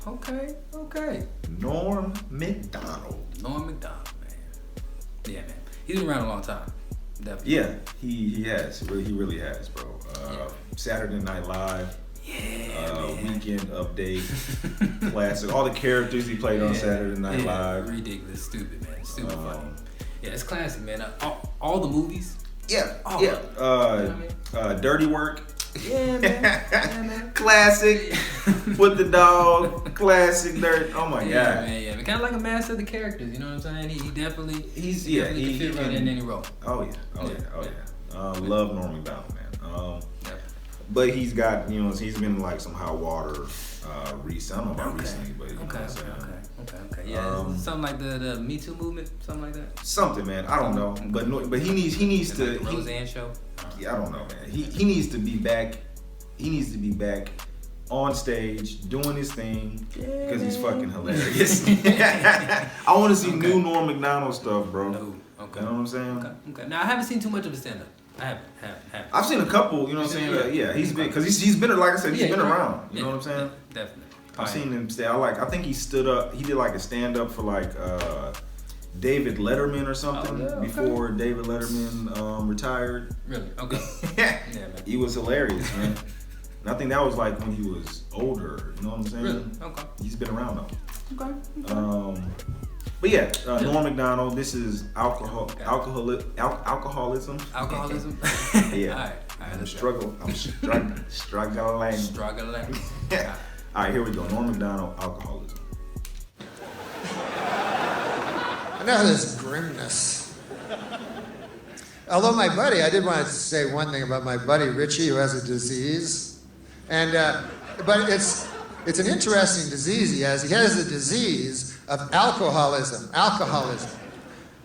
Okay. Norm Macdonald. Norm Macdonald, man. Yeah, man. He's been around a long time. Definitely. Yeah, he has. He really has, bro. Saturday Night Live. Weekend Update. Classic. All the characters he played on Saturday Night Live. Ridiculous. Stupid, man. Stupid funny. Yeah, it's classic, man. All the movies. Yeah. You know what I mean? Dirty Work. Yeah, man. Classic. With the dog. Classic Dirt. Oh my god. Man. Kind of like a master of the characters. You know what I'm saying? He definitely. He fit right in any role. Oh yeah. Love Norm Macdonald, man. But he's got, he's been in like some hot water recently. I don't know about recently, but you know what I'm saying. Okay. Yeah, something like the Me Too movement, something like that. Something, man. I don't know, but he needs to. Like the Roseanne show. Yeah, I don't know, man. He needs to be back. He needs to be back on stage doing his thing because he's fucking hilarious. I want to see new Norm Macdonald stuff, bro. Okay. You know what I'm saying? Okay. Now I haven't seen too much of his stand-up. I haven't. I've seen a couple. You know what I'm saying? He's been because he's been like I said, he's been around. You know what I'm saying? Definitely. I've seen him stay. I think he stood up. He did like a stand up for like David Letterman or something before David Letterman retired. Really? Okay. Yeah, man. He was hilarious, man. And I think that was like when he was older. You know what I'm saying? Really? Okay. He's been around though. Okay. But yeah, Norm Macdonald. This is alcoholism. Alcoholism. Yeah. All right. I'm struggling. All right, here we go. Norm Macdonald, alcoholism. I know this grimness. Although my buddy, I did want to say one thing about my buddy Richie, who has a disease, and but it's an interesting disease he has. He has the disease of alcoholism.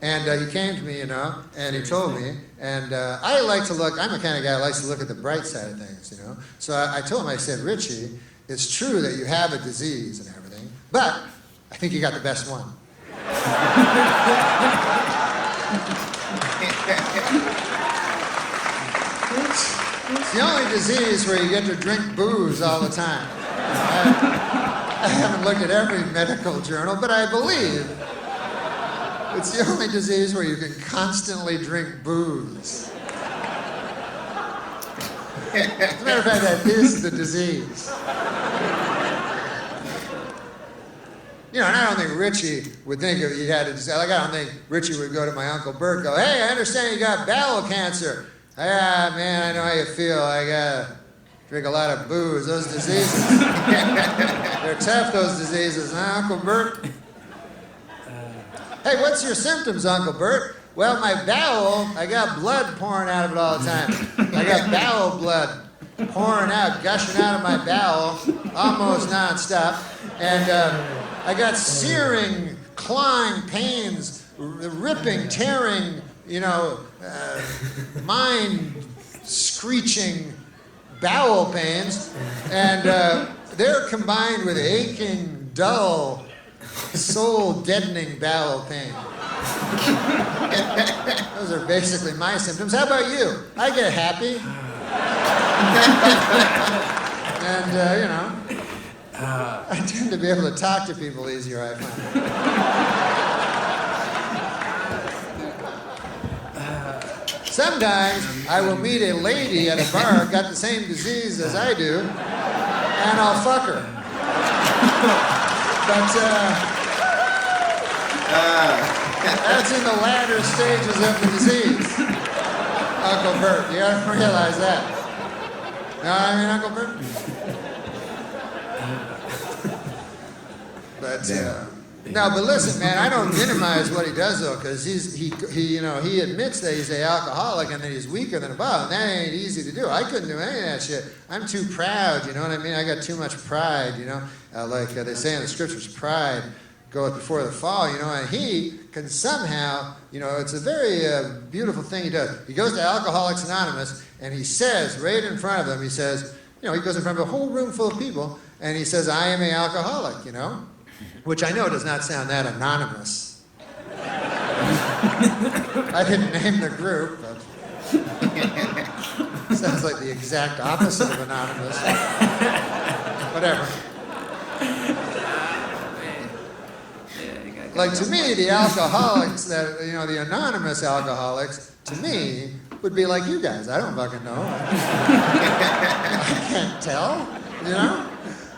And he came to me, and he told me, and I like to look, I'm the kind of guy who likes to look at the bright side of things, So I told him, I said, Richie, it's true that you have a disease and everything, but I think you got the best one. It's the only disease where you get to drink booze all the time. I haven't looked at every medical journal, but I believe it's the only disease where you can constantly drink booze. As a matter of fact, that is the disease. And I don't think Richie would think if he had a disease. Like, I don't think Richie would go to my Uncle Bert and go, hey, I understand you got bowel cancer. Yeah, man, I know how you feel. I gotta drink a lot of booze. Those diseases, they're tough, those diseases, huh, Uncle Bert? Hey, what's your symptoms, Uncle Bert? Well, my bowel, I got blood pouring out of it all the time. I got bowel blood pouring out, gushing out of my bowel, almost nonstop. And I got searing, clawing pains, ripping, tearing, mind-screeching bowel pains. And they're combined with aching, dull, soul-deadening bowel pain. Those are basically my symptoms. How about you? I get happy. And, I tend to be able to talk to people easier, I find. Sometimes I will meet a lady at a bar got the same disease as I do, and I'll fuck her. But, that's in the latter stages of the disease, Uncle Bert. You gotta realize that. You know what I mean, Uncle Bert? But but listen, man, I don't minimize what he does though, because he admits that he's an alcoholic and that he's weaker than a bottle, and that ain't easy to do. I couldn't do any of that shit. I'm too proud, you know what I mean? I got too much pride, like they say in the scriptures, pride goeth before the fall, and he can somehow, it's a very beautiful thing he does. He goes to Alcoholics Anonymous, and he says, right in front of them, he says, he goes in front of a whole room full of people, and he says, I am an alcoholic, which I know does not sound that anonymous. I didn't name the group, but sounds like the exact opposite of anonymous. Whatever. like to me, the alcoholics that the anonymous alcoholics, to me, would be like you guys. I don't fucking know. I can't tell,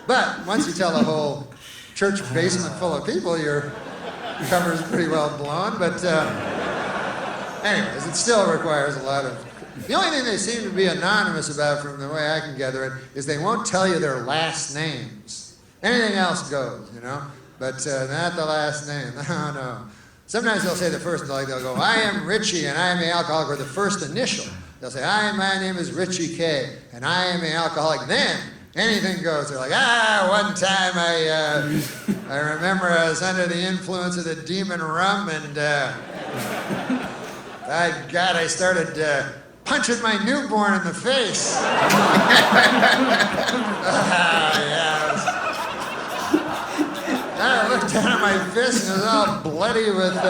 But once you tell a whole church basement full of people, your cover's pretty well blown. But anyways, it still requires a lot of. The only thing they seem to be anonymous about, from the way I can gather it, is they won't tell you their last names. Anything else goes, but not the last name. No. Sometimes they'll say the first, like they'll go, I am Richie and I am an alcoholic, or the first initial. They'll say, my name is Richie K and I am an alcoholic. Then anything goes. They're like, one time I remember I was under the influence of the demon rum and I started punching my newborn in the face. I looked down at my fist and it was all bloody with, I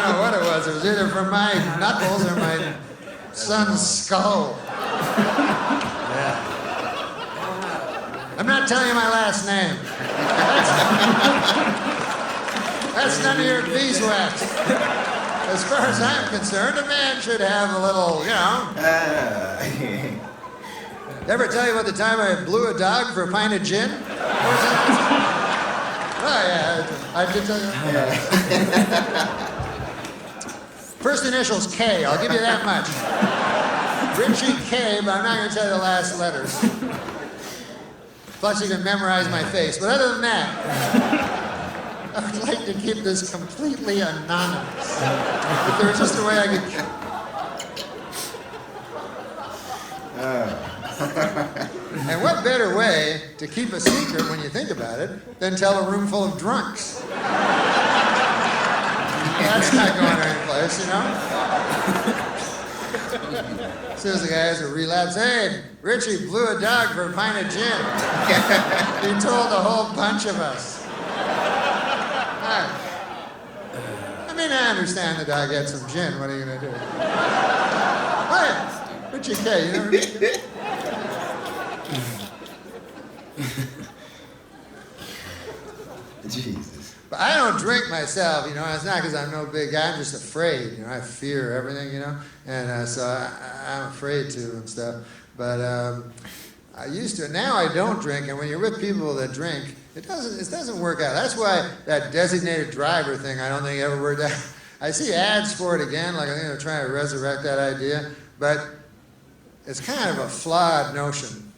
don't know what it was. It was either from my knuckles or my son's skull. Yeah. I'm not telling you my last name. That's none of your beeswax. As far as I'm concerned, a man should have a little, Ever tell you about the time I blew a dog for a pint of gin? Oh, yeah, I did tell you. Yeah. First initial's K, I'll give you that much. Richie K, but I'm not going to tell you the last letters. Plus you can memorize my face. But other than that, I would like to keep this completely anonymous. If there was just a way I could... And what better way to keep a secret when you think about it than tell a room full of drunks? That's not going anyplace, As soon as the guy has a relapse, hey, Richie blew a dog for a pint of gin. He told a whole bunch of us. I mean, I understand the dog had some gin. What are you going to do? What? Richie K, you know what I mean? Jesus. But I don't drink myself, It's not because I'm no big guy. I'm just afraid, I fear everything, And so I'm afraid to and stuff. But I used to. Now I don't drink. And when you're with people that drink, it doesn't work out. That's why that designated driver thing, I don't think ever worked out. I see ads for it again. Like I think they're trying to resurrect that idea. But it's kind of a flawed notion.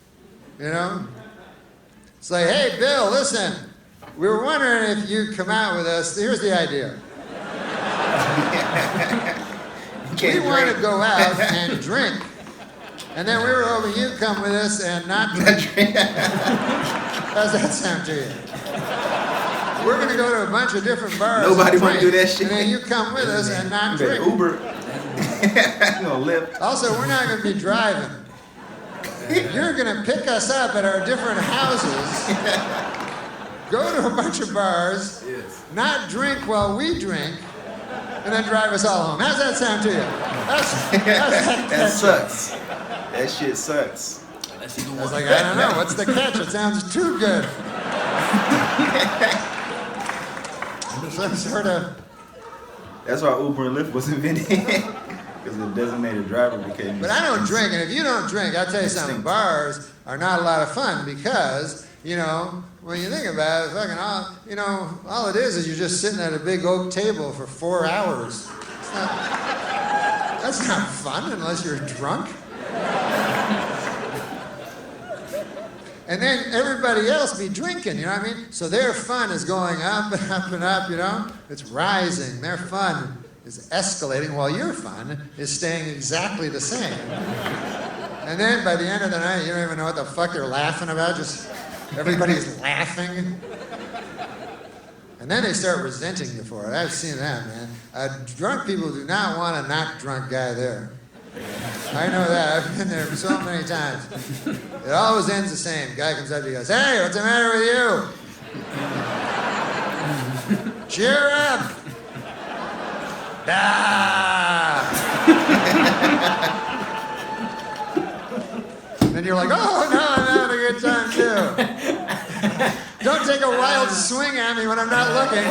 It's like, hey, Bill, listen, we were wondering if you'd come out with us. Here's the idea. We want to go out and drink. And then we were hoping you'd come with us and not drink. How's that sound to you? We're going to go to a bunch of different bars. Nobody want to do that shit. And then you come with us and not drink. Uber. Lyft. Also, we're not going to be driving. You're going to pick us up at our different houses, go to a bunch of bars, not drink while we drink, and then drive us all home. How's that sound to you? That sucks. That shit sucks. I was like, I don't know. What's the catch? It sounds too good. Some sort of... That's why Uber and Lyft was invented. Because the designated driver became... But I don't drink, and if you don't drink, I'll tell you something, bars are not a lot of fun because, when you think about it, fucking all it is you're just sitting at a big oak table for 4 hours. That's not fun unless you're drunk. And then everybody else be drinking, you know what I mean? So their fun is going up and up and up, It's rising. Their fun is escalating while your fun is staying exactly the same. And then by the end of the night, you don't even know what the fuck they're laughing about. Just everybody's laughing. And then they start resenting you for it. I've seen that, man. Drunk people do not want a not drunk guy there. I know that. I've been there so many times. It always ends the same. Guy comes up to you and goes, hey, what's the matter with you? Cheer up. And you're like, oh, no, I'm having a good time, too. Don't take a wild swing at me when I'm not looking.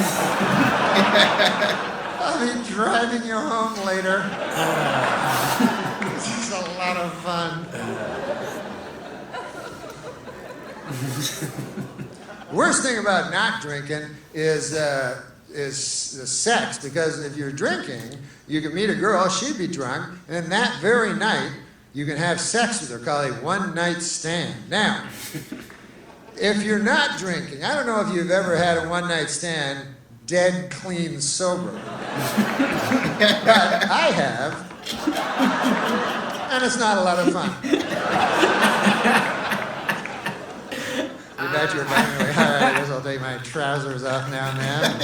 I'll be driving you home later. This is a lot of fun. Worst thing about not drinking is the sex, because if you're drinking, you can meet a girl, she'd be drunk, and that very night, you can have sex with her, called a one-night stand. Now, if you're not drinking, I don't know if you've ever had a one-night stand dead clean sober. But I have, and it's not a lot of fun. You bet you're buying me. All right, I guess I'll take my trousers off now, man.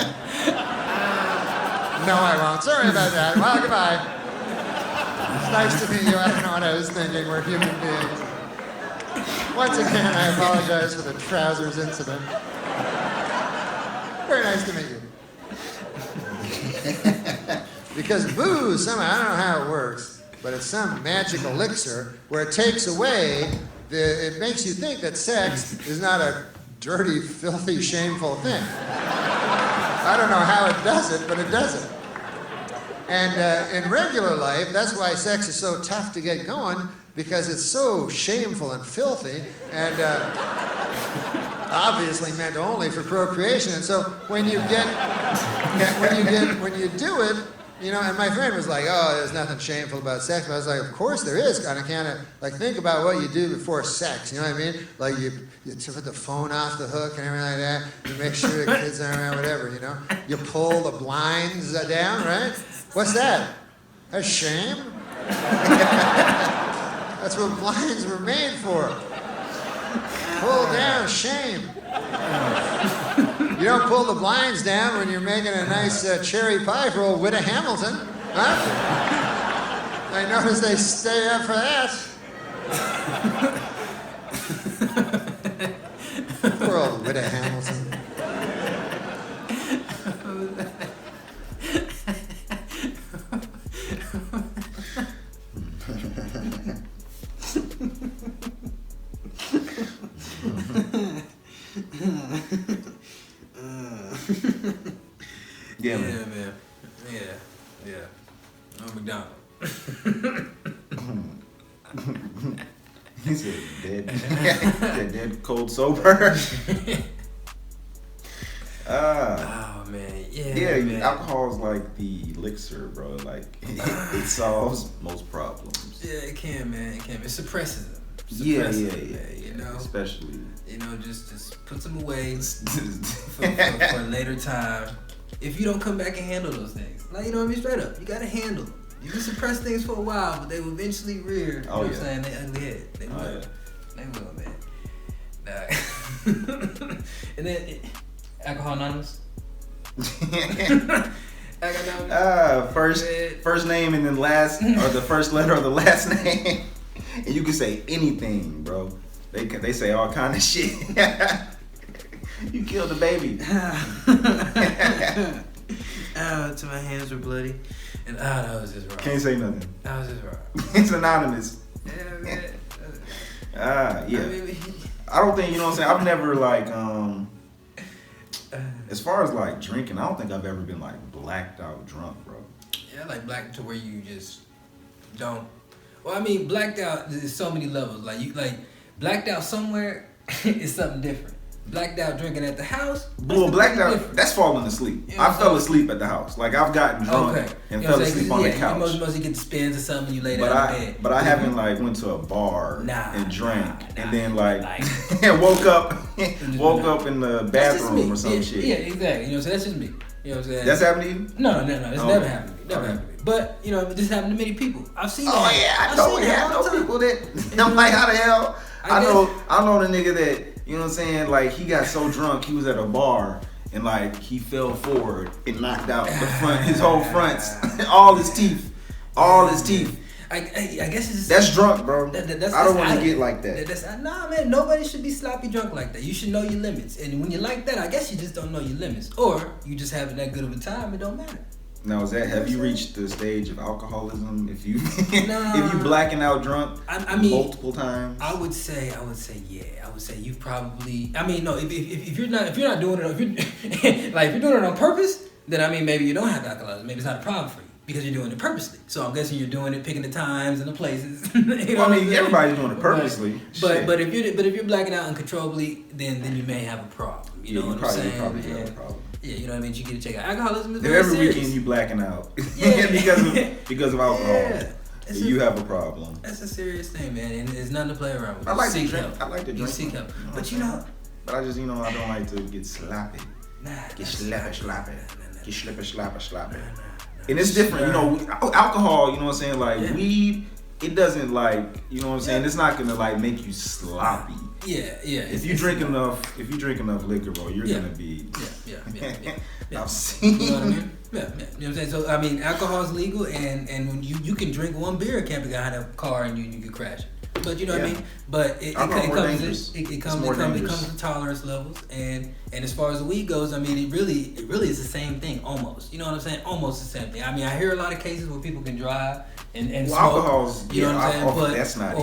No, I won't. Sorry about that. Well, goodbye. It's nice to meet you. I don't know what I was thinking. We're human beings. Once again, I apologize for the trousers incident. Very nice to meet you. Because booze, somehow, I don't know how it works, but it's some magic elixir where it takes away it makes you think that sex is not a dirty, filthy, shameful thing. I don't know how it does it, but it does it. And in regular life, that's why sex is so tough to get going, because it's so shameful and filthy, and obviously meant only for procreation. And so when you do it, you know, and my friend was like, "Oh, there's nothing shameful about sex." But I was like, "Of course there is." Kind of like think about what you do before sex. You know what I mean? Like you put the phone off the hook and everything like that. You make sure the kids aren't around, whatever. You know, you pull the blinds down, right? What's that? That's shame. That's what blinds were made for. Pull down, shame. You don't pull the blinds down when you're making a nice cherry pie for old Witta Hamilton, huh? I notice they stay up for that. Poor old Witta Hamilton. Yeah, man. Yeah. I'm Macdonald. He said dead, cold, sober. Oh man, yeah. Man. Alcohol is like the elixir, bro. Like it solves most problems. Yeah, it can, man. It can. It suppresses them. Yeah. You know, especially. You know, just put them away for a later time. If you don't come back and handle those things, like, you know what I mean, straight up, you gotta handle them. You can suppress things for a while, but they will eventually rear. You know what I'm saying? They ugly head. They will. Yeah. They will, man. And then Alcohol Anonymous. First name and then last, or the first letter of the last name, and you can say anything, bro. They say all kind of shit. You killed the baby. To my hands were bloody, and that was just wrong. Can't say nothing. That was just wrong. It's anonymous. Yeah, man. Yeah. I don't think, you know what I'm saying. I've never like as far as like drinking, I don't think I've ever been like blacked out drunk, bro. Yeah, like blacked to where you just don't. Well, I mean, blacked out is so many levels. Like you blacked out somewhere is something different. Blacked out drinking at the house. Well, blacked out, that's falling asleep. You know, I fell asleep at the house. Like I've gotten drunk and fell asleep on the couch. You mostly get the spins or something. You lay down in bed. But I haven't like went to a bar and drank and then like woke up in the bathroom or some shit. Yeah, exactly. You know, so that's just me. You know what I'm saying? That's happened to you? No. It's never happened to me. Never happened to me. But you know, this happened to many people. I've seen. Oh yeah, I know people that. I'm like, how the hell? I know the nigga that. You know what I'm saying? Like, he got so drunk, he was at a bar, and like, he fell forward and knocked out the front, his whole fronts, all his teeth. I guess it's just... That's drunk, bro. I don't want to get like that. Nah, man, nobody should be sloppy drunk like that. You should know your limits. And when you're like that, I guess you just don't know your limits. Or you just having that good of a time, it don't matter. Now, have you reached the stage of alcoholism? If you Nah. if you blacking out drunk I mean, multiple times? I would say yeah. I would say you've probably. I mean, no. If you're not doing it, if you're doing it on purpose, then I mean maybe you don't have alcoholism. Maybe it's not a problem for you because you're doing it purposely. So I'm guessing you're doing it, picking the times and the places. Well, I mean, everybody's doing it purposely. But if you're blacking out uncontrollably, then you may have a problem. You know what I'm saying? You probably do have a problem. Yeah, you know what I mean. You get to check out. Alcoholism is Then very every serious. weekend you blacking out Yeah. because of alcohol. Yeah. You have a problem. That's a serious thing, man, and it's nothing to play around with. I like to Seek drink. help. I like to You drink. seek help, but But I just, I don't like to get sloppy. Nah, Get sloppy. Get sloppy. Nah. And it's different, alcohol, you know what I'm saying? Like Yeah. weed, it doesn't you know what I'm saying? It's not gonna make you sloppy. Yeah. If you drink enough liquor, bro, you're gonna be. Yeah. I've seen. You know what I mean? Yeah. You know what I'm saying? So I mean, alcohol is legal, and when you can drink one beer, can't be behind a car, and you can crash. But you know what I mean? But it comes to tolerance levels, and as far as the weed goes, I mean, it really is the same thing almost. You know what I'm saying? Almost the same thing. I mean, I hear a lot of cases where people can drive and smoke. Alcohol's, you know what I'm saying? But that's not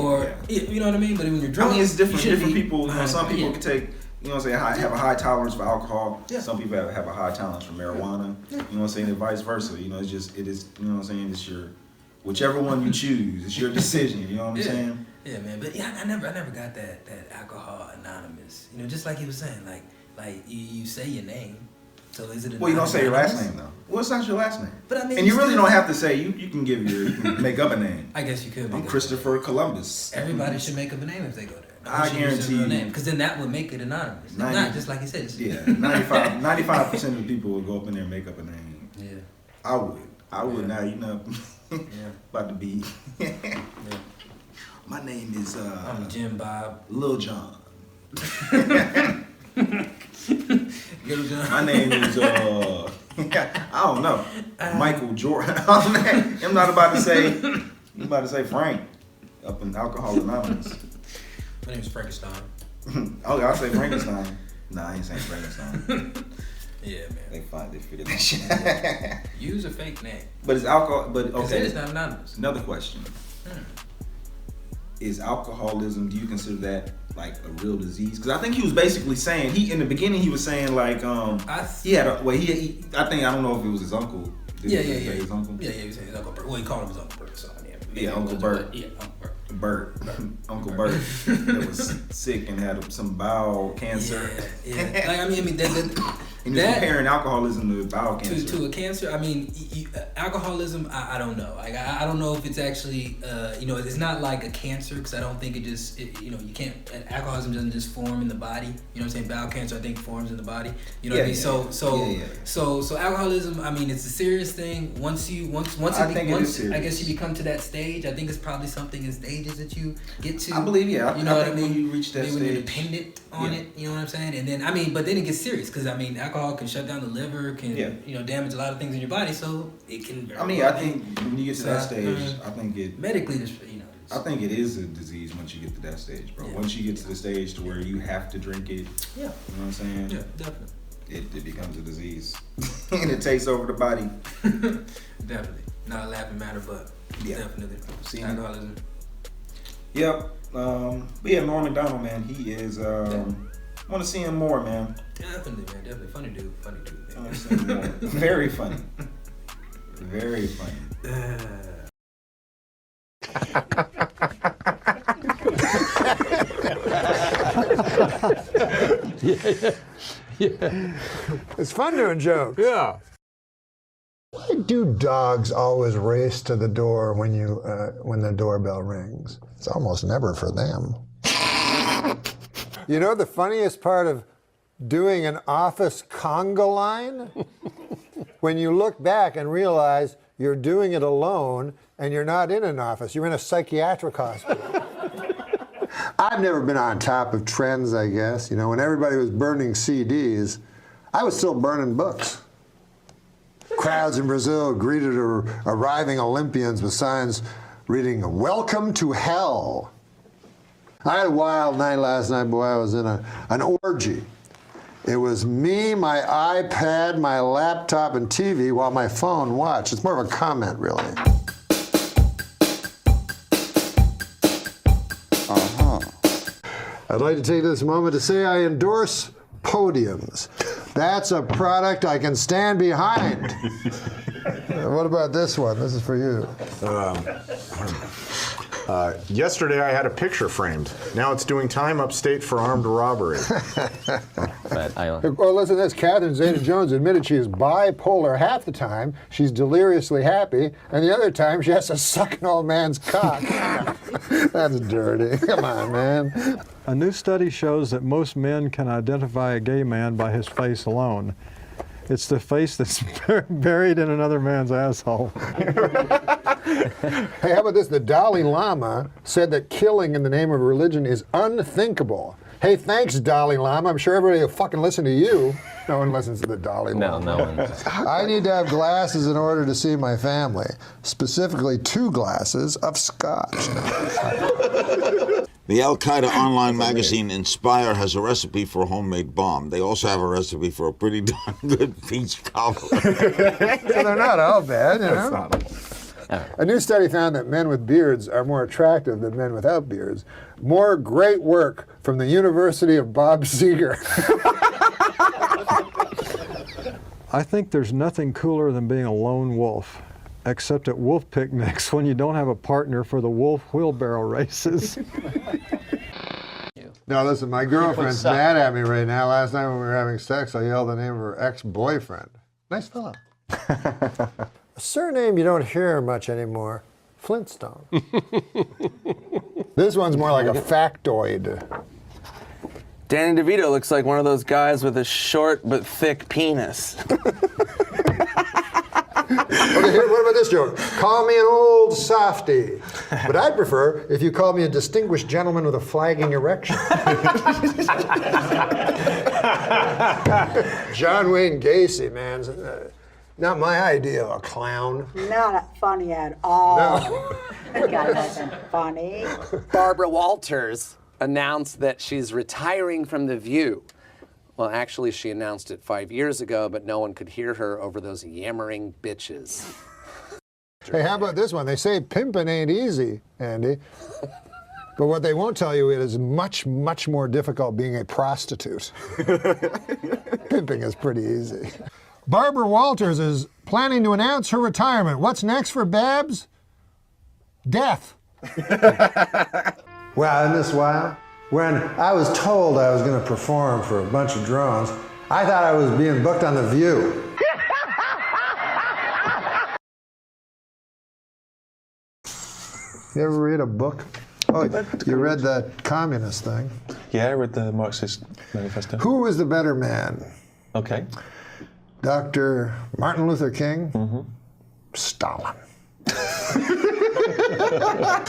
you know what I mean? But when you're drunk, I mean, it's different. Different people. Some people yeah. can take. You know what I'm saying? Have a high tolerance for alcohol. Yeah. Some people have a high tolerance for marijuana. Yeah. You know what I'm saying? And vice versa. You know, it is. You know what I'm saying? It's whichever one you choose. It's your decision. You know what I'm saying? Yeah, man. But yeah, I never got that alcohol anonymous. You know, just like he was saying, like you say your name. So is it? Well, you don't say your last name though. Well, it's not your last name. But I mean, and you really don't have to say. You can make up a name. I guess you could. I'm Christopher Columbus. Everybody should make up a name if they go there. I guarantee you. Because then that would make it anonymous. Not just like he says. Yeah, 95% of the people would go up in there and make up a name. Yeah. I would. Now, Yeah. about to be. Yeah. My name is I'm Jim Bob. Lil John. Little John. My name is I don't know. Michael Jordan. I'm not about to say. I'm about to say Frank up in Alcohol Anonymous. My name is Frankenstein. Oh, I'll say Frankenstein. Nah, I ain't saying Frankenstein. Yeah, man. They figured that shit. Use a fake name. But it's alcohol. But okay. It's not anonymous. Another question. Is alcoholism? Do you consider that like a real disease? Because I think he was basically saying in the beginning he was saying like he had a I don't know if it was his uncle. Yeah. His uncle. Yeah, he was saying his Uncle Bert. Well, he called him his Uncle Bert. So yeah, Uncle Bert. Yeah, Uncle Bert. Uncle Bert that was sick and had some bowel cancer. Yeah. Like I mean that. And he's comparing alcoholism to bowel cancer. To a cancer, I mean, alcoholism. I don't know. Like I don't know if it's actually, it's not like a cancer because I don't think you can't. Alcoholism doesn't just form in the body. You know what I'm saying? Bowel cancer, I think, forms in the body. You know what I mean? So alcoholism. I mean, it's a serious thing. I guess you become to that stage. I think it's probably something in stages that you get to. I believe, yeah. You know what I mean? When you reach that stage, when you're dependent on it. You know what I'm saying? And then but then it gets serious because alcohol can shut down the liver, can damage a lot of things in your body, so it can. I think when you get to that stage, I think it medically, I think it is a disease once you get to that stage, bro. Yeah. Once you get to the stage to where you have to drink it, you know what I'm saying? Yeah, definitely. It becomes a diseise, and it takes over the body. Definitely, not a laughing matter, but definitely alcoholism. Yep. But yeah, Norm Macdonald, man, he is. I want to see him more, man. Definitely, man. Definitely. Funny dude, man. I want to see him more. Very funny. Very funny. Yeah. It's fun doing jokes. Yeah. Why do dogs always race to the door when the doorbell rings? It's almost never for them. You know the funniest part of doing an office conga line? When you look back and realize you're doing it alone and you're not in an office, you're in a psychiatric hospital. I've never been on top of trends, I guess. You know, when everybody was burning CDs, I was still burning books. Crowds in Brazil greeted arriving Olympians with signs reading, "Welcome to Hell." I had a wild night last night, boy. I was in an orgy. It was me, my iPad, my laptop, and TV while my phone watched. It's more of a comment, really. I'd like to take this moment to say I endorse podiums. That's a product I can stand behind. What about this one? This is for you. Yesterday I had a picture framed. Now it's doing time upstate for armed robbery. Well, listen to this. Catherine Zeta-Jones admitted she is bipolar half the time. She's deliriously happy, and the other time she has to suck an old man's cock. That's dirty. Come on, man. A new study shows that most men can identify a gay man by his face alone. It's the face that's buried in another man's asshole. Hey, how about this? The Dalai Lama said that killing in the name of religion is unthinkable. Hey, thanks, Dalai Lama. I'm sure everybody will fucking listen to you. No one listens to the Dalai Lama. No one. I need to have glasses in order to see my family. Specifically, 2 glasses of scotch. The Al-Qaeda online magazine Inspire has a recipe for a homemade bomb. They also have a recipe for a pretty darn good peach cobbler. So they're not all bad, you know? A new study found that men with beards are more attractive than men without beards. More great work from the University of Bob Seger. I think there's nothing cooler than being a lone wolf, except at wolf picnics when you don't have a partner for the wolf wheelbarrow races. No, listen, my girlfriend's mad at me right now. Last night when we were having sex, I yelled the name of her ex-boyfriend. Nice fellow. A surname you don't hear much anymore, Flintstone. This one's more like a factoid. Danny DeVito looks like one of those guys with a short but thick penis. Okay, here, what about this joke? Call me an old softy, but I'd prefer if you called me a distinguished gentleman with a flagging erection. John Wayne Gacy, man, not my idea of a clown. Not funny at all. No. That guy wasn't funny. Barbara Walters announced that she's retiring from The View. Well, actually, she announced it 5 years ago, but no one could hear her over those yammering bitches. Hey, how about this one? They say pimping ain't easy, Andy. But what they won't tell you it is much, much more difficult being a prostitute. Pimping is pretty easy. Barbara Walters is planning to announce her retirement. What's next for Babs? Death. Well, isn't this wild? When I was told I was going to perform for a bunch of drones, I thought I was being booked on The View. You ever read a book? Oh, you read that communist thing? Yeah, I read the Marxist manifesto. Who was the better man? Okay. Dr. Martin Luther King? Stalin.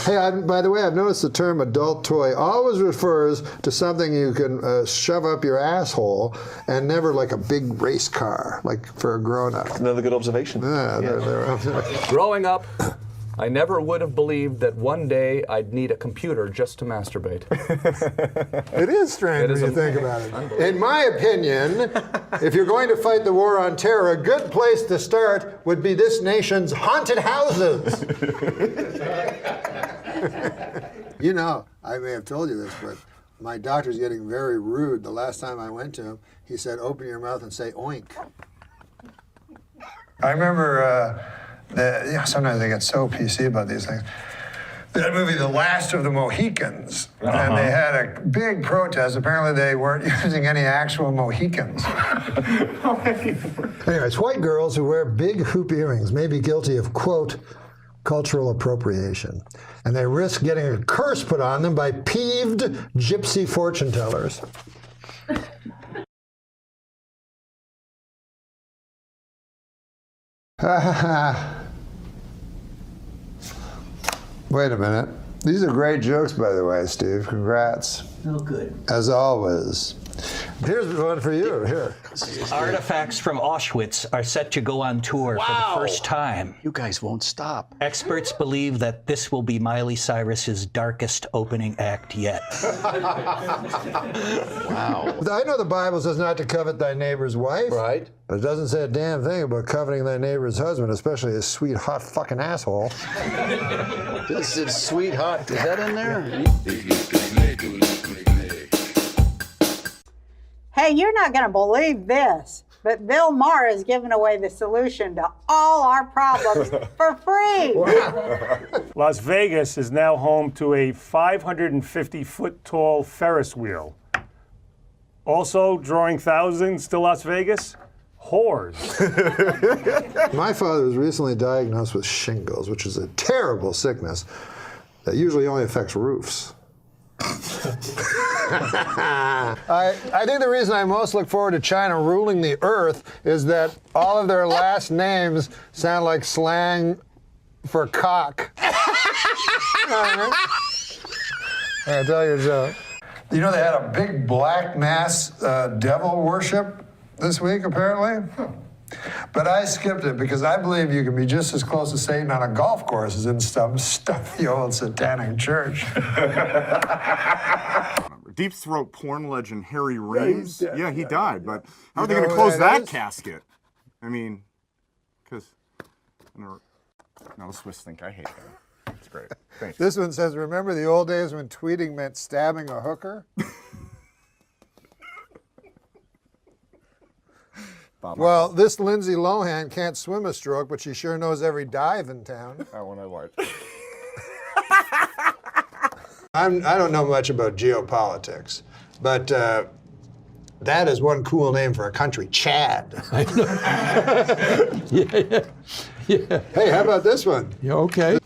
Hey, by the way, I've noticed the term adult toy always refers to something you can shove up your asshole and never like a big race car, like for a grown-up. Another good observation. Growing up, I never would have believed that one day I'd need a computer just to masturbate. It is strange when you think about it. In my opinion, if you're going to fight the war on terror, a good place to start would be this nation's haunted houses. You know, I may have told you this, but my doctor's getting very rude. The last time I went to him, he said, open your mouth and say oink. I remember, sometimes they get so PC about these things. That movie, The Last of the Mohicans, and they had a big protest. Apparently they weren't using any actual Mohicans. Anyways, white girls who wear big hoop earrings may be guilty of, quote, cultural appropriation. And they risk getting a curse put on them by peeved gypsy fortune tellers. Wait a minute. These are great jokes, by the way, Steve. Congrats. Oh, good. As always, Here's one for you. Here. Artifacts from Auschwitz are set to go on tour for the first time. You guys won't stop. Experts believe that this will be Miley Cyrus's darkest opening act yet. Wow. I know the Bible says not to covet thy neighbor's wife. Right. But it doesn't say a damn thing about coveting thy neighbor's husband, especially a sweet, hot fucking asshole. This is sweet hot. Is that in there? Hey, you're not going to believe this, but Bill Maher has given away the solution to all our problems for free. Las Vegas is now home to a 550-foot tall Ferris wheel. Also drawing thousands to Las Vegas, whores. My father was recently diagnosed with shingles, which is a terrible sickness that usually only affects roofs. I think the reason I most look forward to China ruling the earth is that all of their last names sound like slang for cock. I'll tell you a joke. You know they had a big black mass devil worship this week, apparently? But I skipped it because I believe you can be just as close to Satan on a golf course as in some stuffy old satanic church. Deep throat porn legend Harry Reeves. Yeah, he died, but how are they know going to who close that that is? casket? I mean, because no, the Swiss think I hate that. It's great. Thanks. This one says, remember the old days when tweeting meant stabbing a hooker? Well, this Lindsay Lohan can't swim a stroke, but she sure knows every dive in town. That one I like. I don't know much about geopolitics, but that is one cool name for a country, Chad. I know. Yeah. Hey, how about this one? Yeah, okay.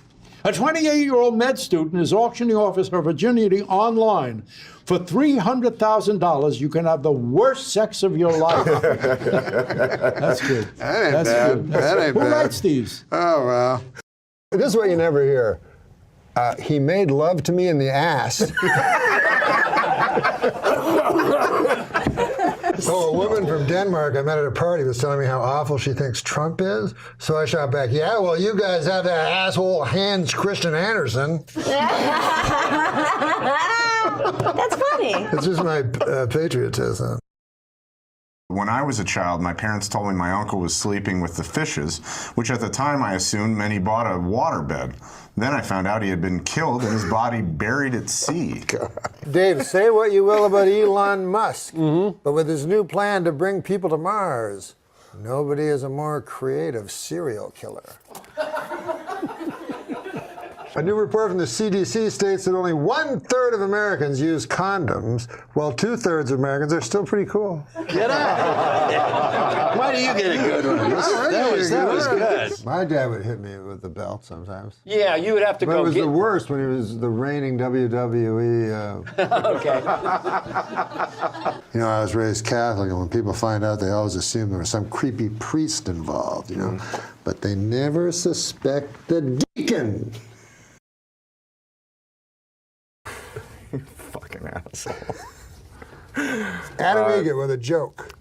A 28-year-old med student is auctioning off her virginity online. For $300,000, you can have the worst sex of your life. That's good. That ain't That's bad. good. That ain't Who bad. writes these? Oh, well. This is what you never hear. He made love to me in the ass. Oh, a woman from Denmark I met at a party was telling me how awful she thinks Trump is. So I shot back, yeah, well, you guys have that asshole Hans Christian Andersen. That's funny. It's just my patriotism. When I was a child, my parents told me my uncle was sleeping with the fishes, which at the time I assumed meant he bought a waterbed. Then I found out he had been killed and his body buried at sea. Dave, say what you will about Elon Musk, but with his new plan to bring people to Mars, nobody is a more creative serial killer. A new report from the CDC states that only 1/3 of Americans use condoms, while 2/3 of Americans are still pretty cool. Get out! Why do you get a good one? That was good. My dad would hit me with the belt sometimes. Yeah, you would have to But go it was get... the worst when he was the reigning WWE. Okay. You know, I was raised Catholic, and when people find out, they always assume there was some creepy priest involved, you know. But they never suspect the deacon. Fucking asshole. Adam Egan with a joke.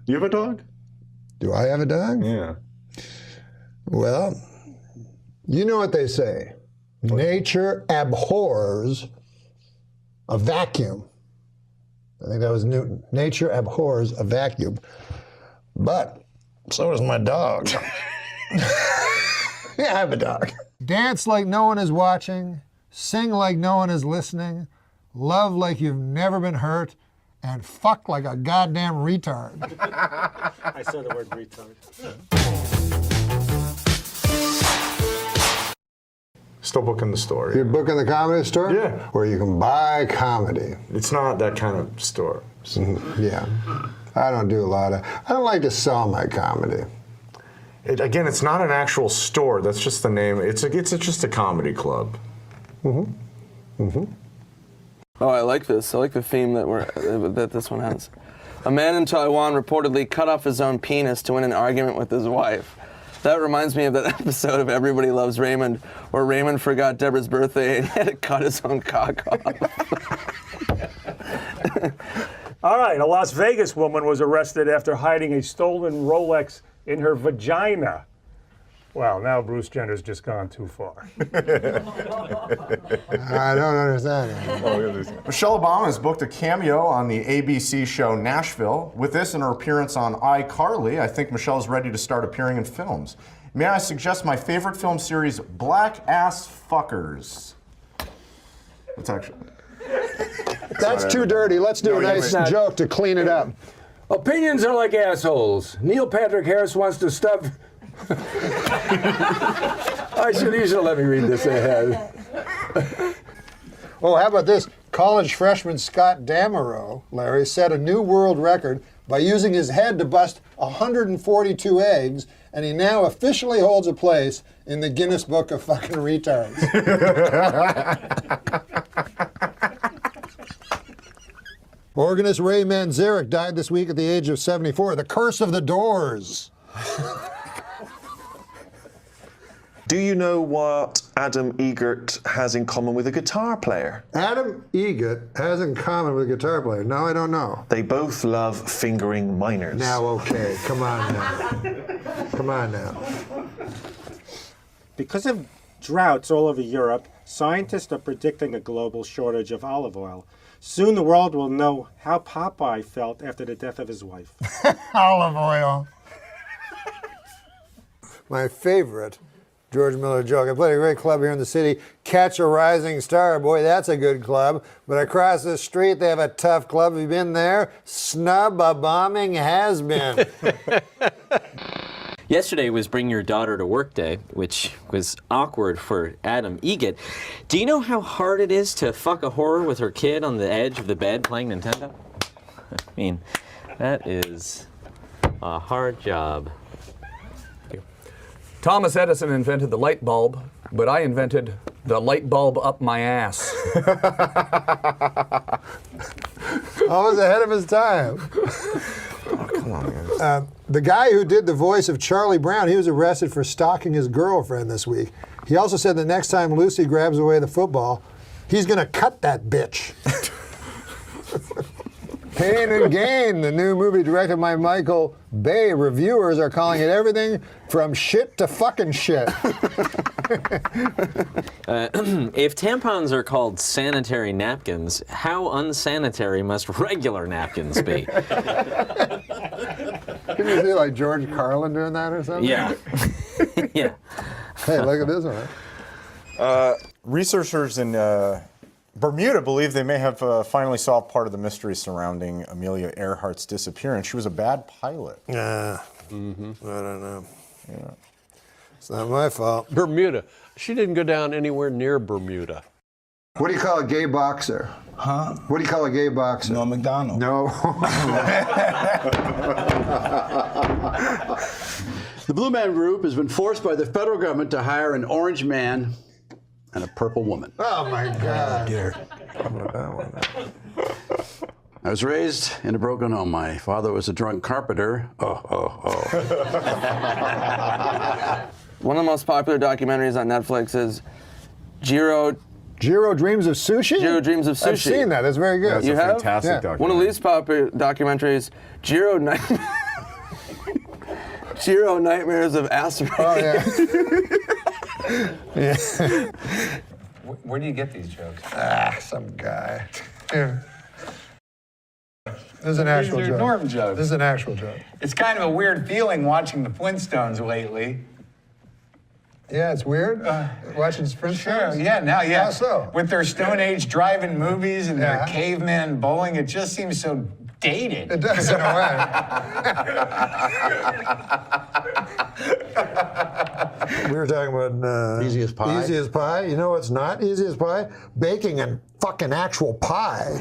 You have a dog? Do I have a dog? Yeah. Well, you know what they say. Nature abhors a vacuum. I think that was Newton. Nature abhors a vacuum. But so does my dog. Yeah, I have a dog. Dance like no one is watching. Sing like no one is listening. Love like you've never been hurt. And fuck like a goddamn retard. I said the word retard. Still booking the store. You're booking the Comedy Store? Yeah. Where you can buy comedy. It's not that kind of store. Yeah. I don't do a lot of... I don't like to sell my comedy. Again, it's not an actual store. That's just the name. It's just a comedy club. Mm-hmm. Oh, I like this. I like the theme that this one has. A man in Taiwan reportedly cut off his own penis to win an argument with his wife. That reminds me of that episode of Everybody Loves Raymond, where Raymond forgot Deborah's birthday and had to cut his own cock off. All right, a Las Vegas woman was arrested after hiding a stolen Rolex in her vagina. Well, now Bruce Jenner's just gone too far. I don't understand. Michelle Obama has booked a cameo on the ABC show Nashville. With this and her appearance on iCarly, I think Michelle is ready to start appearing in films. May I suggest my favorite film series, Black Ass Fuckers? It's actually... That's too dirty. Let's do a nice joke to clean it up. Opinions are like assholes. Neil Patrick Harris wants to stuff... You should let me read this ahead. Oh, how about this? College freshman Scott Damerow, Larry, set a new world record by using his head to bust 142 eggs, and he now officially holds a place in the Guinness Book of fucking retards. Organist Ray Manzarek died this week at the age of 74. The Curse of the Doors. Do you know what Adam Egert has in common with a guitar player? Adam Egert has in common with a guitar player. No, I don't know. They both love fingering minors. Now, okay, come on now. Come on now. Because of droughts all over Europe, scientists are predicting a global shortage of olive oil. Soon the world will know how Popeye felt after the death of his wife. Olive oil. My favorite George Miller joke. I played a great club here in the city, Catch a Rising Star. Boy, that's a good club. But across the street, they have a tough club. Have you been there? Snub a bombing has been. Yesterday was Bring Your Daughter to Work Day, which was awkward for Adam Egert. Do you know how hard it is to fuck a whore with her kid on the edge of the bed playing Nintendo? I mean, that is a hard job. Thomas Edison invented the light bulb, but I invented the light bulb up my ass. Always ahead of his time. Oh, come on, man. The guy who did the voice of Charlie Brown, he was arrested for stalking his girlfriend this week. He also said the next time Lucy grabs away the football, he's going to cut that bitch. Pain and Gain, the new movie directed by Michael Bay. Reviewers are calling it everything from shit to fucking shit. If tampons are called sanitary napkins, how unsanitary must regular napkins be? Can you see like George Carlin doing that or something? Yeah. Yeah. Hey, look at this one. Researchers in Bermuda believe they may have finally solved part of the mystery surrounding Amelia Earhart's disappearance. She was a bad pilot. I don't know. Yeah. It's not my fault. Bermuda. She didn't go down anywhere near Bermuda. What do you call a gay boxer? Huh? What do you call a gay boxer? No, Macdonald. No. The Blue Man Group has been forced by the federal government to hire an orange man and a purple woman. Oh my God. Dear. I was raised in a broken home. My father was a drunk carpenter. One of the most popular documentaries on Netflix is Jiro Dreams of Sushi? Jiro Dreams of Sushi. I've seen that. That's very good. That's you a have? fantastic documentary. One of the least popular documentaries, Jiro Nightmares of Asteroid. Oh, yeah. Yeah. Where do you get these jokes? Some guy. Here. This is an actual These are joke. Norm jokes. This is an actual joke. It's kind of a weird feeling watching the Flintstones lately. Yeah, it's weird. Watching Sprint. Sure, yeah, now, yeah. How so? With their Stone Age drive-in movies and their caveman bowling, it just seems so dated. It does in a way. We were talking about Easy as pie. Easy as pie. You know what's not easy as pie? Baking and fucking actual pie.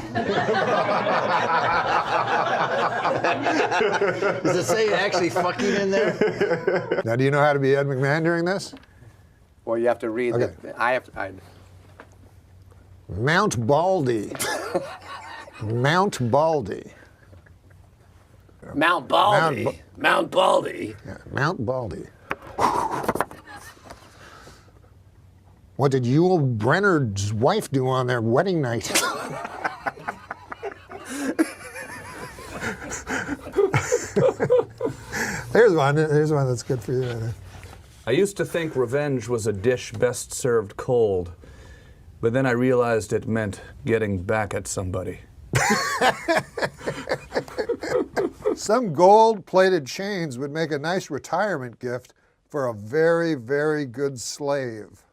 Does it say actually fucking in there? Now, do you know how to be Ed McMahon during this? Well, you have to read. Okay. I have to. Mount Baldy. Mount Baldy. Mount Baldy. Mount Baldy. Yeah, Mount Baldy. What did Yul Brenner's wife do on their wedding night? Here's one that's good for you. I used to think revenge was a dish best served cold, but then I realized it meant getting back at somebody. Some gold-plated chains would make a nice retirement gift for a very, very good slave.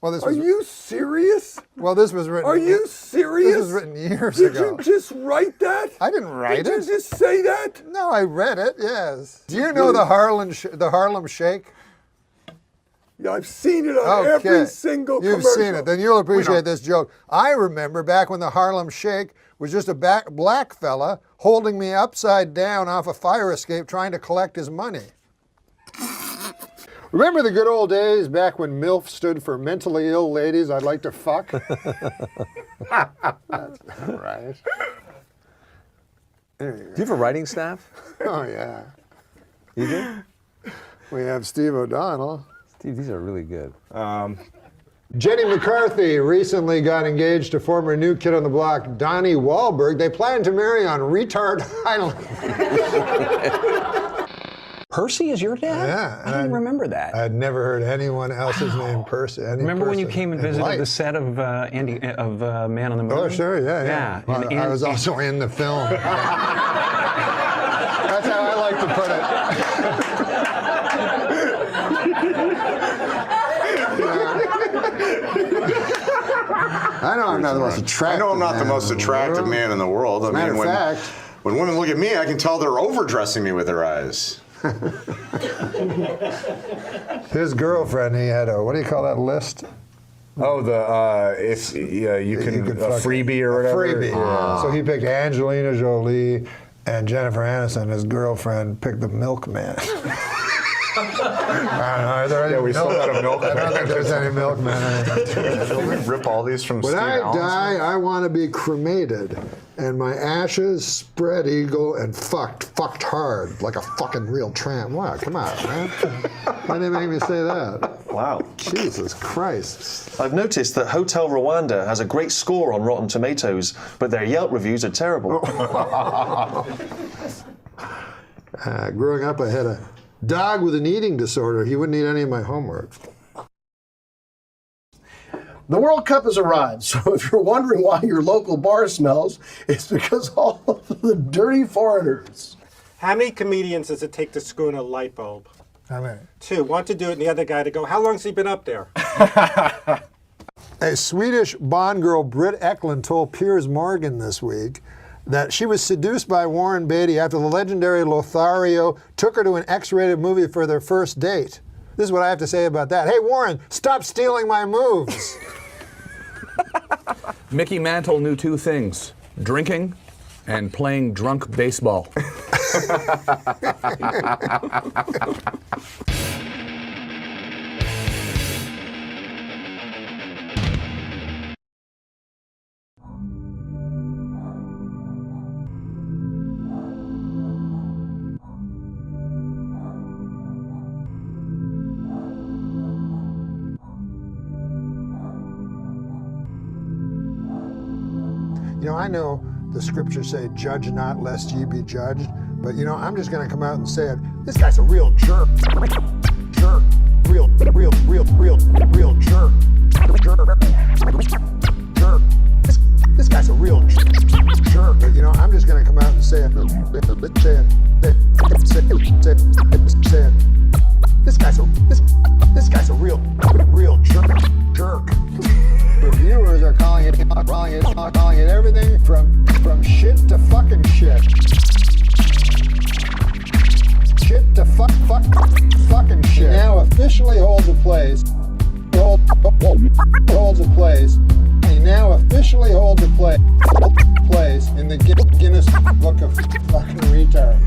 Well, Are you serious? Well, this was written. Are you serious? This was written years Did ago. you just write that? I didn't write it. Did you just say that? No, I read it. Yes. Do you know the Harlem Shake? Yeah, I've seen it on every single commercial. You've seen it. Then you'll appreciate this joke. I remember back when the Harlem Shake was just a black fella holding me upside down off a fire escape trying to collect his money. Remember the good old days back when MILF stood for mentally ill ladies I'd like to fuck? That's not right. Do you have a writing staff? Oh, yeah. You do? We have Steve O'Donnell. Steve, these are really good. Jenny McCarthy recently got engaged to former New Kid on the Block, Donnie Wahlberg. They plan to marry on Retard Island. Percy is your dad? Yeah. I didn't remember that. I'd never heard anyone else's name Percy. Remember when you came and visited the set of Man on the Moon? Oh, sure, yeah. Well, I was also in the film. That's how I like to put it. I know I'm not the most attractive. I know I'm not the most attractive man in the world. Matter of fact, when women look at me, I can tell they're overdressing me with their eyes. his girlfriend, he had a, what do you call that list? Oh, if you can a freebie or whatever. Freebie. Yeah. So he picked Angelina Jolie, and Jennifer Aniston, his girlfriend, picked the milkman. I don't know. We still got a milkman. I don't think there's any milkman. Can we rip all these from When Steve I Allen's? die, I want to be cremated, and my ashes spread eagle and fucked hard like a fucking real tramp. Wow, come on, man. Why did they make me say that? Wow. Jesus Christ. I've noticed that Hotel Rwanda has a great score on Rotten Tomatoes, but their Yelp reviews are terrible. Growing up, I had a dog with an eating disorder. He wouldn't eat any of my homework. The World Cup has arrived, so if you're wondering why your local bar smells, it's because all of the dirty foreigners. How many comedians does it take to screw in a light bulb? How many? 2. One to do it, and the other guy to go, how long's he been up there? A Swedish Bond girl, Britt Eklund, told Piers Morgan this week that she was seduced by Warren Beatty after the legendary Lothario took her to an X-rated movie for their first date. This is what I have to say about that. Hey, Warren, stop stealing my moves. Mickey Mantle knew 2 things: drinking and playing drunk baseball. You know, I know the scriptures say, judge not lest ye be judged, but you know, I'm just gonna come out and say it. This guy's a real jerk. Jerk. Real jerk. Jerk. Jerk. This guy's a real jerk. But you know, I'm just gonna come out and say it. Say it. This guy's a real jerk. Reviewers are calling it everything from shit to fucking shit. Shit to fucking shit. He now officially holds a place. He now officially holds a place in the Guinness Book of fucking retards.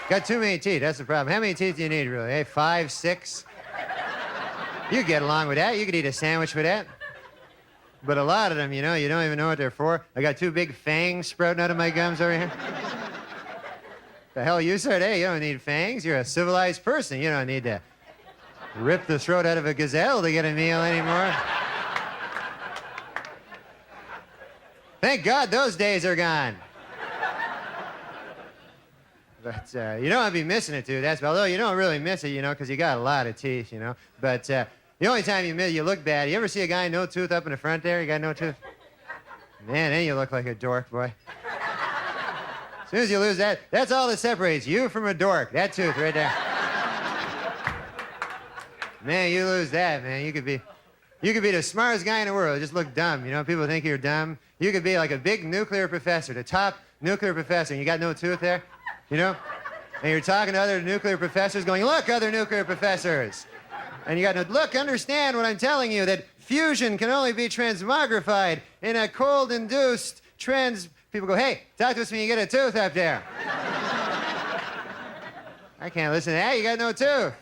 Got too many teeth, that's the problem. How many teeth do you need, really? Hey, 5, 6? You get along with that. You could eat a sandwich with that. But a lot of them, you don't even know what they're for. I got 2 big fangs sprouting out of my gums over here. The hell you said, hey, you don't need fangs. You're a civilized person. You don't need to rip the throat out of a gazelle to get a meal anymore. Thank God those days are gone. But I'd be missing it too. Although you don't really miss it, because you got a lot of teeth, But the only time you miss, you look bad. You ever see a guy no tooth up in the front there? You got no tooth? Man, then you look like a dork, boy. As soon as you lose that, that's all that separates you from a dork. That tooth right there. Man, you lose that, man. You could be the smartest guy in the world. Just look dumb. People think you're dumb. You could be like a big nuclear professor, the top nuclear professor, and you got no tooth there, And you're talking to other nuclear professors going, look, other nuclear professors. And you got to, look, understand what I'm telling you, that fusion can only be transmogrified in a cold-induced People go, hey, talk to us when you get a tooth up there. I can't listen to that. You got no tooth.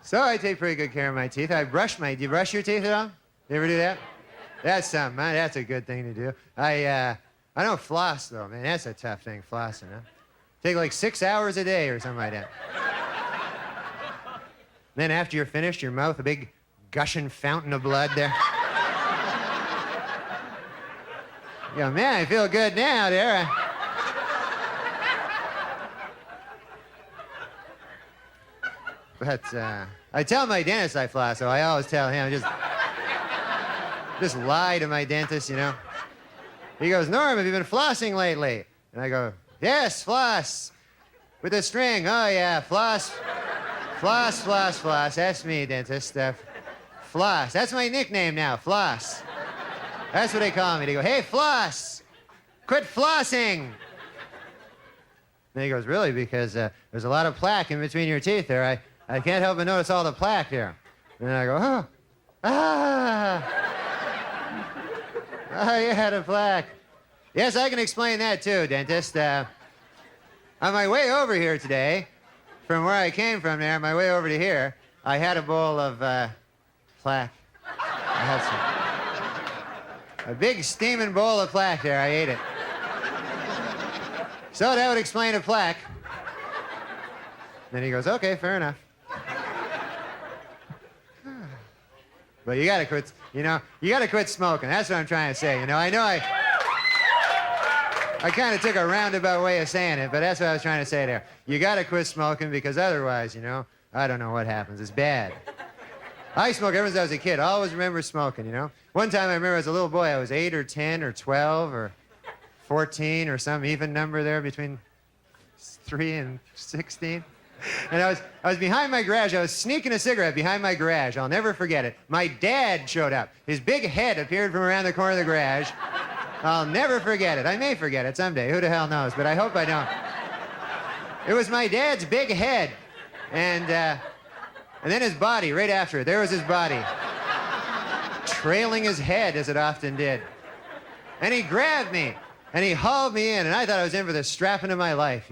So I take pretty good care of my teeth. Do you brush your teeth at all? You ever do that? That's something, man. That's a good thing to do. I don't floss, though, man. That's a tough thing, flossing, huh? Take like 6 hours a day or something like that. Then after you're finished, your mouth, a big gushing fountain of blood there. You go, man, I feel good now there. But I tell my dentist I floss, so I always tell him, just lie to my dentist, He goes, Norm, have you been flossing lately? And I go, yes, floss. With a string. Oh, yeah, floss. Floss, floss, floss. That's me, dentist. Floss. That's my nickname now, Floss. That's what they call me. They go, hey, Floss, quit flossing. And he goes, really? Because there's a lot of plaque in between your teeth there. I can't help but notice all the plaque there. And I go, oh, oh, you had a plaque. Yes, I can explain that too, dentist. On my way over here today, from where I came from there, on my way over to here, I had a bowl of plaque. I had a big steaming bowl of plaque there. I ate it. So that would explain a plaque. Then he goes, okay, fair enough. But you gotta quit, you gotta quit smoking. That's what I'm trying to say. I kind of took a roundabout way of saying it, but that's what I was trying to say there. You gotta quit smoking because otherwise, I don't know what happens. It's bad. I smoked ever since I was a kid. I always remember smoking, One time I remember as a little boy, I was 8 or 10 or 12 or 14 or some even number there between 3 and 16. And I was behind my garage. I was sneaking a cigarette behind my garage. I'll never forget it. My dad showed up. His big head appeared from around the corner of the garage. I'll never forget it. I may forget it someday. Who the hell knows? But I hope I don't. It was my dad's big head. And then his body right after it. There was his body. Trailing his head as it often did. And he grabbed me. And he hauled me in. And I thought I was in for the strapping of my life,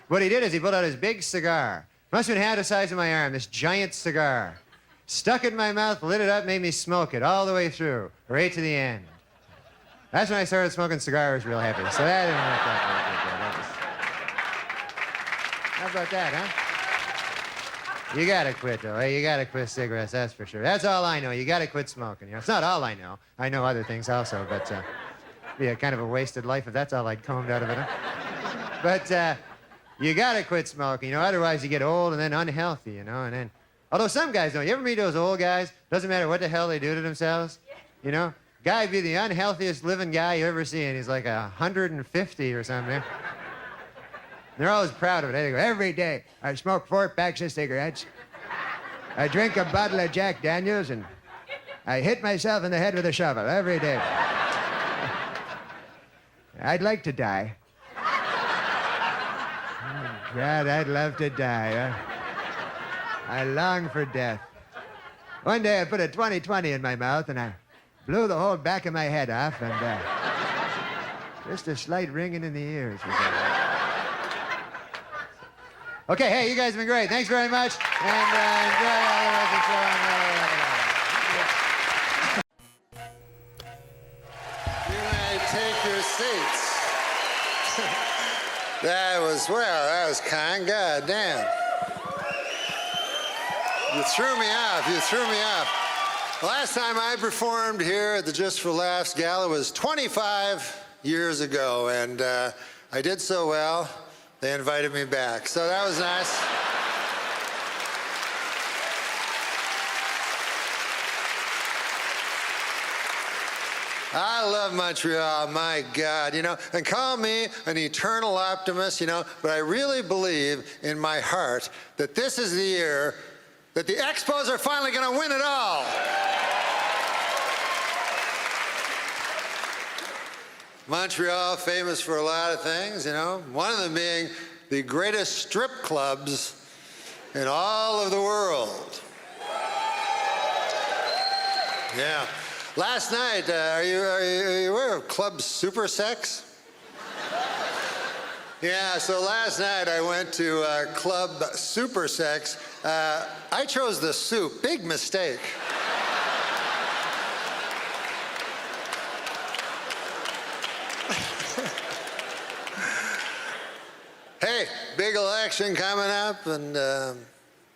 What he did is he pulled out his big cigar. Must have been half the size of my arm, this giant cigar. Stuck it in my mouth, lit it up, made me smoke it all the way through, right to the end. That's when I started smoking cigars real heavy. So that didn't work out very good. How about that, huh? You gotta quit, though. You gotta quit cigarettes, that's for sure. That's all I know. You gotta quit smoking. It's not all I know. I know other things also, but it'd be kind of a wasted life if that's all I combed out of it. Huh? But you gotta quit smoking, otherwise you get old and then unhealthy, and then, although some guys don't. You ever meet those old guys? Doesn't matter what the hell they do to themselves, Guy would be the unhealthiest living guy you ever see, and he's like 150 or something. They're always proud of it. They go, every day I smoke 4 packs of cigarettes. I drink a bottle of Jack Daniels, and I hit myself in the head with a shovel every day. I'd like to die. God, I'd love to die. I long for death. One day I put a 20-20 in my mouth, and I blew the whole back of my head off, and just a slight ringing in the ears. Okay, hey, you guys have been great. Thanks very much, and enjoy all the rest of the show. You may take your seats. That was kind. God damn. You threw me off. Last time I performed here at the Just for Laughs Gala was 25 years ago, and I did so well, they invited me back. So that was nice. I love Montreal, my God, and call me an eternal optimist, but I really believe in my heart that this is the year that the Expos are finally going to win it all. Montreal, famous for a lot of things, one of them being the greatest strip clubs in all of the world. Yeah. Last night, are you aware of Club Super Sex? Yeah, so last night I went to Club Super Sex. I chose the soup. Big mistake. Hey, big election coming up, and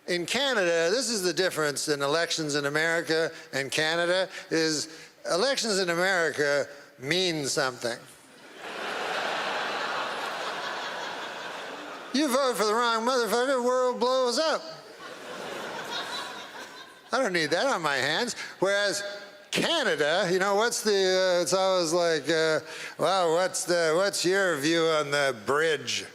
in Canada, this is the difference in elections in America and Canada, is elections in America mean something. You vote for the wrong motherfucker, the world blows up. I don't need that on my hands. Whereas Canada, it's always like, well, what's your view on the bridge?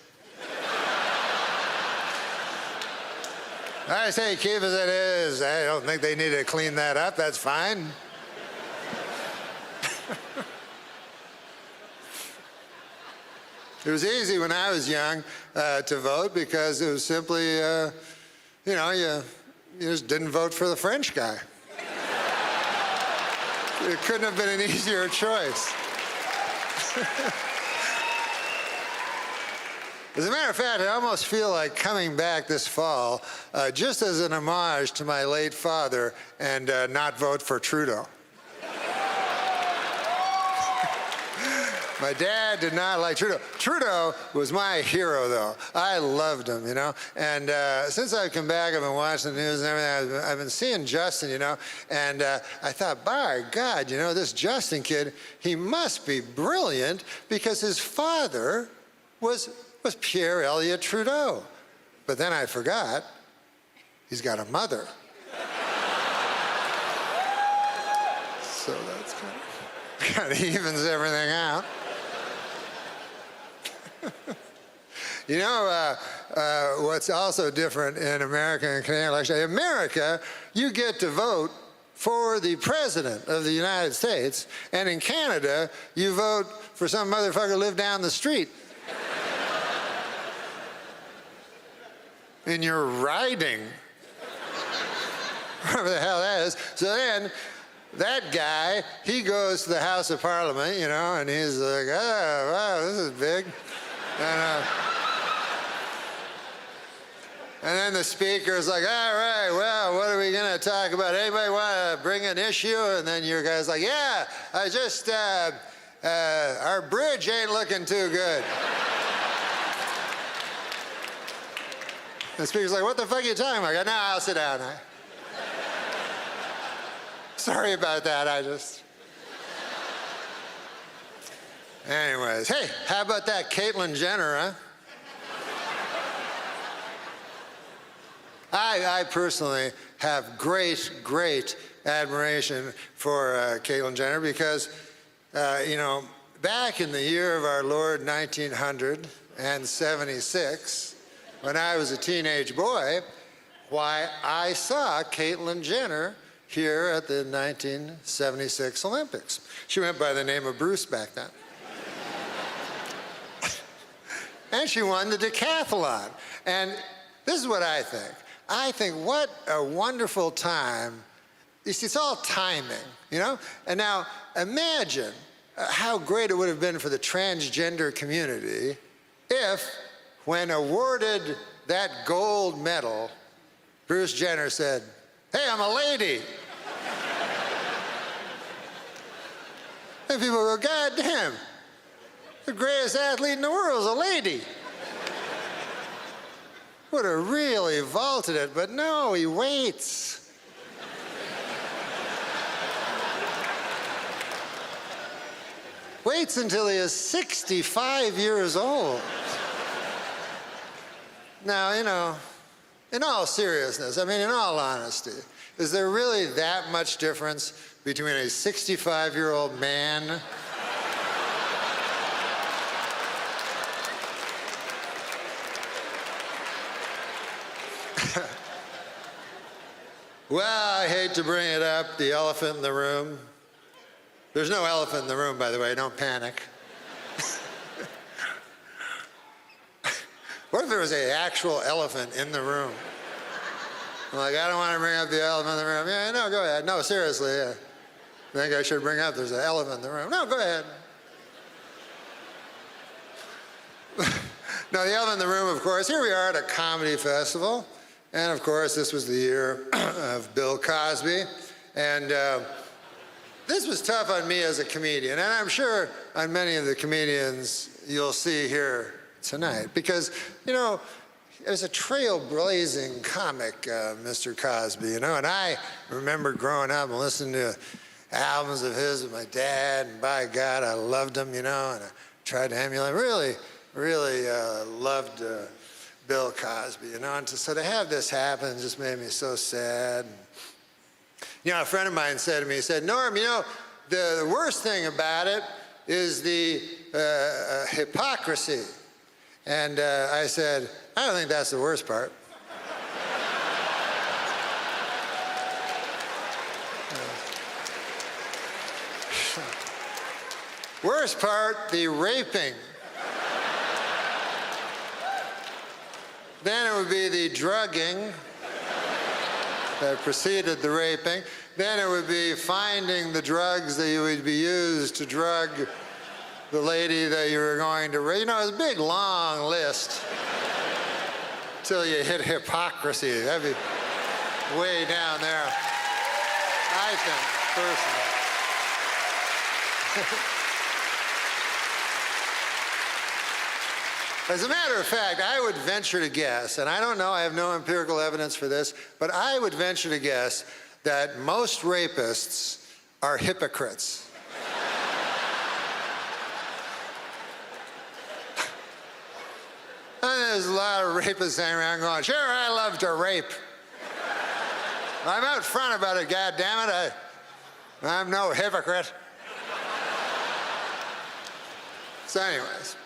I say keep as it is. I don't think they need to clean that up. That's fine. It was easy when I was young to vote because it was simply, you just didn't vote for the French guy. It couldn't have been an easier choice. As a matter of fact, I almost feel like coming back this fall just as an homage to my late father and not vote for Trudeau. My dad did not like Trudeau. Trudeau was my hero, though. I loved him, And since I've come back, I've been watching the news and everything. I've been seeing Justin, And I thought, by God, this Justin kid, he must be brilliant because his father was Pierre Elliott Trudeau. But then I forgot, he's got a mother. So that's kind of evens everything out. What's also different in American and Canadian elections? In America, you get to vote for the President of the United States, and in Canada, you vote for some motherfucker who lived down the street. In your riding. Whatever the hell that is. So then, that guy, he goes to the House of Parliament, and he's like, oh, wow, this is big. And then the speaker's like, all right, well, what are we going to talk about? Anybody want to bring an issue? And then your guy's like, yeah, our bridge ain't looking too good. The speaker's like, what the fuck are you talking about? I go, no, I'll sit down. Sorry about that, Anyways, hey, how about that Caitlyn Jenner, huh? I personally have great admiration for Caitlyn Jenner because, back in the year of our Lord 1976, when I was a teenage boy, I saw Caitlyn Jenner here at the 1976 Olympics. She went by the name of Bruce back then. And she won the decathlon. And this is what I think. I think what a wonderful time, You see, it's all timing, you know? And now imagine how great it would have been for the transgender community if, when awarded that gold medal, Bruce Jenner said, "Hey, I'm a lady." And people go, "God damn, the greatest athlete in the world is a lady." Would have really vaulted it, but no, he waits. Waits until he is 65 years old. Now, you know, in all seriousness, I mean, in all honesty, is there really that much difference between a 65-year-old man Well, I hate to bring it up, the elephant in the room. There's no elephant in the room, by the way, don't panic. What if there was an actual elephant in the room? I'm like, I don't want to bring up the elephant in the room. Yeah, no, go ahead. No, seriously, yeah. I think I should bring up there's an elephant in the room. No, go ahead. No, the elephant in the room, of course, here we are at a comedy festival. And of course, this was the year of Bill Cosby. And this was tough on me as a comedian. And I'm sure on many of the comedians you'll see here tonight. Because, you know, there's a trailblazing comic, Mr. Cosby, you know. And I remember growing up and listening to albums of his with my dad. And by God, I loved him, you know. And I tried to emulate. Really loved Bill Cosby, you know, and so to have this happen just made me so sad. And, you know, a friend of mine said to me, he said, Norm, you know, the worst thing about it is the hypocrisy. And I said, I don't think that's the worst part. Worst part, the raping. Then it would be the drugging that preceded the raping. Then it would be finding the drugs that you would be used to drug the lady that you were going to rape. You know, it's a big, long list till you hit hypocrisy. That'd be way down there, I think, personally. As a matter of fact, I would venture to guess, and I don't know, I have no empirical evidence for this, but I would venture to guess that most rapists are hypocrites. And there's a lot of rapists hanging around going, sure, I love to rape. I'm out front about it, goddammit. I'm no hypocrite. So anyways.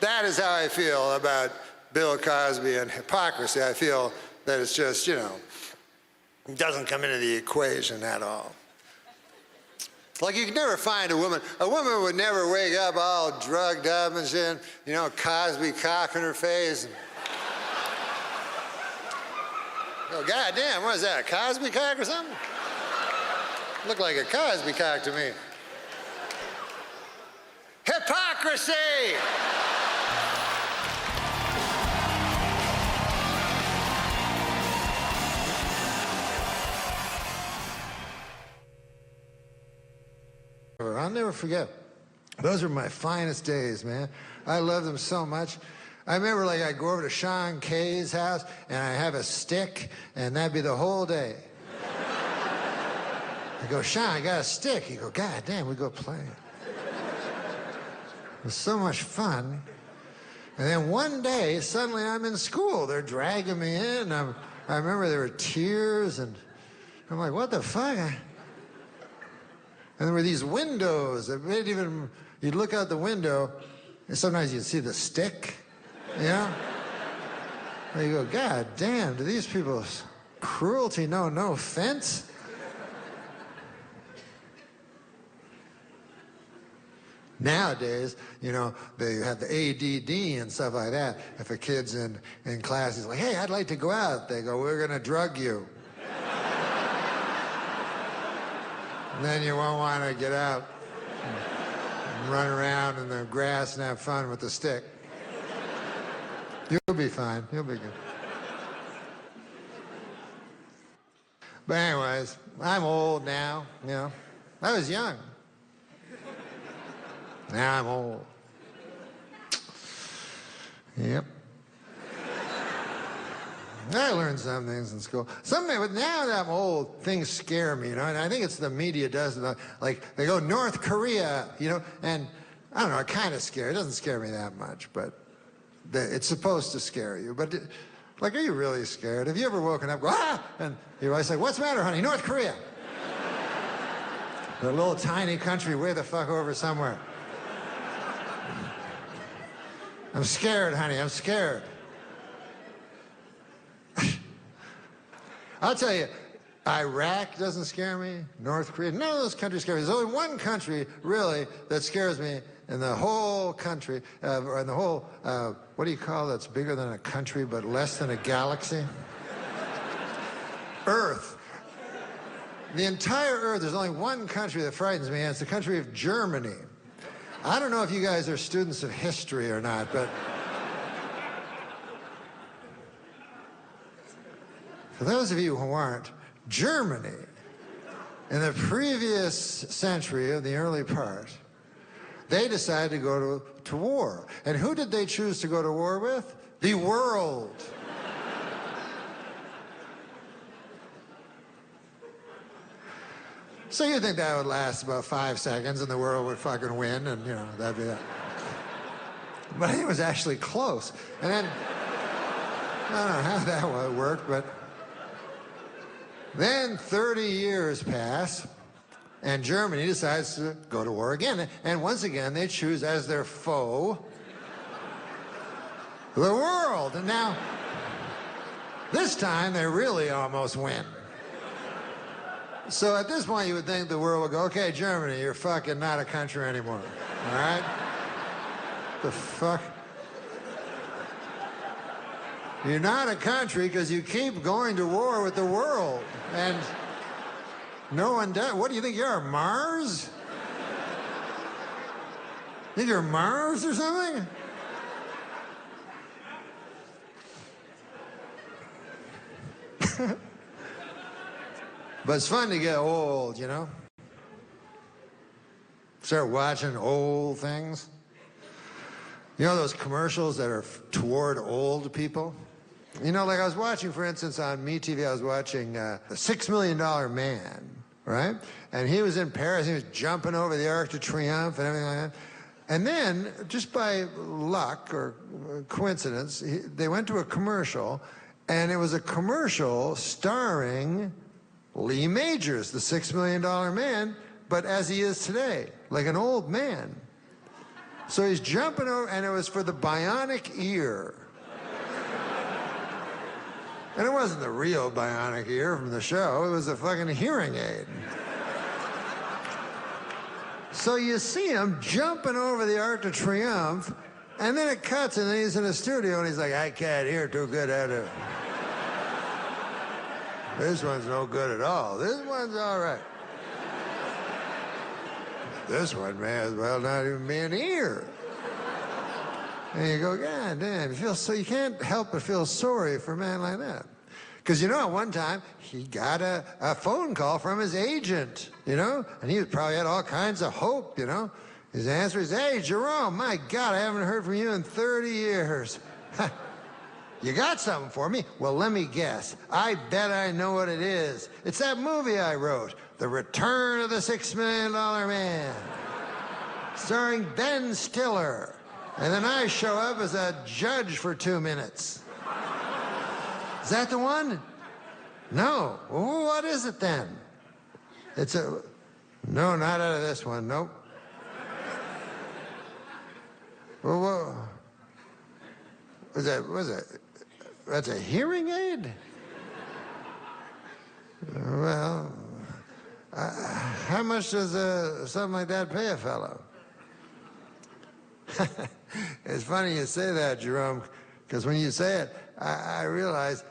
That is how I feel about Bill Cosby and hypocrisy. I feel that it's just, you know, it doesn't come into the equation at all. Like you could never find a woman would never wake up all drugged up and shit, you know, Cosby cock in her face. And, oh, goddamn, what is that, a Cosby cock or something? Looked like a Cosby cock to me. Hypocrisy! I'll never forget. Those were my finest days, man. I love them so much. I remember, like, I'd go over to Sean Kay's house, and I'd have a stick, and that'd be the whole day. I go, Sean, I got a stick. He'd go, God damn, we go play. It was so much fun. And then one day, suddenly I'm in school. They're dragging me in. I remember there were tears, and I'm like, what the fuck? And there were these windows that made even, you'd look out the window, and sometimes you'd see the stick, you know? And you go, God damn, do these people's cruelty know no offense? Nowadays, you know, they have the ADD and stuff like that. If a kid's in class, he's like, hey, I'd like to go out. They go, we're going to drug you. And then you won't want to get out and run around in the grass and have fun with the stick. You'll be fine. You'll be good. But anyways, I'm old now, you know. I was young. Now I'm old. Yep. I learned some things in school. But now that I'm old, things scare me, you know, and I think it's the media does it. Like, they go North Korea, you know, and I don't know, it kind of scares. It doesn't scare me that much, but it's supposed to scare you. But, like, are you really scared? Have you ever woken up, go, ah! And your wife's like, what's the matter, honey? North Korea. A little tiny country way the fuck over somewhere. I'm scared, honey, I'm scared. I'll tell you, Iraq doesn't scare me, North Korea, none of those countries scare me. There's only one country, really, that scares me in the whole country, or in the whole, what do you call that's bigger than a country but less than a galaxy? Earth. The entire Earth, there's only one country that frightens me, and it's the country of Germany. I don't know if you guys are students of history or not, but for those of you who aren't, Germany, in the previous century of the early part, they decided to go to war. And who did they choose to go to war with? The world. So you think that would last about 5 seconds and the world would fucking win and, you know, that'd be that. But I think it was actually close. And then, I don't know how that worked, but then 30 years pass and Germany decides to go to war again. And once again, they choose as their foe the world. And now, this time they really almost win. So at this point, you would think the world would go, okay, Germany, you're fucking not a country anymore. All right? The fuck? You're not a country because you keep going to war with the world. And no one does. What do you think you are, Mars? Think you're Mars or something? But it's fun to get old, you know? Start watching old things. You know those commercials that are toward old people? You know, like I was watching, for instance, on MeTV, I was watching The $6 Million Man, right? And he was in Paris, he was jumping over the Arc de Triomphe and everything like that. And then, just by luck or coincidence, they went to a commercial, and it was a commercial starring Lee Majors, the $6 Million Man, but as he is today, like an old man. So he's jumping over, and it was for the bionic ear. And it wasn't the real bionic ear from the show, it was a fucking hearing aid. So you see him jumping over the Arc de Triomphe, and then it cuts, and then he's in a studio, and he's like, I can't hear too good out of it. This one's no good at all. This one's all right. This one may as well not even be an ear. And you go, God damn, you can't help but feel sorry for a man like that. Because, you know, at one time, he got a phone call from his agent, you know, and he probably had all kinds of hope, you know. His answer is, hey, Jerome, my God, I haven't heard from you in 30 years. You got something for me? Well, let me guess. I bet I know what it is. It's that movie I wrote, The Return of the $6 Million Man, starring Ben Stiller. And then I show up as a judge for 2 minutes. Is that the one? No. Well, what is it then? No, not out of this one, nope. Well, was that? That's a hearing aid? Well, how much does something like that pay a fellow? It's funny you say that, Jerome, because when you say it, I realize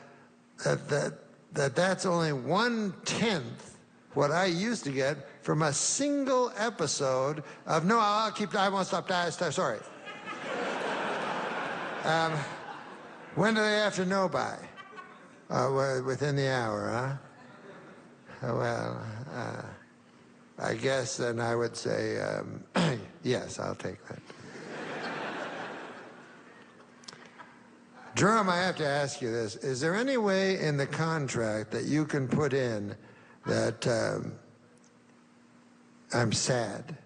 that's only 1/10 what I used to get from a single episode of, no, I won't stop, sorry. When do they have to know by? Within the hour, huh? Well, I guess then I would say, yes, I'll take that. Jerome, I have to ask you this. Is there any way in the contract that you can put in that I'm sad?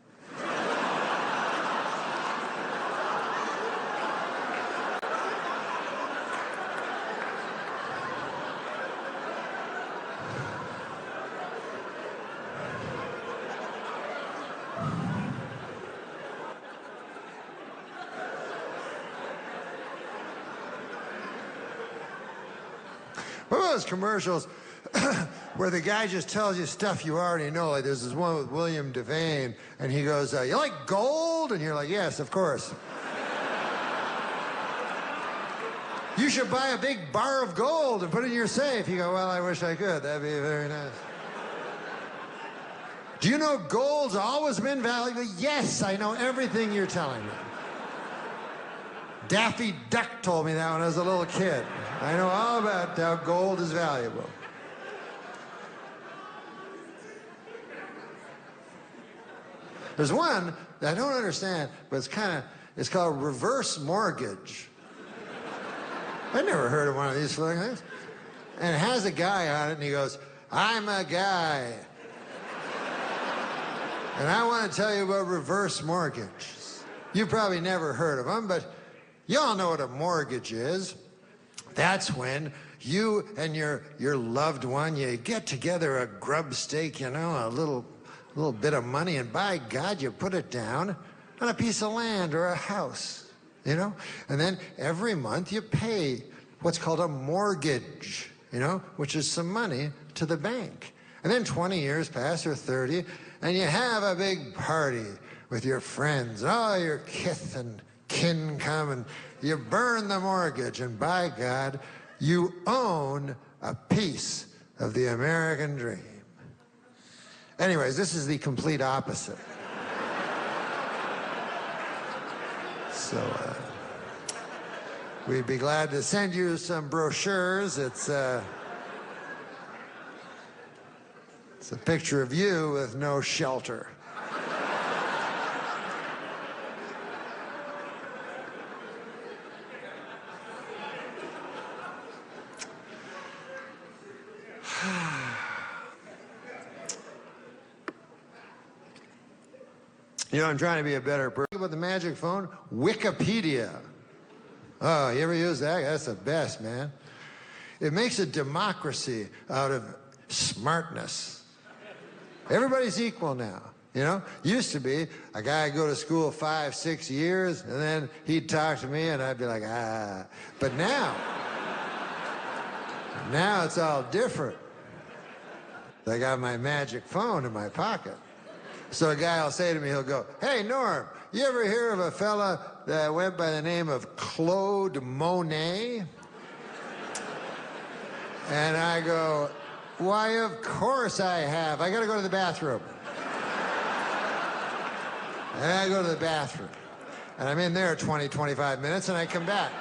What about those commercials where the guy just tells you stuff you already know? Like there's this one with William Devane, and he goes, you like gold? And you're like, yes, of course. You should buy a big bar of gold and put it in your safe. You go, well, I wish I could. That'd be very nice. Do you know gold's always been valuable? Yes, I know everything you're telling me. Daffy Duck told me that when I was a little kid. I know all about how gold is valuable. There's one that I don't understand, but it's called reverse mortgage. I never heard of one of these things. And it has a guy on it, and he goes, I'm a guy. And I want to tell you about reverse mortgages. You probably never heard of them, but you all know what a mortgage is. That's when you and your loved one, you get together a grub stake, you know, a little bit of money, and by God, you put it down on a piece of land or a house, you know? And then every month you pay what's called a mortgage, you know, which is some money to the bank. And then 20 years pass or 30, and you have a big party with your friends, and all your kith and kin come, and you burn the mortgage, and by God, you own a piece of the American dream. Anyways, this is the complete opposite. So, we'd be glad to send you some brochures. It's a picture of you with no shelter. You know, I'm trying to be a better person. About the magic phone, Wikipedia. Oh, you ever use that? That's the best, man. It makes a democracy out of smartness. Everybody's equal now. You know, used to be a guy would go to school 5, 6 years, and then he'd talk to me, and I'd be like, ah. But now it's all different. I got my magic phone in my pocket. So a guy will say to me, he'll go, hey, Norm, you ever hear of a fella that went by the name of Claude Monet? And I go, why, of course I have. I got to go to the bathroom. And I go to the bathroom. And I'm in there 20, 25 minutes, and I come back.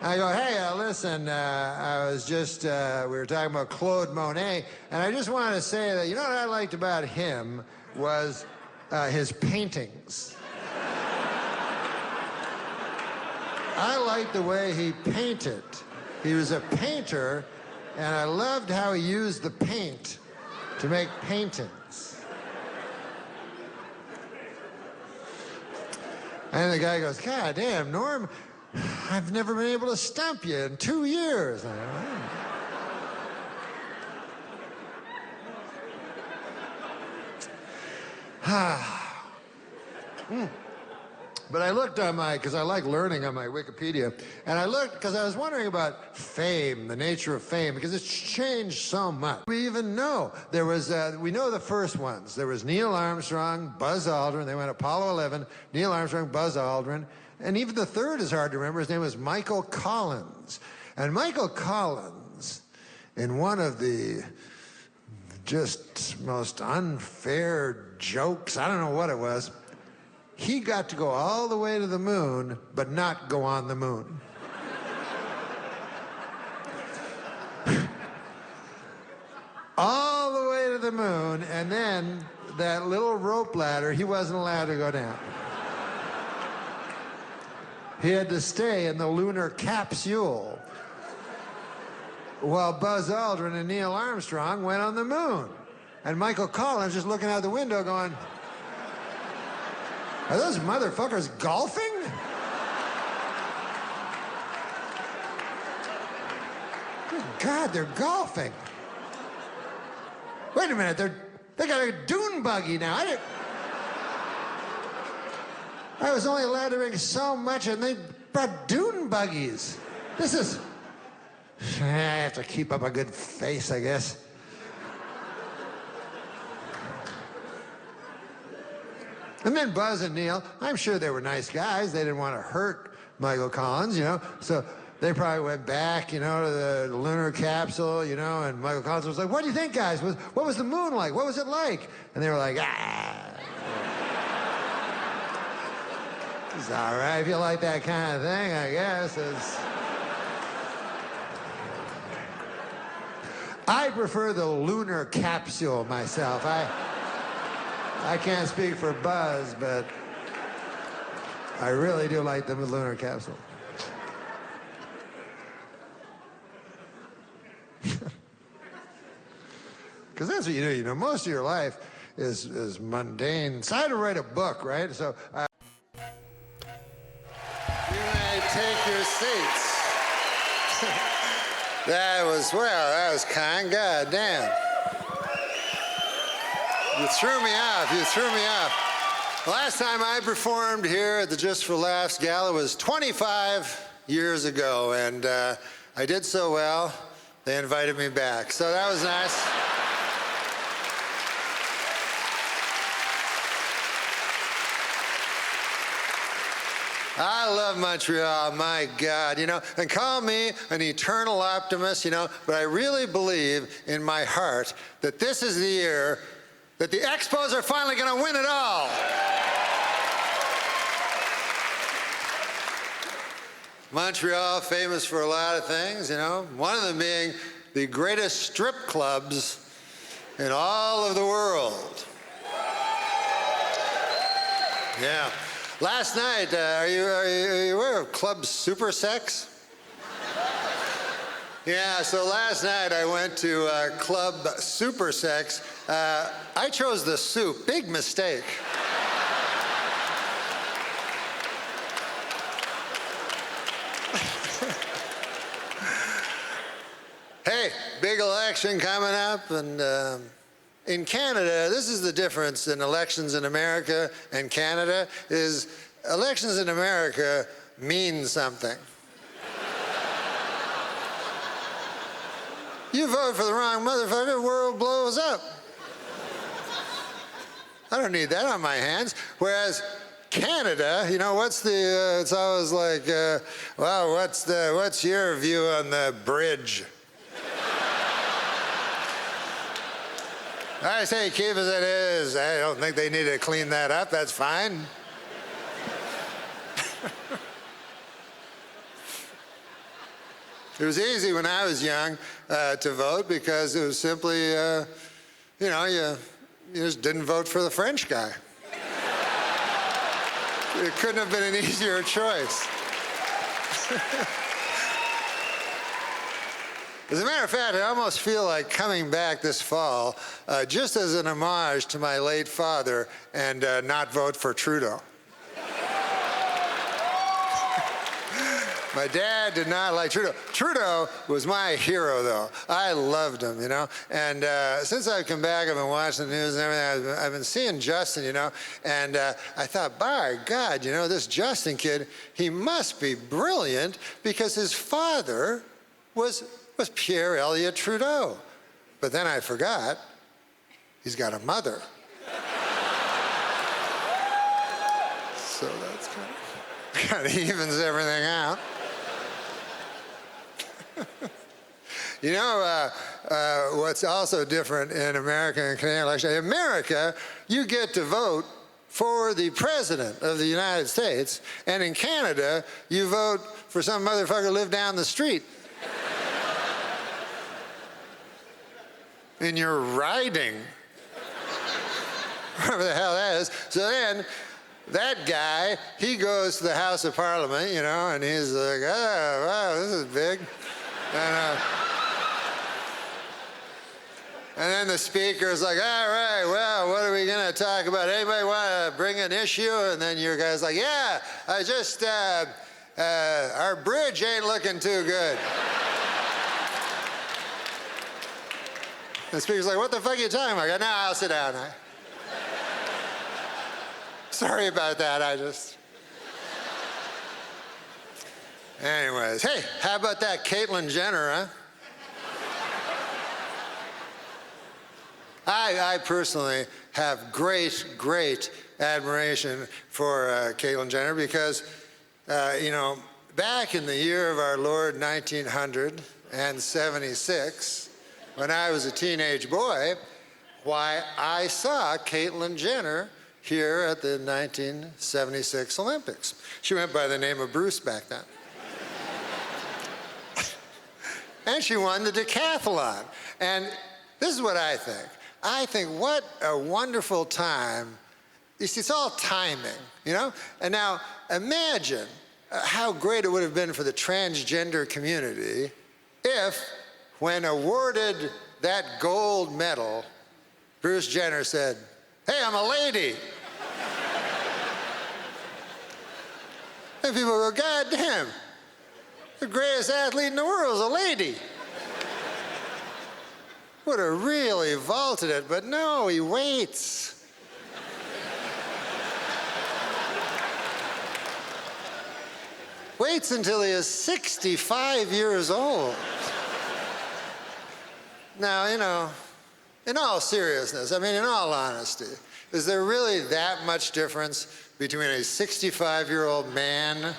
I go, hey, listen, I was just, we were talking about Claude Monet, and I just wanted to say that, you know what I liked about him was his paintings. I liked the way he painted. He was a painter, and I loved how he used the paint to make paintings. And the guy goes, God damn, Norm, I've never been able to stump you in 2 years. But I looked on because I like learning on my Wikipedia, and I looked because I was wondering about fame, the nature of fame, because it's changed so much. We even know there was, we know the first ones. There was Neil Armstrong, Buzz Aldrin. They went Apollo 11, Neil Armstrong, Buzz Aldrin. And even the third is hard to remember. His name was Michael Collins. And Michael Collins, in one of the just most unfair jokes. I don't know what it was. He got to go all the way to the moon, but not go on the moon. All the way to the moon, and then that little rope ladder, he wasn't allowed to go down. He had to stay in the lunar capsule while Buzz Aldrin and Neil Armstrong went on the moon. And Michael Collins just looking out the window going, are those motherfuckers golfing? Good God, they're golfing. Wait a minute, they got a dune buggy now. I was only allowed to bring so much, and they brought dune buggies. This is... I have to keep up a good face, I guess. And then Buzz and Neil, I'm sure they were nice guys. They didn't want to hurt Michael Collins, you know. So they probably went back, you know, to the lunar capsule, you know, and Michael Collins was like, what do you think, guys? What was the moon like? What was it like? And they were like, it's all right if you like that kind of thing, I guess. I prefer the lunar capsule myself. I can't speak for Buzz, but I really do like the lunar capsule. Because that's what you do. You know, most of your life is mundane. So I had to write a book, right? So you may take your seats. That was kind. God damn. You threw me off. Last time I performed here at the Just for Laughs Gala was 25 years ago, and I did so well, they invited me back. So that was nice. I love Montreal, my God, you know, and call me an eternal optimist, you know, but I really believe in my heart that this is the year that the Expos are finally going to win it all. Montreal, famous for a lot of things, you know, one of them being the greatest strip clubs in all of the world. Yeah. Last night, are you aware of Club Super Sex? Yeah, so last night I went to Club Super Sex. I chose the soup. Big mistake. Hey, big election coming up, and in Canada, this is the difference in elections in America and Canada, is elections in America mean something. You vote for the wrong motherfucker, the world blows up. I don't need that on my hands. Whereas Canada, you know, it's always like, well, what's your view on the bridge? I say keep as it is. I don't think they need to clean that up. That's fine. It was easy when I was young to vote because it was simply, you know, you just didn't vote for the French guy. It couldn't have been an easier choice. As a matter of fact, I almost feel like coming back this fall just as an homage to my late father and not vote for Trudeau. My dad did not like Trudeau. Trudeau was my hero, though. I loved him, you know. And since I've come back, I've been watching the news and everything. I've been seeing Justin, you know. And I thought, by God, you know, this Justin kid, he must be brilliant because his father was Pierre Elliott Trudeau. But then I forgot, he's got a mother. So that's kind of evens everything out. You know what's also different in American and Canadian election? In America, you get to vote for the President of the United States, and in Canada, you vote for some motherfucker who lived down the street. And you're riding. Whatever the hell that is. So then, that guy, he goes to the House of Parliament, you know, and he's like, oh, wow, this is big. And then the speaker's like, all right, well, what are we going to talk about? Anybody want to bring an issue? And then your guy's like, yeah, I just, our bridge ain't looking too good. The speaker's like, what the fuck are you talking about? I go, no, I'll sit down. Sorry about that, Anyways, hey, how about that Caitlyn Jenner, huh? I personally have great admiration for Caitlyn Jenner because, you know, back in the year of our Lord 1976, when I was a teenage boy, why, I saw Caitlyn Jenner here at the 1976 Olympics. She went by the name of Bruce back then. And she won the decathlon. And this is what I think. I think what a wonderful time. You see, it's all timing, you know? And now imagine how great it would have been for the transgender community if, when awarded that gold medal, Bruce Jenner said, hey, I'm a lady. And people go, God damn, the greatest athlete in the world is a lady. Would have really vaulted it, but no, he waits. Waits until he is 65 years old. Now, you know, in all seriousness, I mean, in all honesty, is there really that much difference between a 65-year-old man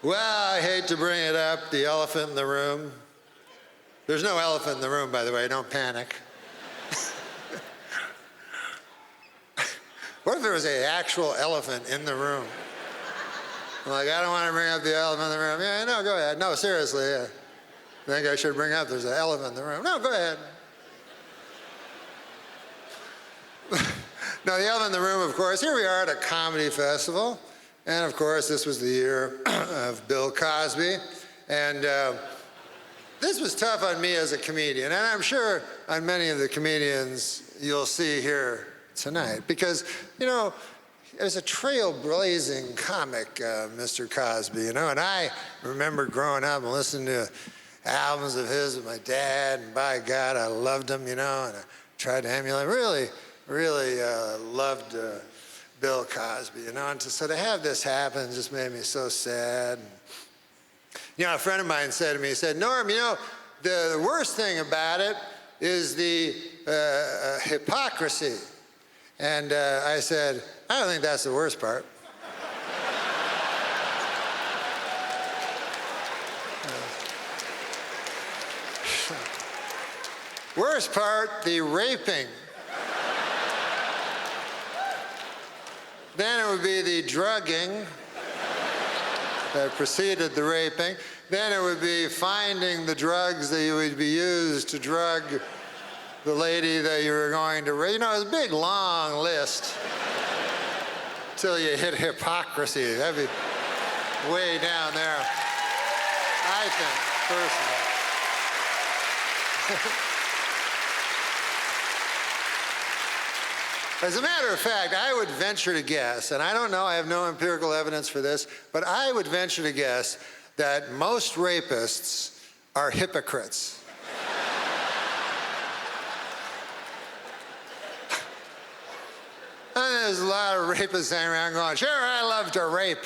Well, I hate to bring it up, the elephant in the room. There's no elephant in the room, by the way, don't panic. What if there was an actual elephant in the room? I'm like, I don't want to bring up the elephant in the room. Yeah, no, go ahead. No, seriously, yeah. I think I should bring up there's an elephant in the room. No, go ahead. No, the elephant in the room, of course, here we are at a comedy festival. And of course, this was the year of Bill Cosby. And this was tough on me as a comedian. And I'm sure on many of the comedians you'll see here tonight. Because, you know, there's a trailblazing comic, Mr. Cosby, you know. And I remember growing up and listening to albums of his with my dad. And by God, I loved him, you know. And I tried to emulate. Really loved Bill Cosby, you know, and so to have this happen just made me so sad. You know, a friend of mine said to me, he said, Norm, you know, the worst thing about it is the hypocrisy. And I said, I don't think that's the worst part. Worst part, the raping. Then it would be the drugging that preceded the raping. Then it would be finding the drugs that you would be used to drug the lady that you were going to rape. You know, it's a big, long list till you hit hypocrisy. That'd be way down there, I think, personally. As a matter of fact, I would venture to guess, and I don't know, I have no empirical evidence for this, but I would venture to guess that most rapists are hypocrites. And there's a lot of rapists hanging around going, sure, I love to rape.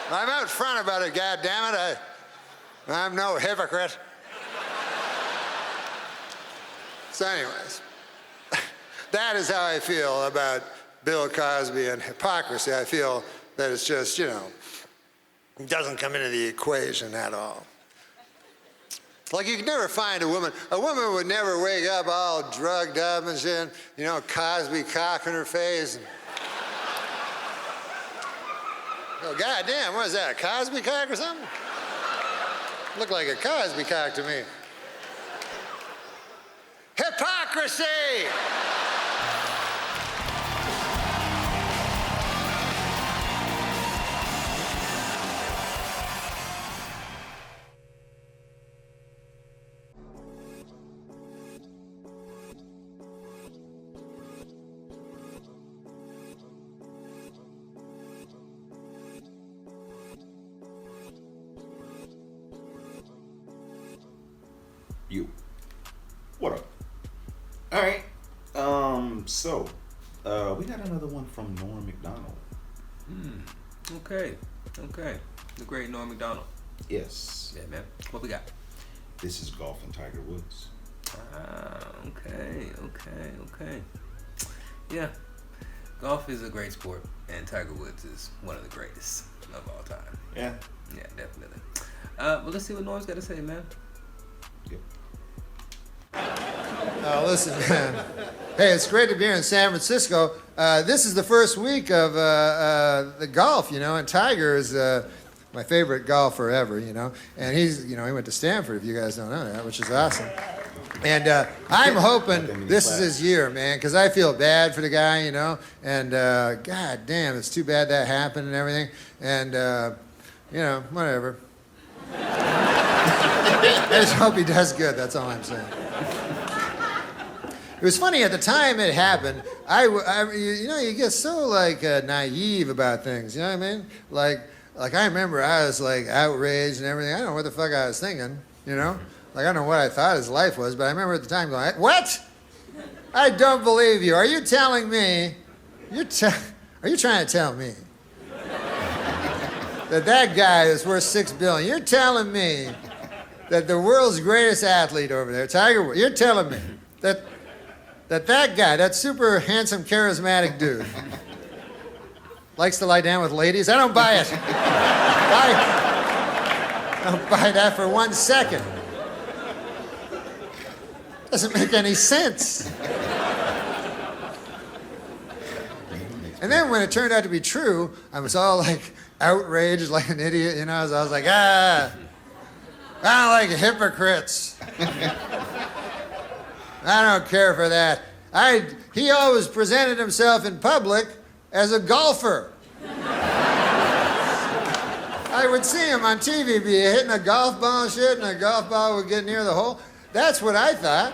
I'm out front about it, goddammit. I'm no hypocrite. So anyways. That is how I feel about Bill Cosby and hypocrisy. I feel that it's just, it doesn't come into the equation at all. Like you could never find a woman would never wake up all drugged up and shit, Cosby cock in her face. Oh, goddamn, what is that, a Cosby cock or something? Looked like a Cosby cock to me. Hypocrisy! You. What up? All right. We got another one from Norm Macdonald. Okay. The great Norm Macdonald. Yes. Yeah, man. What we got? This is golf and Tiger Woods. Okay. Yeah. Golf is a great sport, and Tiger Woods is one of the greatest of all time. Yeah. Yeah, definitely. Well, let's see what Norm's got to say, man. Listen, man. Hey, it's great to be here in San Francisco. This is the first week of the golf, and Tiger is my favorite golfer ever, And he's, he went to Stanford, if you guys don't know that, which is awesome. And I'm hoping this is his year, man, because I feel bad for the guy, And God damn, it's too bad that happened and everything. And, whatever. I just hope he does good, that's all I'm saying. It was funny, at the time it happened, you get so, naive about things, you know what I mean? Like I remember I was, outraged and everything. I don't know what the fuck I was thinking, I don't know what I thought his life was, but I remember at the time going, what? I don't believe you. Are you telling me, are you trying to tell me that guy is worth $6 billion? You're telling me that the world's greatest athlete over there, Tiger Woods, you're telling me that guy, that super handsome, charismatic dude, likes to lie down with ladies? I don't buy it. I don't buy that for 1 second. Doesn't make any sense. And then when it turned out to be true, I was all outraged like an idiot, So I was like, I don't like hypocrites. I don't care for that. He always presented himself in public as a golfer. I would see him on TV be hitting a golf ball and shit, and a golf ball would get near the hole. That's what I thought.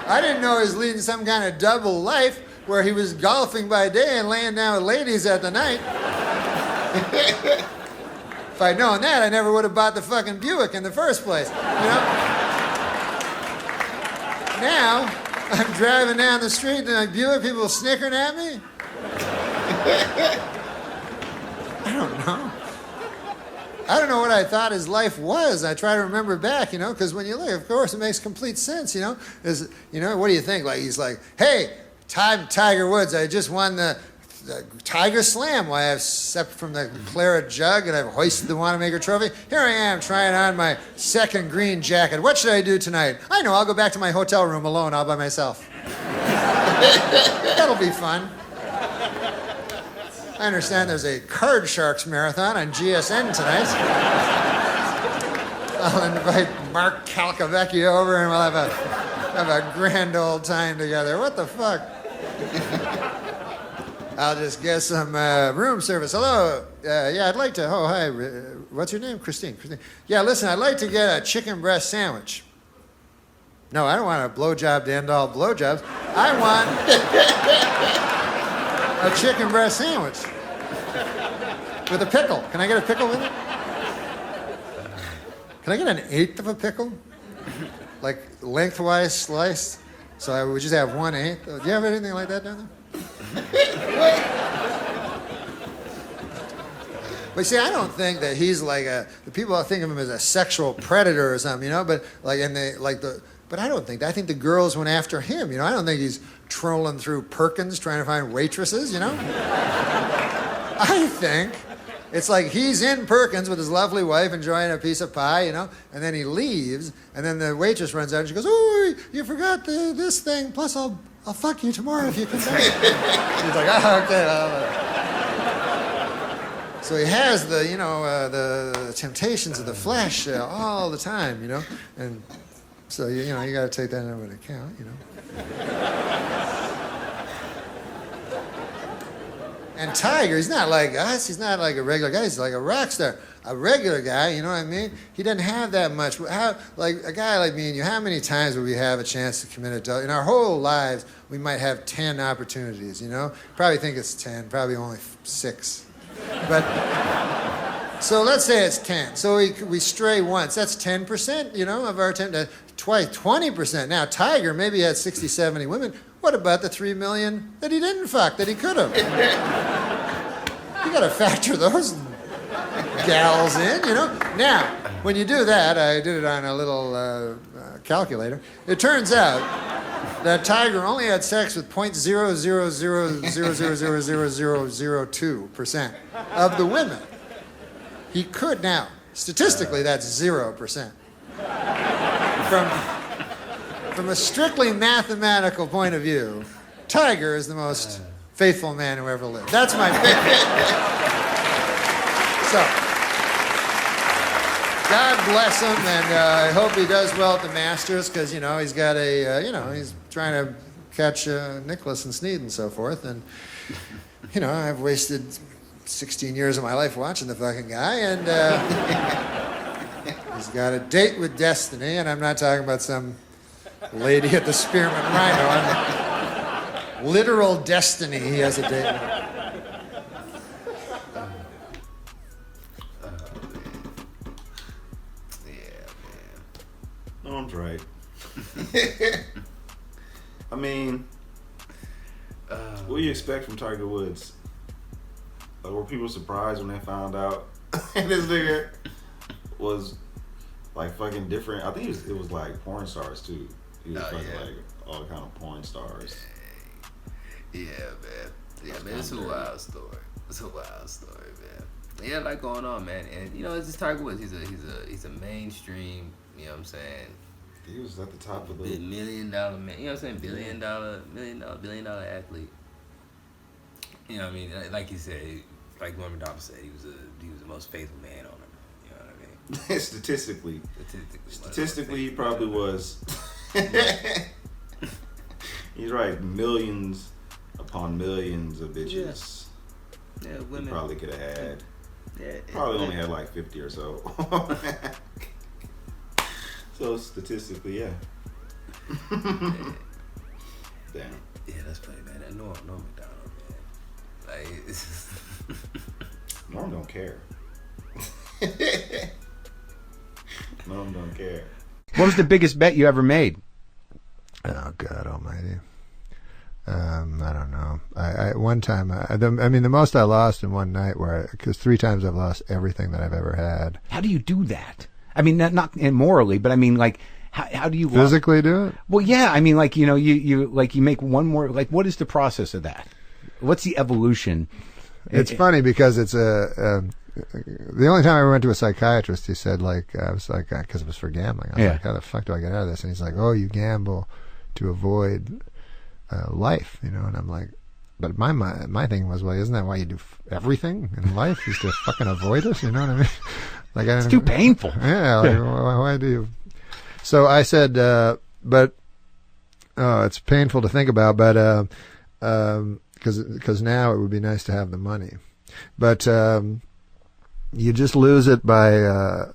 I didn't know he was leading some kind of double life where he was golfing by day and laying down with ladies at the night. If I'd known that, I never would have bought the fucking Buick in the first place, Now, I'm driving down the street and Buick, people snickering at me. I don't know what I thought his life was. I try to remember back, because when you look, of course, it makes complete sense, what do you think? He's like, hey, Tiger Woods, I just won the Tiger Slam. Why, I've stepped from the claret jug and I've hoisted the Wanamaker Trophy. Here I am trying on my second green jacket. What should I do tonight? I know, I'll go back to my hotel room alone, all by myself. That'll be fun. I understand there's a Card Sharks marathon on GSN tonight. I'll invite Mark Calcavecchio over and we'll have a grand old time together. What the fuck? I'll just get some room service. Hello. I'd like to. Oh, hi. What's your name? Christine. Yeah, listen, I'd like to get a chicken breast sandwich. No, I don't want a blowjob to end all blowjobs. I want a chicken breast sandwich with a pickle. Can I get a pickle with it? Can I get an eighth of a pickle? Lengthwise sliced? So I would just have 1/8. Do you have anything like that down there? But see, I don't think that he's the people think of him as a sexual predator or something, But But I don't think that. I think the girls went after him. I don't think he's trolling through Perkins trying to find waitresses. I think it's like he's in Perkins with his lovely wife enjoying a piece of pie, and then he leaves, and then the waitress runs out and she goes, "Oh, you forgot this thing. Plus, I'll fuck you tomorrow if you come back." He's like, "Oh, okay." So he has the temptations of the flesh all the time, and so you got to take that into account, And Tiger, he's not like us. He's not like a regular guy. He's like a rock star. A regular guy, you know what I mean? He doesn't have that much. Like a guy like me and you, how many times would we have a chance to commit adultery? In our whole lives, we might have 10 opportunities, Probably think it's 10, probably only 6. But, so let's say it's 10. So we stray once. That's 10%, of our 10. Twice, 20%. Now, Tiger maybe had 60, 70 women. What about the 3 million that he didn't fuck, that he could have? You got to factor those gals in, Now, when you do that, I did it on a little calculator. It turns out that Tiger only had sex with 0.000000002% of the women. He could now. Statistically, that's 0%. From a strictly mathematical point of view, Tiger is the most faithful man who ever lived. That's my favorite. So, God bless him, and I hope he does well at the Masters, because, he's got he's trying to catch Nicklaus and Snead and so forth, and, I've wasted 16 years of my life watching the fucking guy, and he's got a date with destiny, and I'm not talking about some lady at the Spearmint Rhino. Literal destiny he has a date with. Norm's right. I mean, what do you expect from Tiger Woods? Like, were people surprised when they found out this nigga was like fucking different? I think it was like porn stars too. He was fucking like all kind of porn stars. Yeah, man. Yeah, man. It's a wild story. Man. He had a lot going on, man. And it's just Tiger Woods. He's a mainstream. You know what I'm saying? He was at the top of the $1 million man. You know what I'm saying? $1 billion athlete. You know what I mean? Like you said, like Norman Macdonald said, he was the most faithful man on him. You know what I mean? Statistically, he probably was. He's right. Millions upon millions of bitches. Yeah, women. He probably could have had. Yeah, probably only had like 50 or so. So statistically, yeah. Damn. Yeah, that's funny, man. That Norm Macdonald, man. Like, Norm don't care. Norm don't care. What was the biggest bet you ever made? Oh, God almighty. I don't know. I one time, the most I lost in one night, because 3 times I've lost everything that I've ever had. How do you do that? I mean, not morally, but I mean, like, how do you physically do it? Well, yeah. I mean, like, you make one more. Like, what is the process of that? What's the evolution? It's funny because it's the only time I ever went to a psychiatrist, he said, like, I was like, because it was for gambling. I was like, how the fuck do I get out of this? And he's like, oh, you gamble to avoid life, and I'm like, but my thing was, well, isn't that why you do everything in life, is to fucking avoid it? You know what I mean? Like, it's too painful. Yeah. Like, why do you? So I said, but it's painful to think about, but because now it would be nice to have the money, but you just lose it by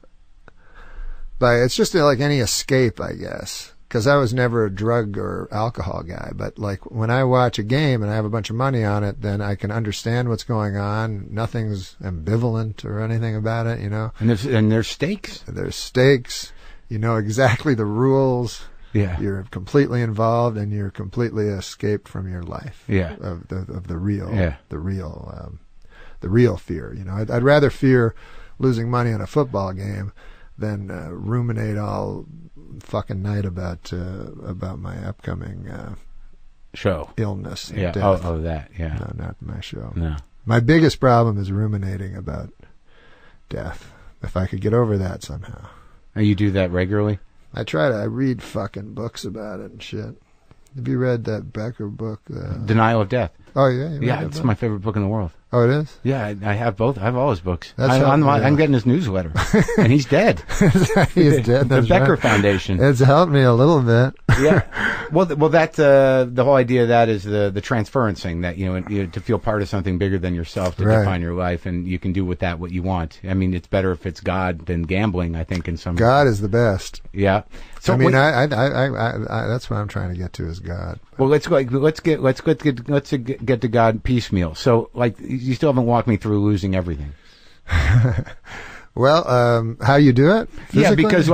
it's just like any escape, I guess. Because I was never a drug or alcohol guy, but like when I watch a game and I have a bunch of money on it, then I can understand what's going on. Nothing's ambivalent or anything about it, And there's stakes. There's stakes. You know exactly the rules. Yeah. You're completely involved, and you're completely escaped from your life. Yeah. Of the real. Yeah. The real fear. I'd rather fear losing money on a football game than ruminate all fucking night about my upcoming show illness. Yeah. Death. Oh, that. Yeah. No, not my show. No. My biggest problem is ruminating about death. If I could get over that somehow. And you do that regularly? I read fucking books about it and shit. Have you read that Becker book? Denial of Death. Oh, yeah? Yeah, it's my favorite book in the world. Oh, it is? Yeah, I have both. I have all his books. That's I'm getting his newsletter. And he's dead. He's dead. The Becker right. Foundation. It's helped me a little bit. Yeah. Well, that's the whole idea of that is the transference thing, that you to feel part of something bigger than yourself, to Right. define your life, and you can do with that what you want. I mean, it's better if it's God than gambling, I think, in some. God is the best. Yeah. So I mean, I that's what I'm trying to get to is God. Well, let's get to God piecemeal. So, like, you still haven't walked me through losing everything. Well, how you do it? Physically? Yeah, because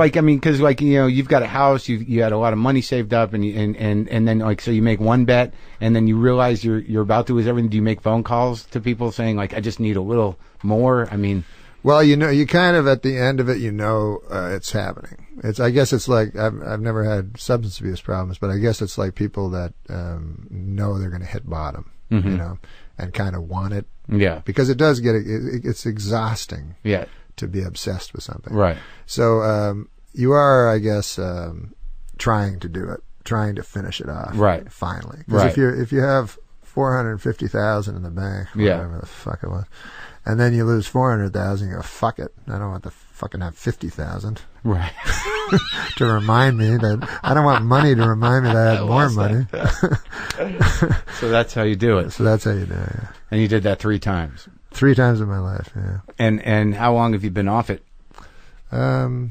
you've got a house, you had a lot of money saved up, and then like, so you make one bet, and then you realize you're about to lose everything. Do you make phone calls to people saying like, I just need a little more? I mean, well, you kind of at the end of it, it's happening. I guess it's like I've never had substance abuse problems, but I guess it's like people that know they're going to hit bottom, Mhm. and kind of want it. Yeah, because it does it's exhausting. Yeah. To be obsessed with something. Right. So you are, I guess, trying to do it, trying to finish it off. Right. Finally. Because if you have $450,000 in the bank, whatever the fuck it was, and then you lose $400,000, you go, fuck it, I don't want to fucking have $50,000. Right. To remind me that I don't want money to remind me that I had more money. So that's how you do it. So that's how you do it. Yeah. And you did that 3 times. 3 times in my life, yeah. And how long have you been off it? I've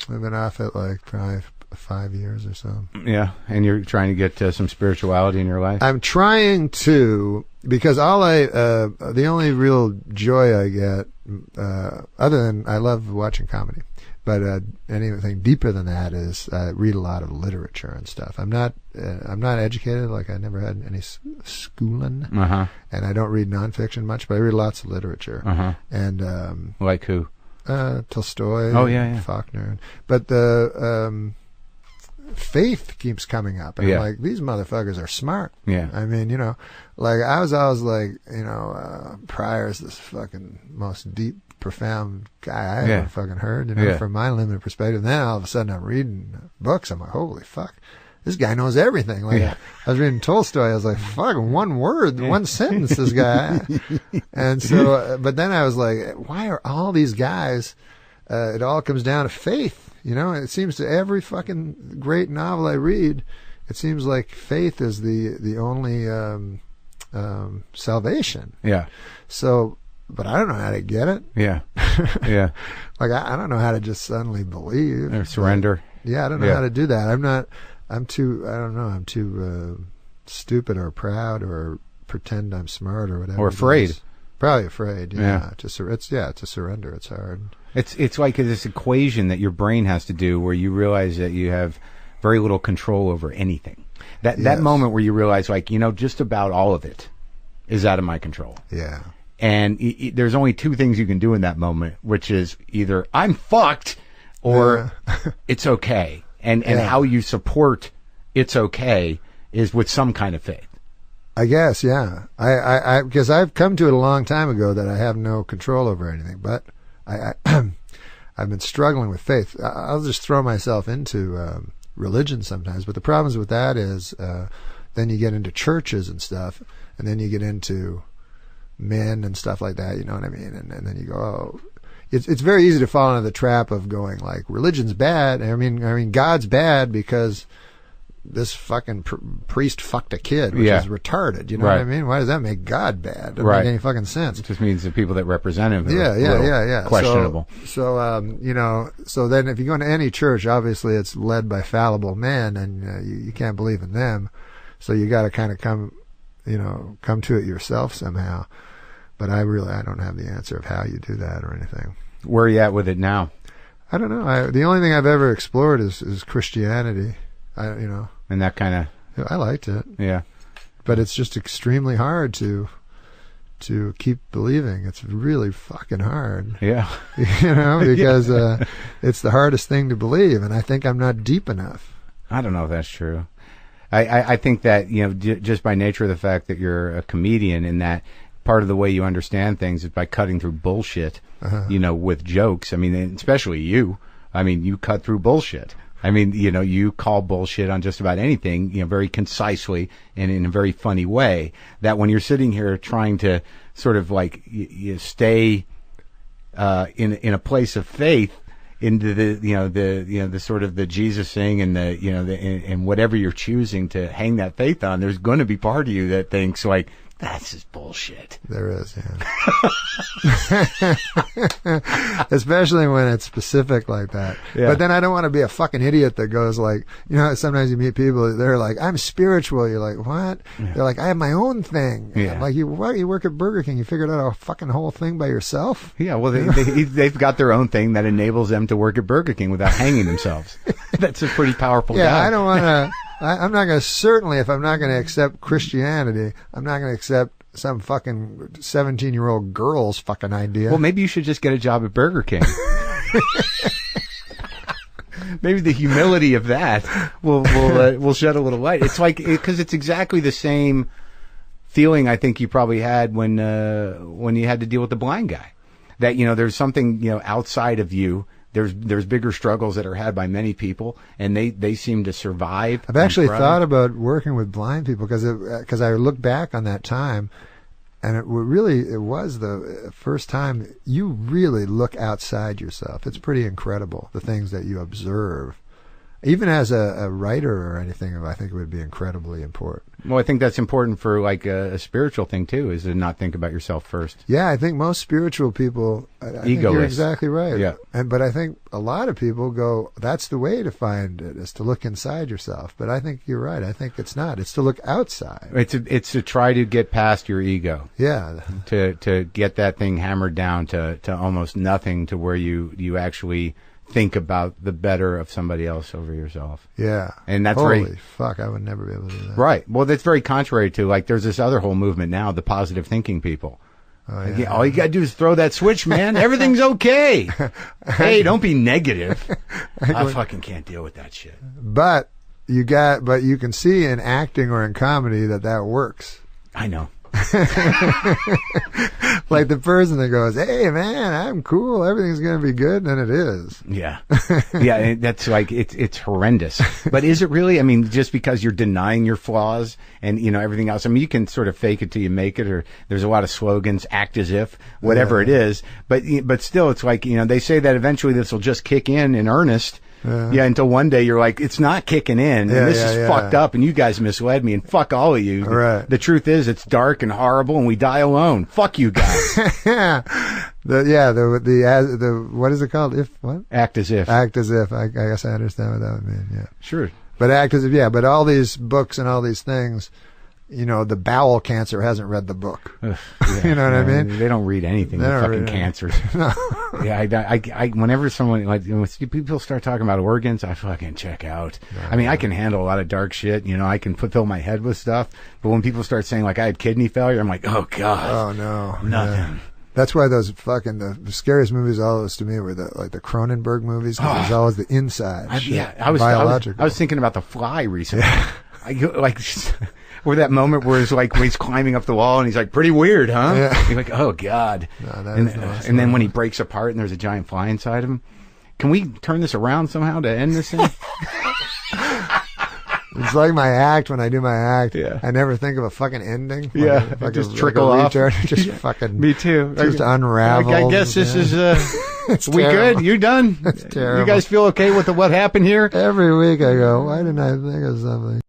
been off it like probably 5 years or so. Yeah, and you're trying to get some spirituality in your life? I'm trying to, because the only real joy I get, other than I love watching comedy, but anything deeper than that is I read a lot of literature and stuff. I'm not educated, like I never had any schooling, and I don't read nonfiction much, but I read lots of literature. And like who? Tolstoy. Oh yeah. Faulkner. But the faith keeps coming up, and I'm like, these motherfuckers are smart. Yeah. I mean, like I was always like, Pryor's this fucking most deep, profound guy I ever fucking heard, from my limited perspective. And then all of a sudden I'm reading books, I'm like, holy fuck, this guy knows everything. Like I was reading Tolstoy, I was like, fuck, one word, one sentence, this guy. And so, but then I was like, why are all these guys, it all comes down to faith, it seems to every fucking great novel I read, it seems like faith is the only salvation. Yeah. So, but I don't know how to get it. Yeah. Yeah. Like I don't know how to just suddenly believe or surrender. I don't know how to do that. I'm too stupid or proud or pretend I'm smart or whatever. Or afraid. Probably afraid. Yeah. To surrender. It's hard. It's like this equation that your brain has to do where you realize that you have very little control over anything. That moment where you realize, like, just about all of it is out of my control. Yeah. And there's only 2 things you can do in that moment, which is either I'm fucked or it's okay. And how you support it's okay is with some kind of faith. I guess, yeah. I because I've come to it a long time ago that I have no control over anything, but I've been struggling with faith. I'll just throw myself into religion sometimes, but the problems with that is then you get into churches and stuff, and then you get into men and stuff like that, you know what I mean? And then you go, oh, it's very easy to fall into the trap of going like, religion's bad. I mean, God's bad because this fucking priest fucked a kid, which is retarded. You know what I mean? Why does that make God bad? It doesn't make any fucking sense. It just means the people that represent him are questionable. So so then if you go into any church, obviously it's led by fallible men, and you can't believe in them. So you got to kind of come to it yourself somehow. But I don't have the answer of how you do that or anything. Where are you at with it now? I don't know. The only thing I've ever explored is Christianity. And that kind of... I liked it. Yeah. But it's just extremely hard to to keep believing. It's really fucking hard. Yeah. Because it's the hardest thing to believe, and I think I'm not deep enough. I don't know if that's true. I think that, just by nature of the fact that you're a comedian, and that part of the way you understand things is by cutting through bullshit, with jokes. I mean, especially you. I mean, you cut through bullshit. I mean, you call bullshit on just about anything, very concisely and in a very funny way, that when you're sitting here trying to sort of like you stay in a place of faith into the sort of the Jesus thing and and whatever you're choosing to hang that faith on, there's going to be part of you that thinks like, that's just bullshit. There is, yeah. Especially when it's specific like that. Yeah. But then I don't want to be a fucking idiot that goes like, sometimes you meet people, they're like, I'm spiritual. You're like, what? Yeah. They're like, I have my own thing. Yeah. I'm like, you work at Burger King. You figured out a fucking whole thing by yourself? Yeah, well, they've got their own thing that enables them to work at Burger King without hanging themselves. That's a pretty powerful guy. Yeah, I don't want to... I'm not going to, certainly, if I'm not going to accept Christianity, I'm not going to accept some fucking 17-year-old girl's fucking idea. Well, maybe you should just get a job at Burger King. Maybe the humility of that will shed a little light. It's like, because it's exactly the same feeling I think you probably had when you had to deal with the blind guy. That, there's something, outside of you. There's bigger struggles that are had by many people, and they seem to survive. I've actually thought about working with blind people because I look back on that time, and it was the first time you really look outside yourself. It's pretty incredible, the things that you observe. Even as a writer or anything, I think it would be incredibly important. Well, I think that's important for like a spiritual thing too, is to not think about yourself first. Yeah, I think most spiritual people, I think you're exactly right. Yeah. But I think a lot of people go, that's the way to find it, is to look inside yourself. But I think you're right. I think it's not. It's to look outside. It's to try to get past your ego. Yeah. To get that thing hammered down to almost nothing, to where you actually think about the better of somebody else over yourself. Yeah. And that's Holy fuck, I would never be able to do that. Right. Well, that's very contrary to, like, there's this other whole movement now, the positive thinking people. Oh, yeah. All you got to do is throw that switch, man. Everything's okay. Hey, don't be negative. I fucking can't deal with that shit. But you can see in acting or in comedy that works. I know. Like the person that goes, hey man, I'm cool, everything's gonna be good, and it is. Yeah. Yeah, that's like, it's horrendous. But is it really? I mean, just because you're denying your flaws and everything else, I mean, you can sort of fake it till you make it, or there's a lot of slogans, act as if, whatever it is, but still, it's like, they say that eventually this will just kick in earnest. Yeah, until one day you're like, it's not kicking in, and this is fucked up, and you guys misled me, and fuck all of you. Right. The truth is, it's dark and horrible, and we die alone. Fuck you guys. The what is it called? Act as if. Act as if. I guess I understand what that would mean. Yeah. Sure. But act as if. Yeah. But all these books and all these things. The bowel cancer hasn't read the book. Yeah, you know what I mean? They don't read anything. They're fucking cancers. No. Yeah, I whenever someone, like, when people start talking about organs, I fucking check out. I mean, I can handle a lot of dark shit. I can fill my head with stuff. But when people start saying, like, I had kidney failure, I'm like, oh God. Oh no. Nothing. Yeah. That's why those fucking the scariest movies always to me were the Cronenberg movies. Cause there's always the inside. I was thinking about The Fly recently. Yeah. Or that moment where it's like, when he's climbing up the wall and he's like, pretty weird, huh? Yeah. You're like, oh God. No, and then when he breaks apart and there's a giant fly inside him. Can we turn this around somehow to end this thing? It's like my act. When I do my act, yeah. I never think of a fucking ending. Yeah, like just trickle off. Just fucking. Me too. Just unravel. I guess this is. It's we terrible. Good? You done? It's terrible. You guys feel okay with what happened here? Every week I go, why didn't I think of something?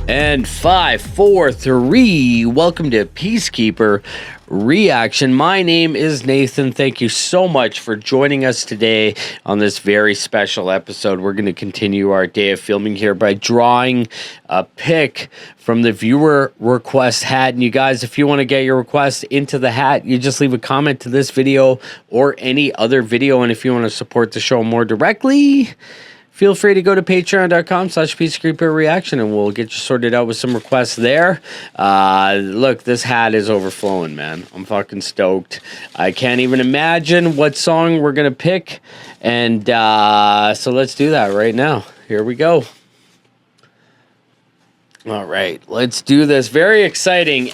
And 5, 4, 3. Welcome to Peacekeeper Reaction. My name is Nathan. Thank you so much for joining us today on this very special episode. We're going to continue our day of filming here by drawing a pick from the viewer request hat. And you guys, if you want to get your request into the hat, you just leave a comment to this video or any other video. And if you want to support the show more directly, feel free to go to patreon.com/peacekeeperreaction and we'll get you sorted out with some requests there. Look, this hat is overflowing, man. I'm fucking stoked. I can't even imagine what song we're going to pick. And so let's do that right now. Here we go. All right, let's do this. Very exciting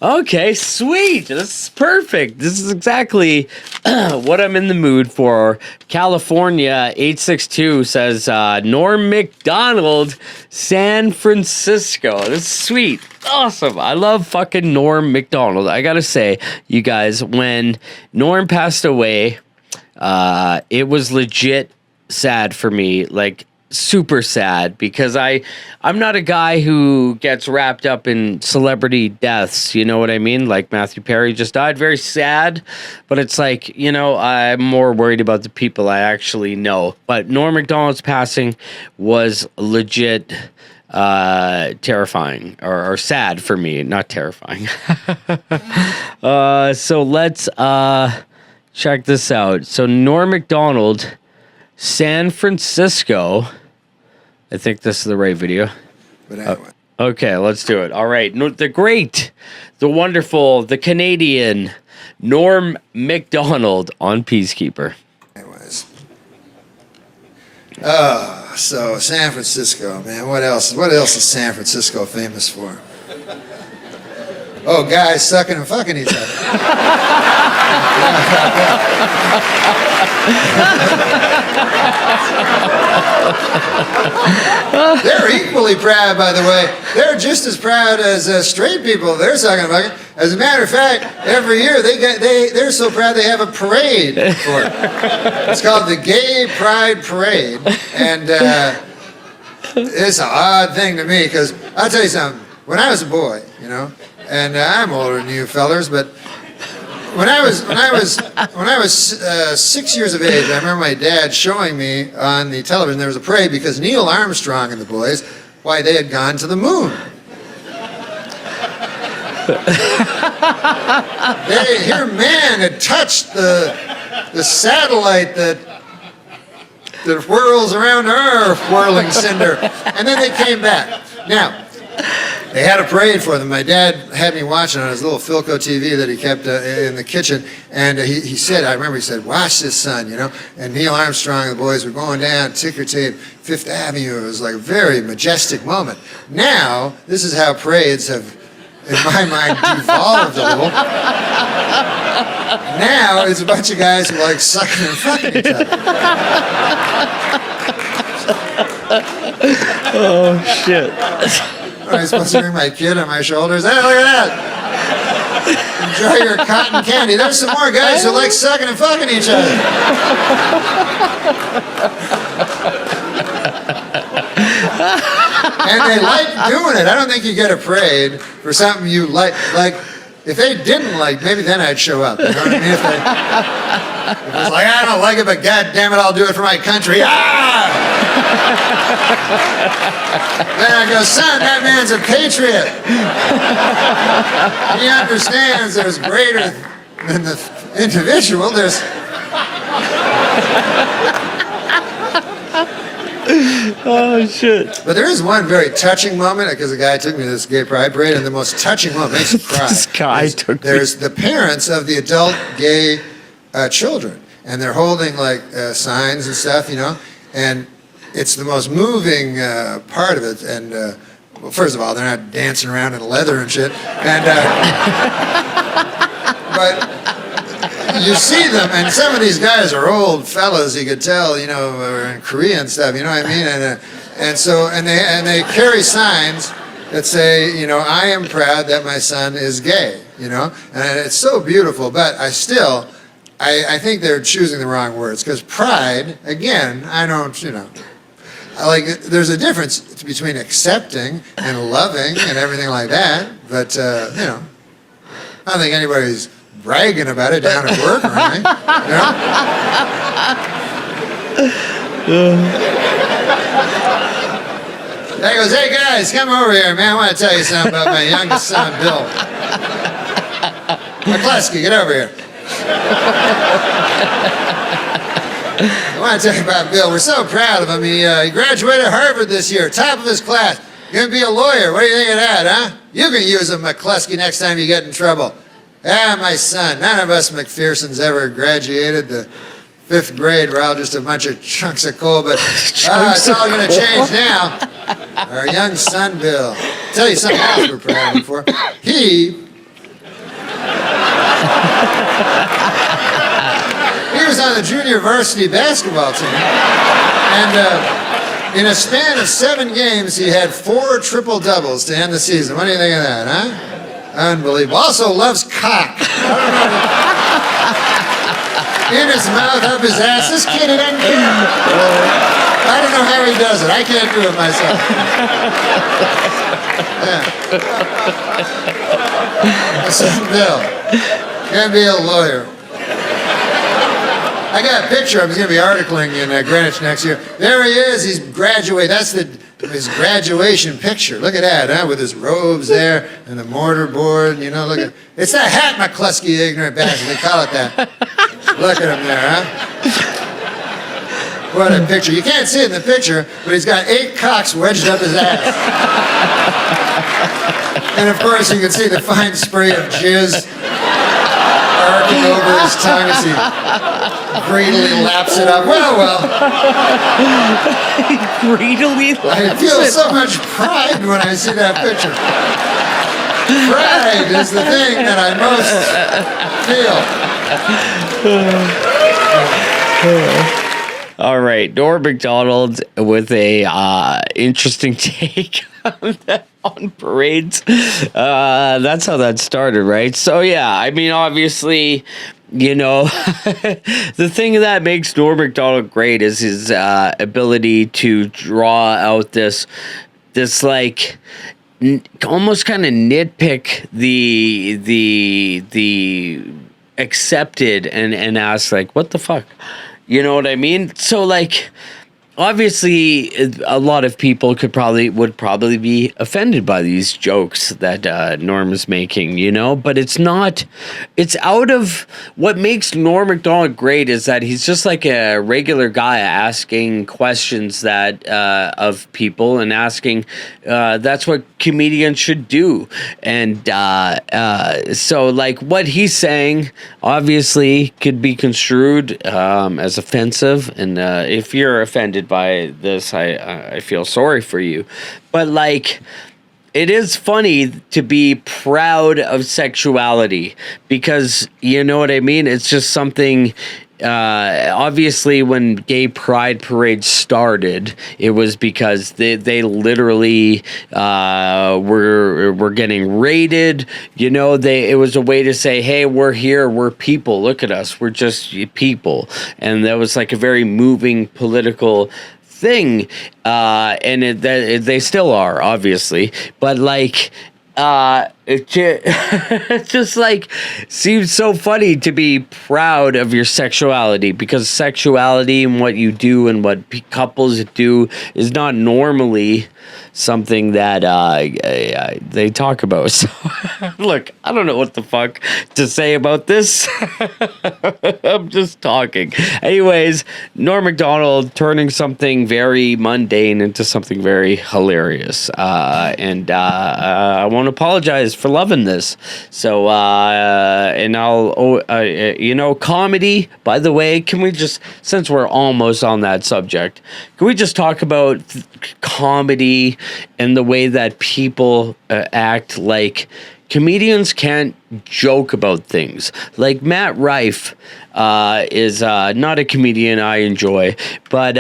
Okay, sweet. This is perfect. This is exactly what I'm in the mood for. California 862 says Norm Macdonald, San Francisco. This is sweet. Awesome. I love fucking Norm Macdonald. I gotta say, you guys, when Norm passed away, it was legit sad for me. Like, super sad, because I'm not a guy who gets wrapped up in celebrity deaths, you know what I mean? Like Matthew Perry just died, very sad, but it's like, you know, I'm more worried about the people I actually know. But Norm Macdonald's passing was legit terrifying or sad for me, not terrifying. So let's check this out. So Norm Macdonald, San Francisco. I think this is the right video. But anyway. Okay, let's do it. All right. The great, the wonderful, the Canadian Norm Macdonald on Peacekeeper. Anyways. So San Francisco, man. What else? What else is San Francisco famous for? Oh, guys sucking and fucking each other. They're equally proud, by the way. They're just as proud as straight people. They're sucking and fucking. As a matter of fact, every year they're so proud they have a parade for it. It's called the Gay Pride Parade, and it's an odd thing to me because I'll tell you something. When I was a boy, you know. And I'm older than you fellers, but when I was 6 years of age, I remember my dad showing me on the television there was a parade because Neil Armstrong and the boys, why, they had gone to the moon. Here, man had touched the satellite that whirls around our whirling cinder, and then they came back. Now. They had a parade for them. My dad had me watching on his little Philco TV that he kept in the kitchen, and he said, I remember he said, watch this, son, you know. And Neil Armstrong and the boys were going down ticker tape Fifth Avenue. It was like a very majestic moment. Now, this is how parades have, in my mind, devolved a little. Now, it's a bunch of guys who like sucking and fucking each other. Oh, shit. Am I supposed to bring my kid on my shoulders? Hey, look at that! Enjoy your cotton candy. There's some more guys who like sucking and fucking each other. And they like doing it. I don't think you get a parade for something you like. Like, if they didn't like, maybe then I'd show up. You know what I mean? If it's like, I don't like it, but God damn it, I'll do it for my country. Ah! Then I go, son, that man's a patriot. He understands there's greater than the individual. There's. Oh, shit. But there is one very touching moment, because a guy took me to this gay pride parade, and the most touching moment makes you cry. This guy took me. There's the parents of the adult gay children, and they're holding like signs and stuff, you know, and it's the most moving part of it. And well, first of all, they're not dancing around in leather and shit, and but you see them, and some of these guys are old fellas. You could tell, you know, are in Korea and stuff. You know what I mean? And so they carry signs that say, you know, I am proud that my son is gay. You know, and it's so beautiful. But I still, I think they're choosing the wrong words, because pride, again, I don't, you know. There's a difference between accepting and loving and everything like that, but, you know, I don't think anybody's bragging about it down at work or anything, you know? Guy goes, hey guys, come over here, man, I want to tell you something about my youngest son, Bill. McCluskey, get over here. I want to tell you about Bill. We're so proud of him. He graduated Harvard this year, top of his class. Gonna be a lawyer. What do you think of that, huh? You can use him, McCluskey, next time you get in trouble. Ah, my son, none of us McPhersons ever graduated the 5th grade. We're all just a bunch of chunks of coal, but it's all gonna change now. Our young son, Bill. I'll tell you something else we're proud of him for. He was on the junior varsity basketball team, and in a span of 7 games, he had 4 triple-doubles to end the season. What do you think of that, huh? Unbelievable. Also loves cock. In his mouth, up his ass. This kid, he doesn't care. I don't know how he does it. I can't do it myself. Yeah. Listen, Bill, gonna be a lawyer. I got a picture of him. He's going to be articling in Greenwich next year. There he is. He's graduated. That's his graduation picture. Look at that, huh? With his robes there and the mortar board. You know, look at it's that hat, McCluskey, ignorant bastard. They call it that. Look at him there, huh? What a picture. You can't see it in the picture, but he's got 8 cocks wedged up his ass. And of course, you can see the fine spray of jizz arcing over his tongue as he greedily laps it up. Well. Greedily laps I feel so much pride when I see that picture. Pride is the thing that I most feel. All right, Norm Macdonald with a interesting take on parades. That's how that started, right? So yeah, I mean, obviously, you know, the thing that makes Norm Macdonald great is his ability to draw out this like almost kind of nitpick the accepted and ask like, what the fuck? You know what I mean? So like, obviously, a lot of people would probably be offended by these jokes that Norm is making, you know, but it's not. It's out of what makes Norm Macdonald great is that he's just like a regular guy asking questions that of people and asking. That's what comedians should do, and so like what he's saying obviously could be construed as offensive, and if you're offended by this, I feel sorry for you, but like it is funny to be proud of sexuality because you know what I mean. It's just something. Obviously, when gay pride parades started, it was because they literally were getting raided. You know, it was a way to say, "Hey, we're here. We're people. Look at us. We're just people." And that was like a very moving political thing, and they still are, obviously, but like. It just like seems so funny to be proud of your sexuality because sexuality and what you do and what couples do is not normally something that they talk about. So look, I don't know what the fuck to say about this. I'm just talking. Anyways, Norm Macdonald turning something very mundane into something very hilarious. And I want to apologize for loving this. So, and you know, comedy, by the way, can we just, since we're almost on that subject, can we just talk about comedy and the way that people act? Like comedians can't joke about things. Like Matt Rife is not a comedian I enjoy, but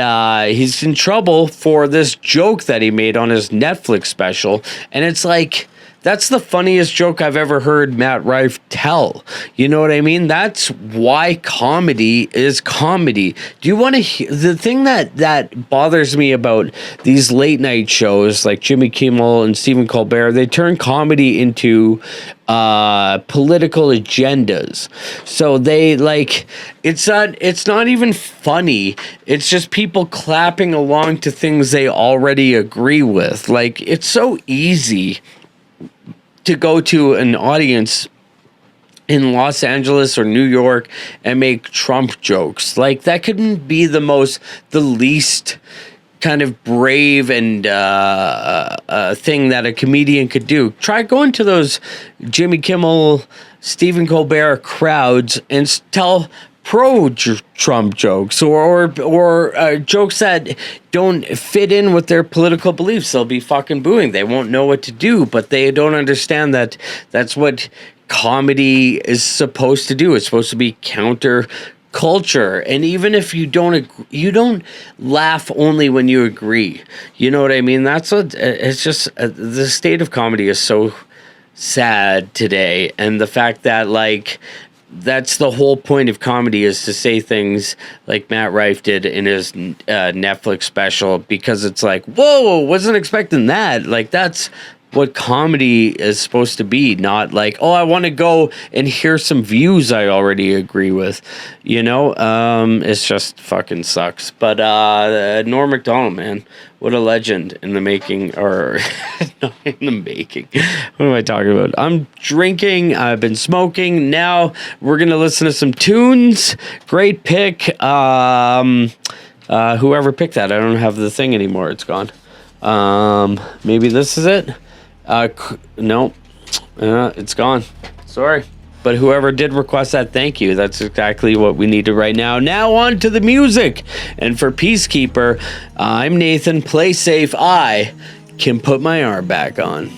he's in trouble for this joke that he made on his Netflix special, and it's like, that's the funniest joke I've ever heard Matt Rife tell. You know what I mean? That's why comedy is comedy. Do you want to hear the thing that bothers me about these late night shows like Jimmy Kimmel and Stephen Colbert? They turn comedy into political agendas. So they like it's not even funny. It's just people clapping along to things they already agree with. Like it's so easy to go to an audience in Los Angeles or New York and make Trump jokes. Like, that couldn't be the least kind of brave and thing that a comedian could do. Try going to those Jimmy Kimmel, Stephen Colbert crowds and tell pro-Trump jokes or jokes that don't fit in with their political beliefs. They'll be fucking booing. They won't know what to do, but they don't understand that that's what comedy is supposed to do. It's supposed to be counter culture. And even if you don't laugh only when you agree. You know what I mean? It's just the state of comedy is so sad today, and the fact that like that's the whole point of comedy, is to say things like Matt Rife did in his Netflix special, because it's like, whoa, wasn't expecting that. Like, that's what comedy is supposed to be, not like, oh, I want to go and hear some views I already agree with. You know, it's just fucking sucks. But Norm Macdonald, man, what a legend in the making, or not in the making. What am I talking about? I'm drinking. I've been smoking. Now we're going to listen to some tunes. Great pick. Whoever picked that, I don't have the thing anymore. It's gone. Maybe this is it. No, it's gone. Sorry. But whoever did request that, thank you. That's exactly what we needed right now. Now on to the music. And for Peacekeeper, I'm Nathan. Play safe. I can put my arm back on.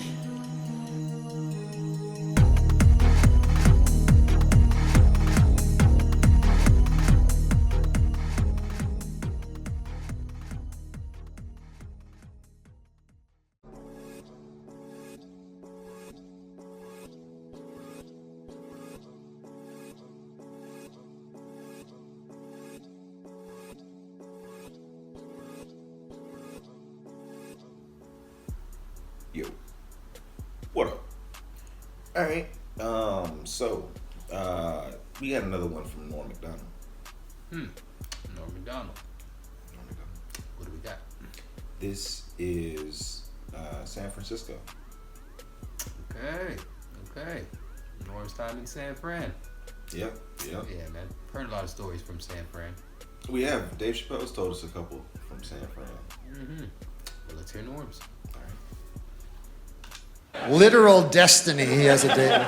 What up? All right. We got another one from Norm Macdonald. Norm Macdonald. What do we got? This is San Francisco. Okay. Norm's time in San Fran. Yep. Yeah, man. Heard a lot of stories from San Fran. We have. Dave Chappelle's told us a couple from San Fran. Mm-hmm. Well, let's hear Norm's. Literal destiny he has a date with.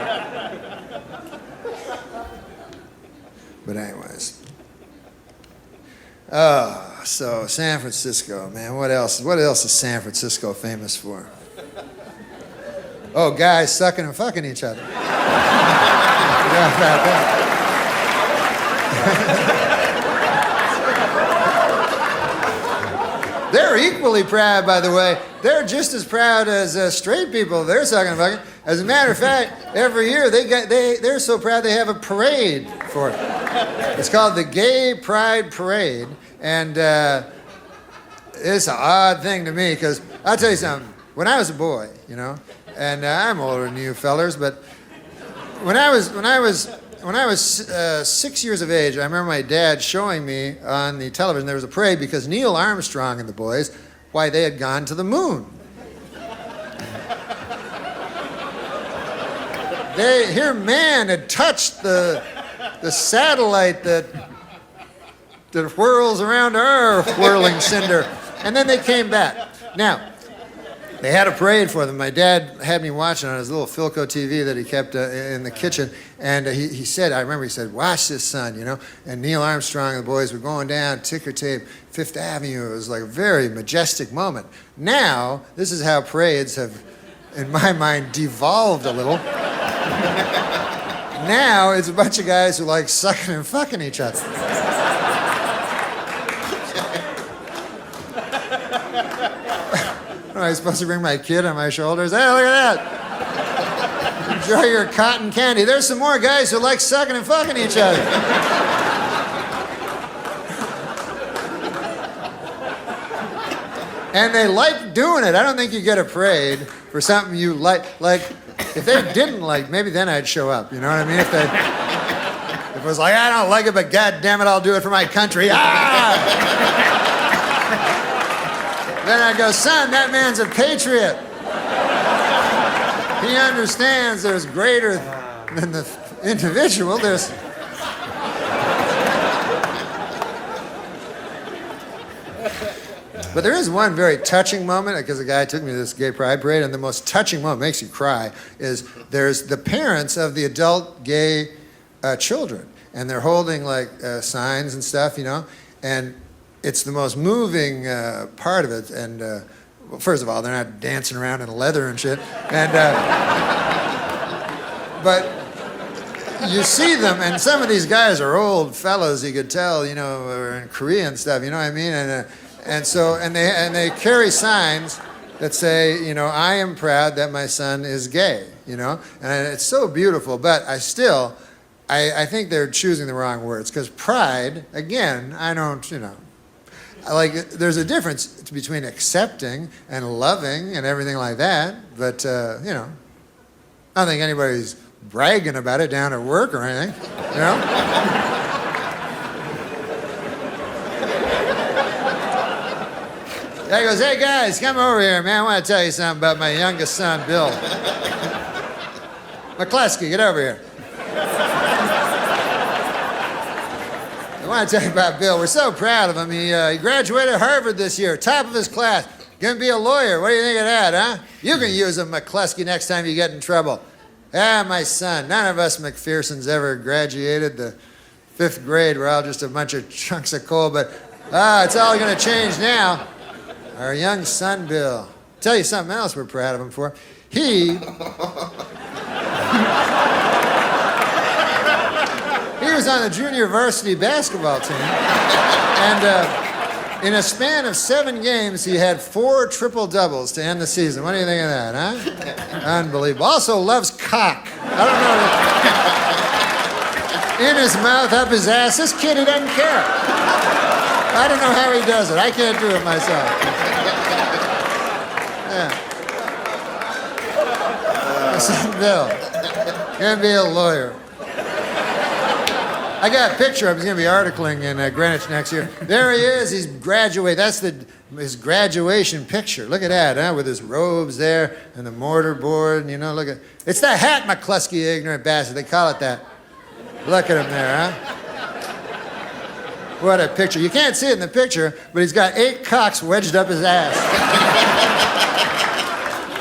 But anyways. So San Francisco, man. What else is San Francisco famous for? Oh, guys sucking and fucking each other. Yeah, about that. They're equally proud, by the way. They're just as proud as straight people. They're sucking and fucking. As a matter of fact, every year they're so proud they have a parade for it. It's called the Gay Pride Parade, and it's an odd thing to me, because I'll tell you something. When I was a boy, you know, and I'm older than you fellers, but when I was 6 years of age, I remember my dad showing me on the television there was a parade because Neil Armstrong and the boys, why, they had gone to the moon. Man had touched the satellite that whirls around our whirling cinder, and then they came back. Now, they had a parade for them. My dad had me watching on his little Philco TV that he kept in the kitchen, and he said, I remember he said, watch this, son, you know. And Neil Armstrong and the boys were going down ticker tape Fifth Avenue. It was like a very majestic moment. Now, this is how parades have, in my mind, devolved a little. Now, it's a bunch of guys who like sucking and fucking each other. Am I supposed to bring my kid on my shoulders? Hey, look at that. Enjoy your cotton candy. There's some more guys who like sucking and fucking each other. And they like doing it. I don't think you get a parade for something you like. Like, if they didn't like, maybe then I'd show up. You know what I mean? If it was like, I don't like it, but God damn it, I'll do it for my country. Then I go, son, that man's a patriot. He understands there's greater than the individual. There's But there is one very touching moment, because a guy took me to this gay pride parade, and the most touching moment, makes you cry, is there's the parents of the adult gay children, and they're holding like signs and stuff, you know, and it's the most moving part of it. And well, first of all, they're not dancing around in leather and shit, and but you see them, and some of these guys are old fellows, you could tell, you know, are in Korea and stuff, you know what I mean? And so they carry signs that say, you know, I am proud that my son is gay, you know, and it's so beautiful. But I think they're choosing the wrong words, because pride, again, I don't, you know, like, there's a difference between accepting and loving and everything like that. But you know, I don't think anybody's bragging about it down at work or anything, you know. Guy goes, hey guys, come over here, man. I want to tell you something about my youngest son, Bill. McCluskey, get over here. I want to tell you about Bill. We're so proud of him. He graduated Harvard this year, top of his class. Gonna be a lawyer. What do you think of that, huh? You can use him, McCluskey, next time you get in trouble. Ah, my son. None of us McPhersons ever graduated the 5th grade. We're all just a bunch of chunks of coal, but it's all gonna change now. Our young son, Bill. Tell you something else we're proud of him for. He was on the junior varsity basketball team, and in a span of 7 games, he had 4 triple-doubles to end the season. What do you think of that, huh? Unbelievable. Also loves cock. I don't know. In his mouth, up his ass. This kid, he doesn't care. I don't know how he does it. I can't do it myself. Yeah. My son Bill, gonna be a lawyer. I got a picture of him. He's gonna be articling in Greenwich next year. There he is. He's graduated. That's his graduation picture. Look at that, huh? With his robes there and the mortar board. And, you know, look at it's the hat, McCluskey, ignorant bastard. They call it that. Look at him there, huh? What a picture. You can't see it in the picture, but he's got 8 cocks wedged up his ass.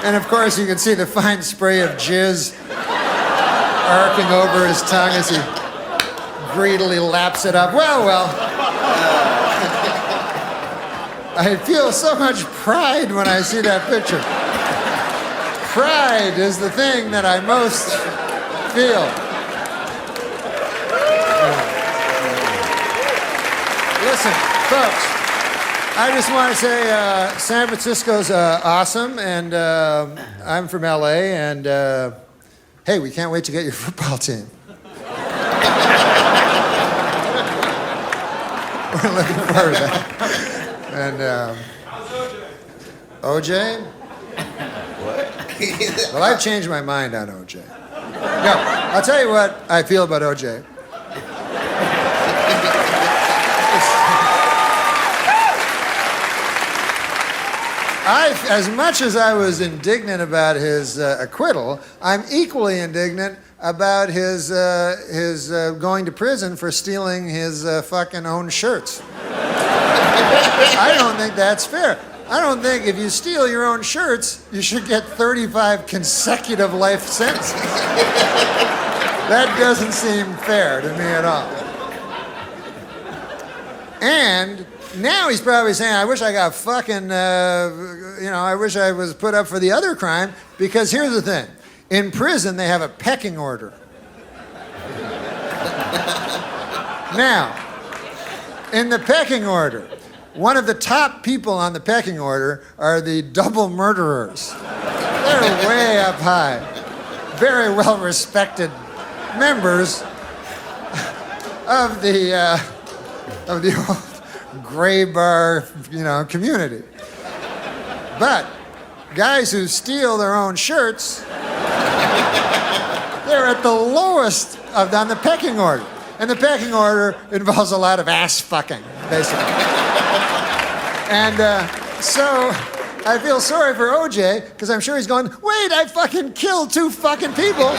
And of course, you can see the fine spray of jizz arcing over his tongue as he greedily laps it up. Well. I feel so much pride when I see that picture. Pride is the thing that I most feel. Listen, folks, I just want to say San Francisco's awesome, and I'm from LA, and hey, we can't wait to get your football team. We're looking forward to that. And OJ? What? Well, I've changed my mind on OJ. No, I'll tell you what I feel about OJ. As much as I was indignant about his acquittal, I'm equally indignant about his going to prison for stealing his fucking own shirts. I don't think that's fair. I don't think if you steal your own shirts, you should get 35 consecutive life sentences. That doesn't seem fair to me at all. And now he's probably saying, I wish I got fucking, I wish I was put up for the other crime, because here's the thing. In prison, they have a pecking order. Now, in the pecking order, one of the top people on the pecking order are the double murderers. They're way up high. Very well-respected members of the old gray bar, community. But guys who steal their own shirts, they're at the lowest on the pecking order. And the pecking order involves a lot of ass fucking, basically. And so I feel sorry for OJ, because I'm sure he's going, wait, I fucking killed 2 fucking people.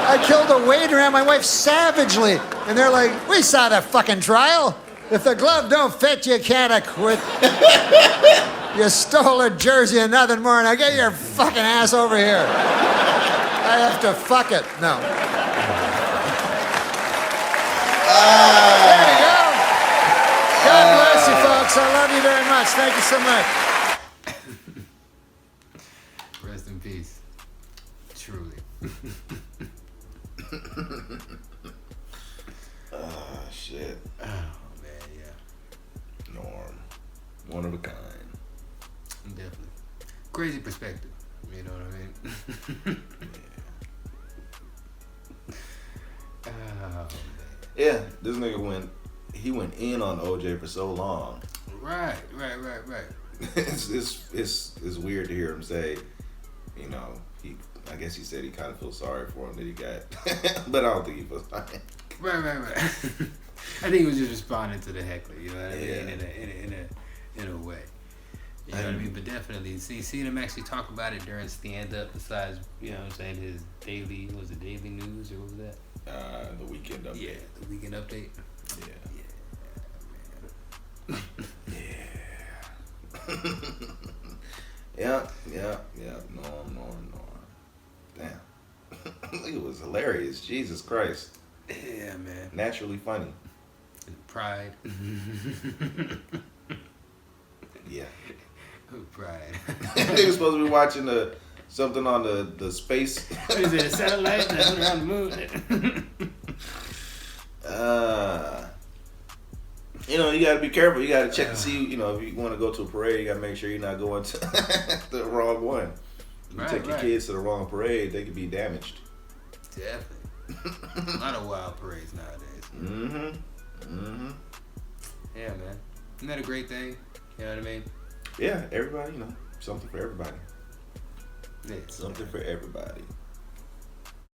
I killed a waiter and my wife savagely. And they're like, we saw the fucking trial. If the glove don't fit, you can't acquit. You stole a jersey and nothing more. Now get your fucking ass over here. I have to fuck it. No. There you go. God bless you, folks. I love you very much. Thank you so much. Rest in peace. Truly. Shit. Oh, man, yeah. Norm. One of a kind. Definitely. Crazy perspective. You know what I mean? Oh, man. Yeah, this nigga went in on OJ for so long. Right. It's weird to hear him say, you know, I guess he said he kind of feels sorry for him that he got, but I don't think he feels sorry. Right. I think he was just responding to the heckler, you know what I mean, in a way. You know what I mean? But definitely, seeing him actually talk about it during stand-up, besides, you know what I'm saying, his daily news, or what was that? The weekend update. Yeah, the weekend update. Yeah. Norm. Damn. It was hilarious. Jesus Christ. Yeah, man. Naturally funny. Pride. Yeah. Pride. They were supposed to be watching something on the space. What is it, a satellite that went around the moon? You know, you gotta be careful. You gotta check to see, you know, if you want to go to a parade, you gotta make sure you're not going to the wrong one. If you take your kids to the wrong parade, they could be damaged. Definitely. A lot of wild parades nowadays. Yeah, man. Isn't that a great thing? You know what I mean? Yeah, everybody, you know, something for everybody. Yeah, something for everybody.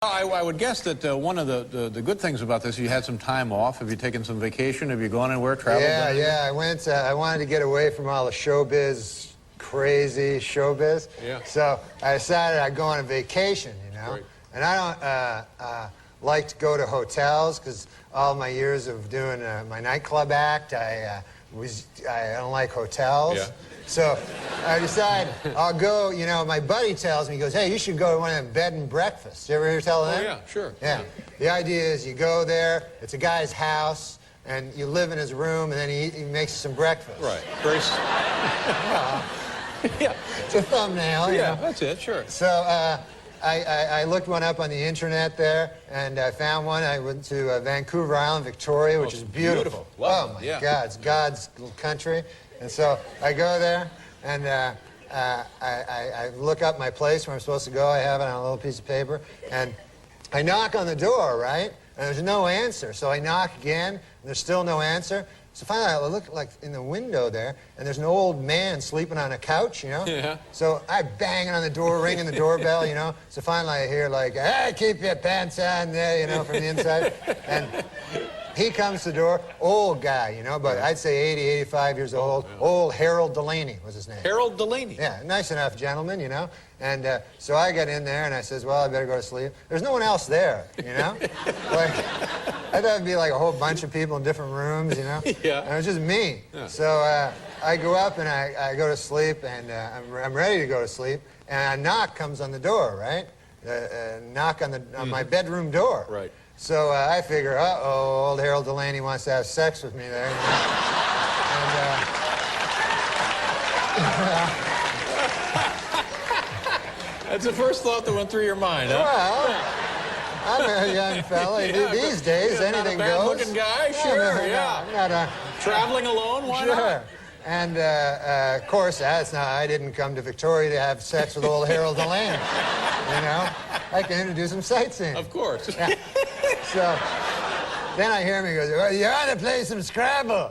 I would guess that one of the good things about this, you had some time off. Have you taken some vacation? Have you gone anywhere, traveled? Yeah. I went. I wanted to get away from all the showbiz, crazy showbiz. Yeah. So I decided I'd go on a vacation, you know. Right. And I don't like to go to hotels because all my years of doing my nightclub act, I don't like hotels. Yeah. So I decided I'll go, you know, my buddy tells me, he goes, hey, you should go to one of them bed and breakfasts. You ever hear tell them? Oh, yeah, sure. Yeah. The idea is you go there, it's a guy's house, and you live in his room, and then he makes you some breakfast. Right. Very yeah. It's a thumbnail. Yeah, you know? that's it, sure. So I looked one up on the internet there, and I found one. I went to Vancouver Island, Victoria, which is beautiful. Oh, my God. It's God's little country. And so I go there, and I look up my place where I'm supposed to go. I have it on a little piece of paper. And I knock on the door, right? And there's no answer. So I knock again, and there's still no answer. So finally, I look like in the window there, and there's an old man sleeping on a couch, you know? Yeah. So I bang on the door, ringing the doorbell, you know? So finally I hear like, hey, keep your pants on there, you know, from the inside. And he comes to the door, old guy, you know, but I'd say 80, 85 years old. Old Harold Delaney was his name. Harold Delaney? Yeah, nice enough gentleman, you know? And so I get in there, and I says, well, I better go to sleep. There's no one else there, you know? Like, I thought it'd be like a whole bunch of people in different rooms, you know? Yeah. And it was just me. Yeah. So I go up, and I go to sleep, and I'm ready to go to sleep, and a knock comes on the door, right? A knock on my bedroom door. Right. So I figure, uh-oh, old Harold Delaney wants to have sex with me there. You know? That's the first thought that went through your mind, huh? Well, I'm a young fella. These days, anything not a goes. bad-looking guy, sure, I'm not a... Traveling alone, why sure. not? And, of course, I didn't come to Victoria to have sex with old Harold Delaney. You know? I came to do some sightseeing. Of course. Yeah. So, then I hear him, he goes, well, you ought to play some Scrabble.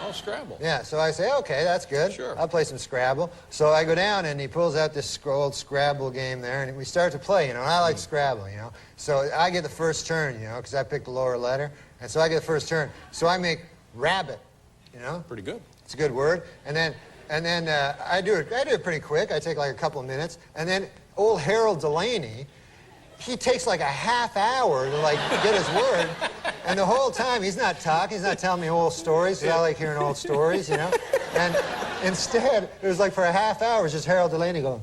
Oh, Scrabble. Yeah, so I say, okay, that's good. Sure. I'll play some Scrabble. So I go down, and he pulls out this old Scrabble game there, and we start to play, you know, and I like Scrabble, you know. So I get the first turn, you know, because I picked the lower letter, and so I get the first turn. So I make rabbit, you know. Pretty good. It's a good word. And then I do it pretty quick. I take like a couple of minutes, and then old Harold Delaney he takes like a half hour to like get his word. And the whole time he's not talking, he's not telling me old stories, 'cause I like hearing old stories, you know? And instead, it was like for a half hour, it was just Harold Delaney going.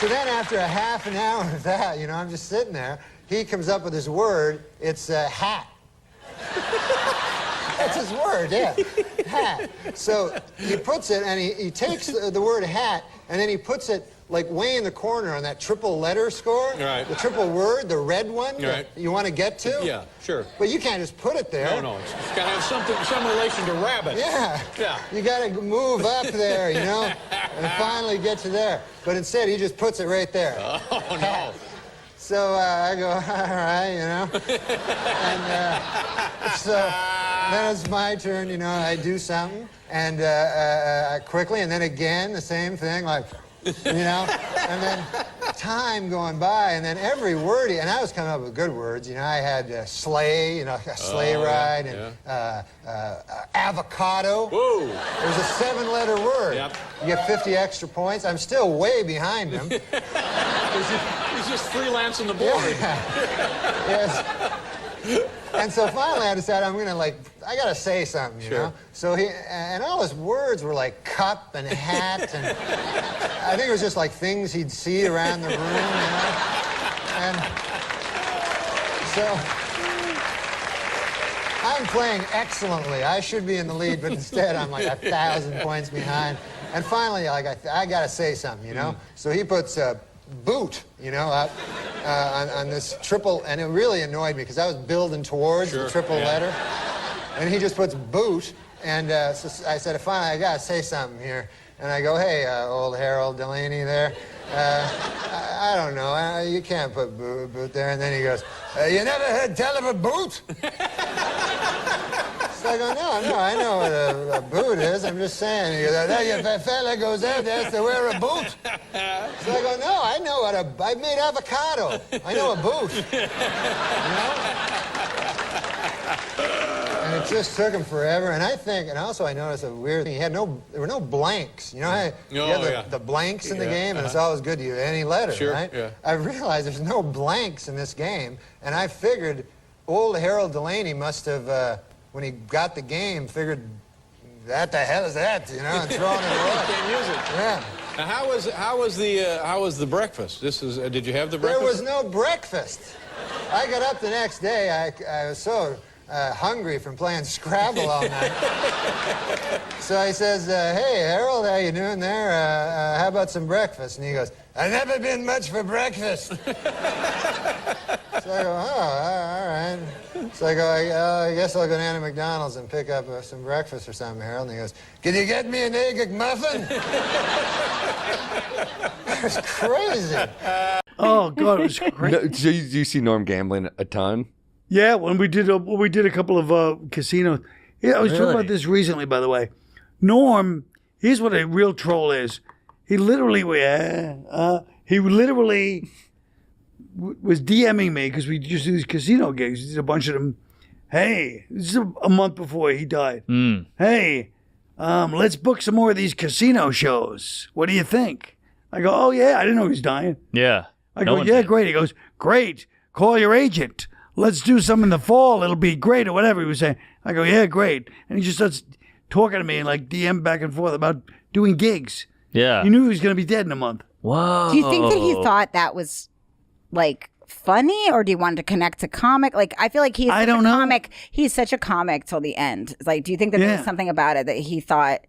So then after a half an hour of that, you know, I'm just sitting there, he comes up with his word, it's hat. That's his word, yeah, hat. So he puts it, and he takes the word hat, and then he puts it like way in the corner on that triple letter score. Right. The triple word, the red one that you want to get to. Yeah, sure. But you can't just put it there. No, it's got to have some relation to rabbit. Yeah. Yeah. You got to move up there, you know, and finally get to there. But instead, he just puts it right there. Oh, no. So I go, all right, you know. And so then it's my turn, you know, I do something, and quickly, and then again, the same thing, like, you know, and then time going by, and then every word, and I was coming up with good words, you know, I had sleigh, you know, a sleigh ride, and avocado. Whoa. It was a 7-letter word. Yep. You get 50 extra points. I'm still way behind him. He's just freelancing the board. Yeah. Yes. And so finally I decided I'm going to, like, I got to say something, you know? So and all his words were like cup and hat, and I think it was just like things he'd see around the room, you know? And so I'm playing excellently. I should be in the lead, but instead I'm like 1,000 points behind. And finally, like, I got to say something, you know? So he puts boot, you know, up on this triple, and it really annoyed me because I was building towards the triple letter, and he just puts boot, and so I said, finally, I gotta say something here, and I go, hey, old Harold Delaney there, I don't know, you can't put boot there, and then he goes, you never heard tell of a boot? So I go, no, I know what a boot is. I'm just saying. He goes, if a fella goes out there, has to wear a boot. So I go, no, I know what I made avocado. I know a boot. You know? And it just took him forever. And I think, and also I noticed a weird thing. There were no blanks. You know how you have the blanks in the game, and it's always good to use any letter, right? Yeah. I realized there's no blanks in this game, and I figured old Harold Delaney must have, when he got the game, figured, what the hell is that, you know, and throwing it away. Can't use it. Yeah. Now, how was the breakfast? Did you have the breakfast? There was no breakfast. I got up the next day. I was so hungry from playing Scrabble all night. So I says, hey, Harold, how you doing there? How about some breakfast? And he goes, I've never been much for breakfast. So I go, oh, all right. So I go, I guess I'll go down to Macdonald's and pick up some breakfast or something, Harold. And he goes, can you get me an egg McMuffin? It was crazy. Oh, God, it was crazy. No, so you see Norm gambling a ton? Yeah, when we did a couple of casinos. Yeah, I was talking about this recently, by the way. Norm, here's what a real troll is. He literally was DMing me because we just do these casino gigs. We did a bunch of them. Hey, this is a month before he died. Hey, let's book some more of these casino shows. What do you think? I go, oh, yeah, I didn't know he was dying. Yeah. I go, yeah, great. He goes, great. Call your agent. Let's do some in the fall. It'll be great or whatever he was saying. I go, yeah, great. And he just starts talking to me and like DM back and forth about doing gigs. Yeah. He knew he was going to be dead in a month. Whoa. Do you think that he thought that was like funny, or do you want to connect to comic? Like, I feel like he's such a comic till the end. Like, do you think that there was something about it that he thought,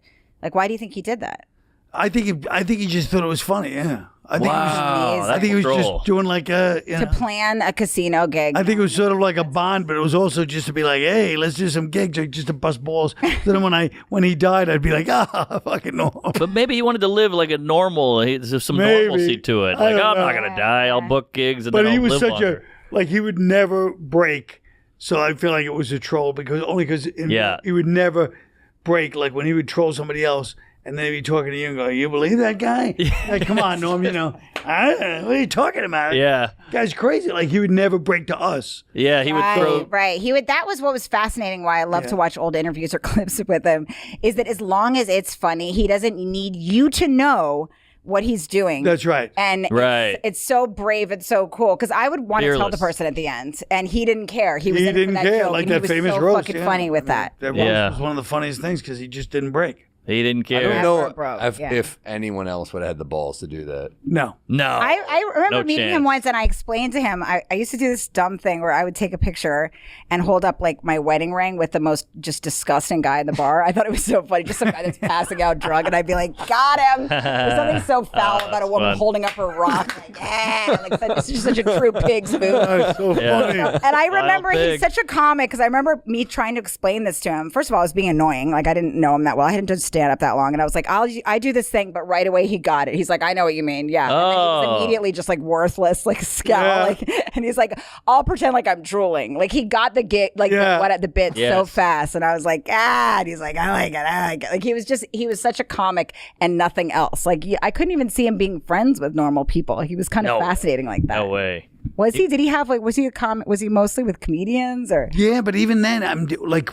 like, why do you think he did that? I think he just thought it was funny. Yeah. I think he was Troll. just doing like a To plan a casino gig. I think it was sort of like a bond, but it was also just to be like, hey, let's do some gigs, like just to bust balls. Then when he died, I'd be like, fucking no. But maybe he wanted to live like a normal, there's some normalcy to it. Like, I'm not going to die. I'll book gigs and But then he I'll was live such longer. like he would never break. So I feel like it was a troll because he would never break. Like when he would troll somebody else and then he'd be talking to you and go, "You believe that guy?" Like, come on, Norm, you know. I don't know, what are you talking about? Yeah. Guy's crazy. Like, he would never break to us. Yeah, he would throw. Right. He would. That was what was fascinating. Why I love to watch old interviews or clips with him is that as long as it's funny, he doesn't need you to know what he's doing. That's right. And it's so brave and so cool because I would want to tell the person at the end, and he didn't care. He was in it for that joke, like and that he was famous so roast. fucking funny with that. That roast was one of the funniest things because he just didn't break. He didn't care. I don't know broke, if anyone else would have had the balls to do that. No. I remember No meeting chance. him once, and I explained to him, I used to do this dumb thing where I would take a picture and hold up like my wedding ring with the most just disgusting guy in the bar. I thought it was so funny, just some guy that's passing out drunk, and I'd be like, got him. There's something so foul about a woman holding up her rock. Like, it's just such a true pig's move. That's so funny. And I remember he's such a comic because I remember me trying to explain this to him. First of all, I was being annoying. Like, I didn't know him that well. I hadn't done stand up that long. And I was like, I do this thing, but right away he got it. He's like, I know what you mean. Yeah. And then he was immediately just like worthless, like scowl. Like, and he's like, I'll pretend like I'm drooling. Like, he got the gig, like the bit so fast. And I was like, and he's like, I like it. Like, he was such a comic and nothing else. Like, I couldn't even see him being friends with normal people. He was kind of fascinating like that. No way. Was he? Did he have like? Was he a comic? Was he mostly with comedians or? Yeah, but even then, I'm like,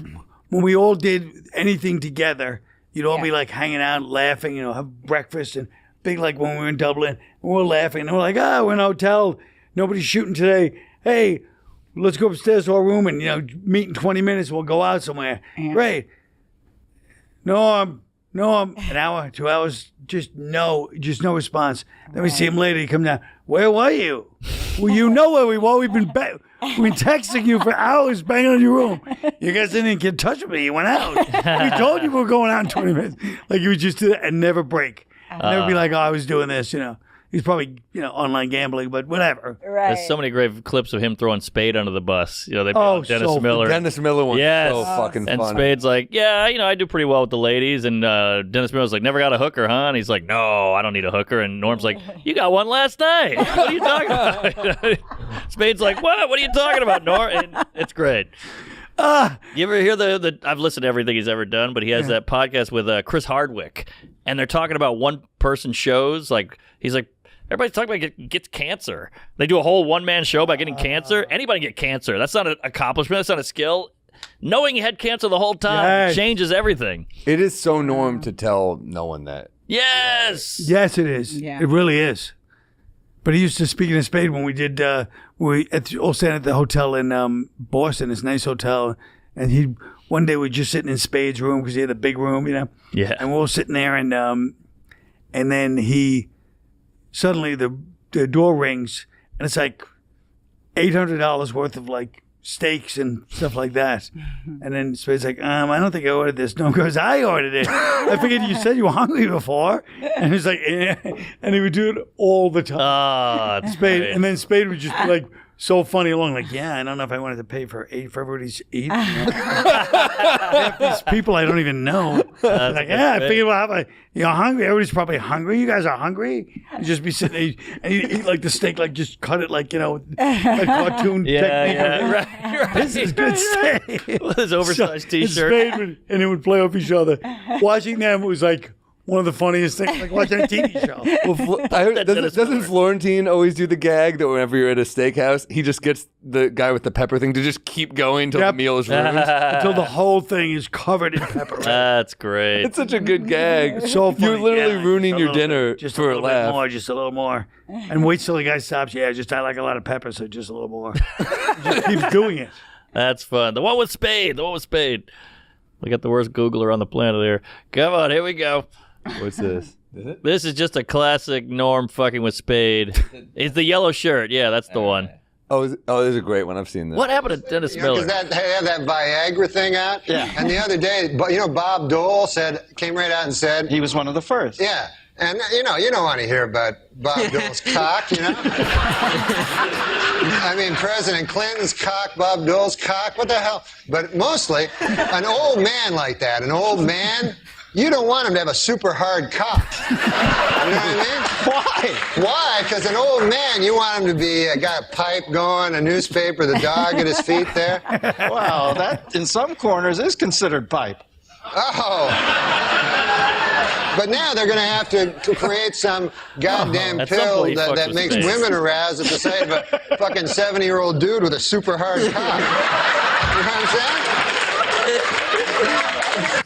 when we all did anything together, you'd all be like hanging out, laughing, you know, have breakfast and big, like when we were in Dublin, we're laughing and we're like, we're in a hotel, nobody's shooting today. Hey, let's go upstairs to our room and, you know, meet in 20 minutes. We'll go out somewhere. Yeah. Great. No, an hour, 2 hours, just no response. Then we see him later. He come down. Where were you? Well, you know where we were. We've been texting you for hours, banging on your room. You guys didn't get in touch with me. You went out. We told you we were going out in 20 minutes. Like, you would just do that and never break. Never be like, I was doing this, you know. He's probably, you know, online gambling, but whatever. Right. There's so many great clips of him throwing Spade under the bus. You know, they brought Dennis Miller. Dennis Miller one. Yes. So fucking and fun. Spade's like, yeah, you know, I do pretty well with the ladies. And Dennis Miller's like, never got a hooker, huh? And he's like, no, I don't need a hooker. And Norm's like, you got one last night. What are you talking about? Spade's like, what? What are you talking about, Norm? And it's great. You ever hear the I've listened to everything he's ever done, but he has that podcast with Chris Hardwick. And they're talking about one-person shows. Like, he's like, everybody's talking about gets cancer. They do a whole one-man show about getting cancer. Anybody can get cancer. That's not an accomplishment. That's not a skill. Knowing you had cancer the whole time changes everything. It is so norm to tell no one that. Yes. Yes, it is. Yeah. It really is. But he used to speak in Spade when we did, we all staying at the hotel in Boston, this nice hotel. And one day we were just sitting in Spade's room because he had a big room, you know. Yeah. And we're all sitting there and then suddenly the door rings and it's like $800 worth of like steaks and stuff like that. And then Spade's like, I don't think I ordered this. No, goes, I ordered it. I figured you said you were hungry before. And he's like, and he would do it all the time. Spade, and then Spade would just be like, so funny along, like, I don't know if I wanted to pay for everybody's eat. You know? Half these people I don't even know. Like, I figured we'll have you're hungry. Everybody's probably hungry. You guys are hungry. You just be sitting there and you eat like the steak, like just cut it like, you know, like cartoon technique. Yeah, right. This is good steak. With his oversized T-shirt. And it would play off each other. Watching them was like one of the funniest things, like watching a TV show. Well, I heard, doesn't Florentine always do the gag that whenever you're at a steakhouse, he just gets the guy with the pepper thing to just keep going until the meal is ruined? Until the whole thing is covered in pepper. That's great. It's such a good gag. So funny. You're literally ruining your dinner just for a a laugh. Just a little more. And wait till the guy stops. I like a lot of pepper, so just a little more. Just keeps doing it. That's fun. The one with Spade. We got the worst Googler on the planet here. Come on, here we go. What's this? Is it? This is just a classic Norm fucking with Spade. It's the yellow shirt. Yeah, that's the one. Oh, this is a great one. I've seen this. What happened to Dennis Miller? Because they had that Viagra thing out. Yeah. And the other day, Bob Dole came right out and said he was one of the first. Yeah. And you don't want to hear about Bob Dole's cock, you know? I mean, President Clinton's cock, Bob Dole's cock, what the hell? But mostly, an old man like that, you don't want him to have a super hard cock. You know what I mean? Why? Why? Because an old man, you want him to be got a pipe going, a newspaper, the dog at his feet there. Well, that in some corners is considered pipe. Oh. But now they're going to have to create some goddamn At some pill point he fucks that with makes space. women aroused at the sight of a fucking 70-year-old dude with a super hard cock. You know what I'm saying?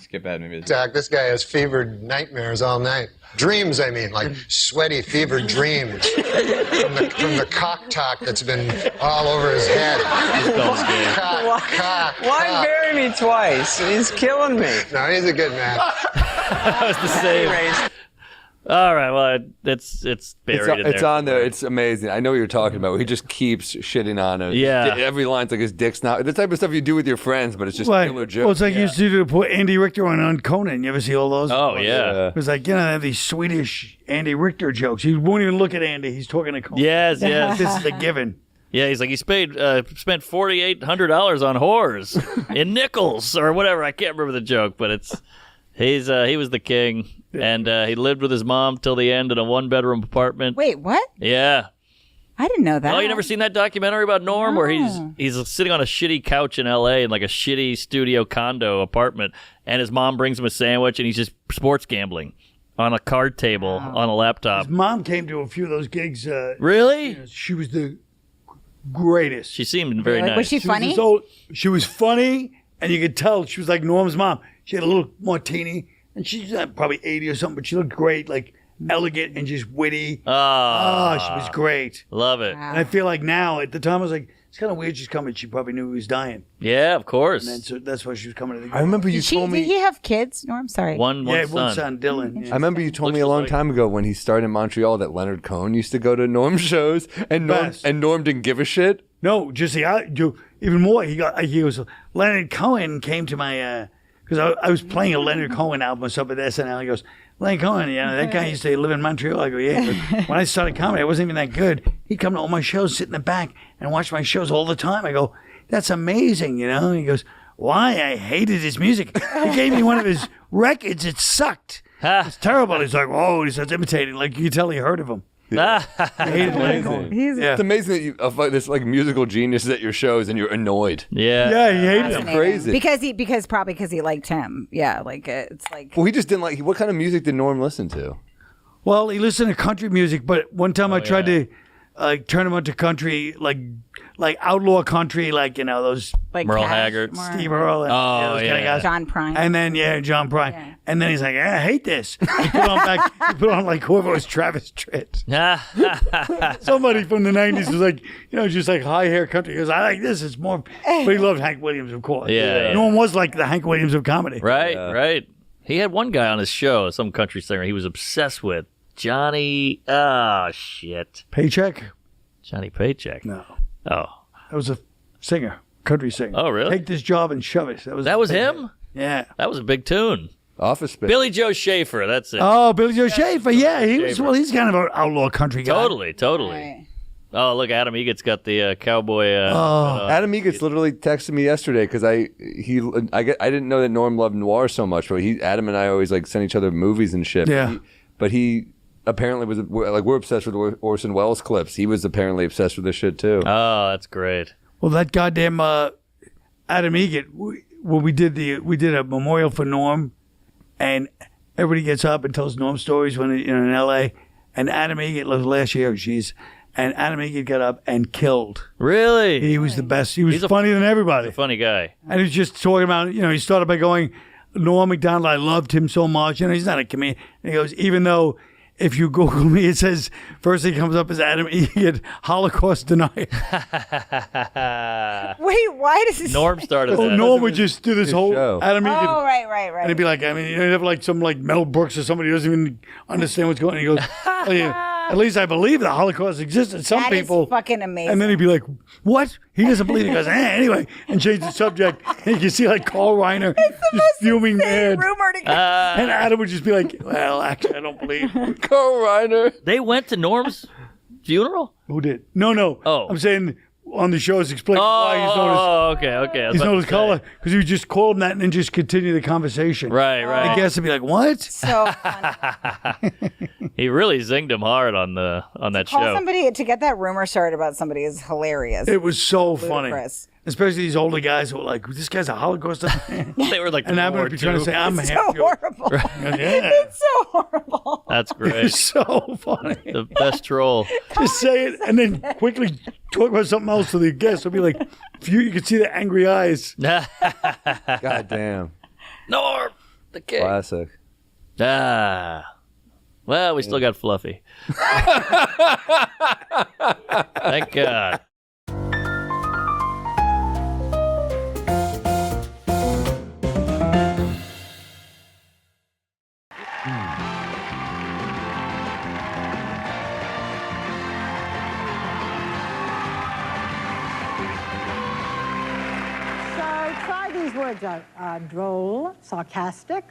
Skip ahead, maybe. Doc, this guy has fevered nightmares all night. Dreams, I mean, like sweaty, fevered dreams from the cock talk that's been all over his head. Why bury me twice? He's killing me. No, he's a good man. That was the same. All right, well, it's buried in It's there. on there. It's amazing. I know what you're talking about. He just keeps shitting on it. Yeah. Every line's like his dick's not. The type of stuff you do with your friends, but it's just killer jokes. Well, it's like you used to do to put Andy Richter on Conan. You ever see all those? Oh, yeah. It was like, they have these Swedish Andy Richter jokes. He won't even look at Andy. He's talking to Conan. Yes. This is a given. Yeah, he's like, he spent $4,800 on whores in nickels or whatever. I can't remember the joke, but he was the king, and he lived with his mom till the end in a 1-bedroom apartment. Wait, what? Yeah. I didn't know that. Oh, you never seen that documentary about Norm where he's sitting on a shitty couch in L.A. in like a shitty studio condo apartment, and his mom brings him a sandwich, and he's just sports gambling on a card table on a laptop. His mom came to a few of those gigs. Really? She was the greatest. She seemed very nice. Was she funny? She was funny, and you could tell she was like Norm's mom. She had a little martini, and she's probably 80 or something, but she looked great, like elegant and just witty. Oh, she was great. Love it. And I feel like now, at the time, I was like, it's kind of weird she's coming. She probably knew he was dying. Yeah, of course. And then, so that's why she was coming to the gig. I remember you told me. Did he have kids? No, I'm sorry. One son, Dylan. Yeah. I remember you told me a long time ago when he started in Montreal that Leonard Cohen used to go to Norm's shows, and Norm didn't give a shit. No, just even more. He goes. Leonard Cohen came to my because I was playing a Leonard Cohen album or something at SNL. He goes, Leonard Cohen, that guy used to live in Montreal. I go, yeah. He goes, when I started comedy, I wasn't even that good. He'd come to all my shows, sit in the back, and watch my shows all the time. I go, that's amazing, He goes, why? I hated his music. He gave me one of his records. It sucked. It's terrible. He's like, oh, he starts imitating. Like you could tell he heard of him. I hated Leonard Cohen. It's amazing that you this like musical genius is at your shows and you're annoyed. Yeah, he hated him. Crazy. Because he liked him. Yeah, like it's like. Well, he just didn't like. What kind of music did Norm listen to? Well, he listened to country music, but one time I tried to turn him into country, like outlaw country, those like Merle Haggard, Steve Earle, and those kind of guys. John Prine, and then John Prine, and then he's like, I hate this. He put on like whoever was Travis Tritt. Somebody from the '90s was like, just like high hair country. He goes, I like this. It's more. But he loved Hank Williams, of course. Yeah. No one was like the Hank Williams of comedy. Right. He had one guy on his show, some country singer he was obsessed with. Johnny, Paycheck? Johnny Paycheck. No. Oh. That was a singer, country singer. Oh, really? Take this job and shove it. That was him? Yeah. That was a big tune. Office Space. Billy Joe Schaefer, that's it. Oh, Billy Joe Schaefer. Yeah, he's kind of an outlaw country guy. Totally. Right. Oh, look, Adam Eggett's got the cowboy. Adam Eggett's literally texted me yesterday because I didn't know that Norm loved noir so much, but Adam and I always like send each other movies and shit. Yeah. But he apparently we're obsessed with Orson Welles clips. He was apparently obsessed with this shit too. Oh, that's great. Well, that goddamn Adam Eggett. When we did a memorial for Norm, and everybody gets up and tells Norm stories when in L.A. And Adam Eggett was last year. And Adam Eggett got up and killed. Really? He was the best. He was funnier than everybody. He's a funny guy. And he was just talking about, he started by going, Norm Macdonald, I loved him so much. He's not a comedian. And he goes, even though if you Google me, it says, first thing comes up is Adam Eggett, Holocaust denier. Wait, why does this? Norm started that. Norm would just do this whole show. Adam Eggett. Oh, right. And he'd be like, he'd have like some like Mel Brooks or somebody who doesn't even understand what's going on. He goes, oh, yeah. At least I believe the Holocaust existed. Some That is people fucking amazing. And then he'd be like, what? He doesn't believe it. He goes, anyway, and change the subject. And you can see like Carl Reiner just fuming mad. Rumor to And Adam would just be like, well, actually, I don't believe Carl Reiner. They went to Norm's funeral? Who did? No. Oh. I'm saying on the show is explaining why he's known as. Oh, okay. He's known as caller because he would just call him that and then just continue the conversation. Right. The guests would be like, "What?" So funny. He really zinged him hard on that Call show. somebody to get that rumor started about somebody is hilarious. It was so funny. Ludicrous. Especially these older guys who are like, this guy's a Holocaust fan. They were like, and I'm going to be trying to say, I'm It's half so Jewish. horrible. Yeah. It's so horrible. That's great. It's so funny. The best troll. Just say it and then quickly talk about something else to the guest. It'll be like, you can see the angry eyes. God damn. Norm, the king. Classic. Ah. Well, we still got Fluffy. Thank God. Try these words out. Droll, sarcastic,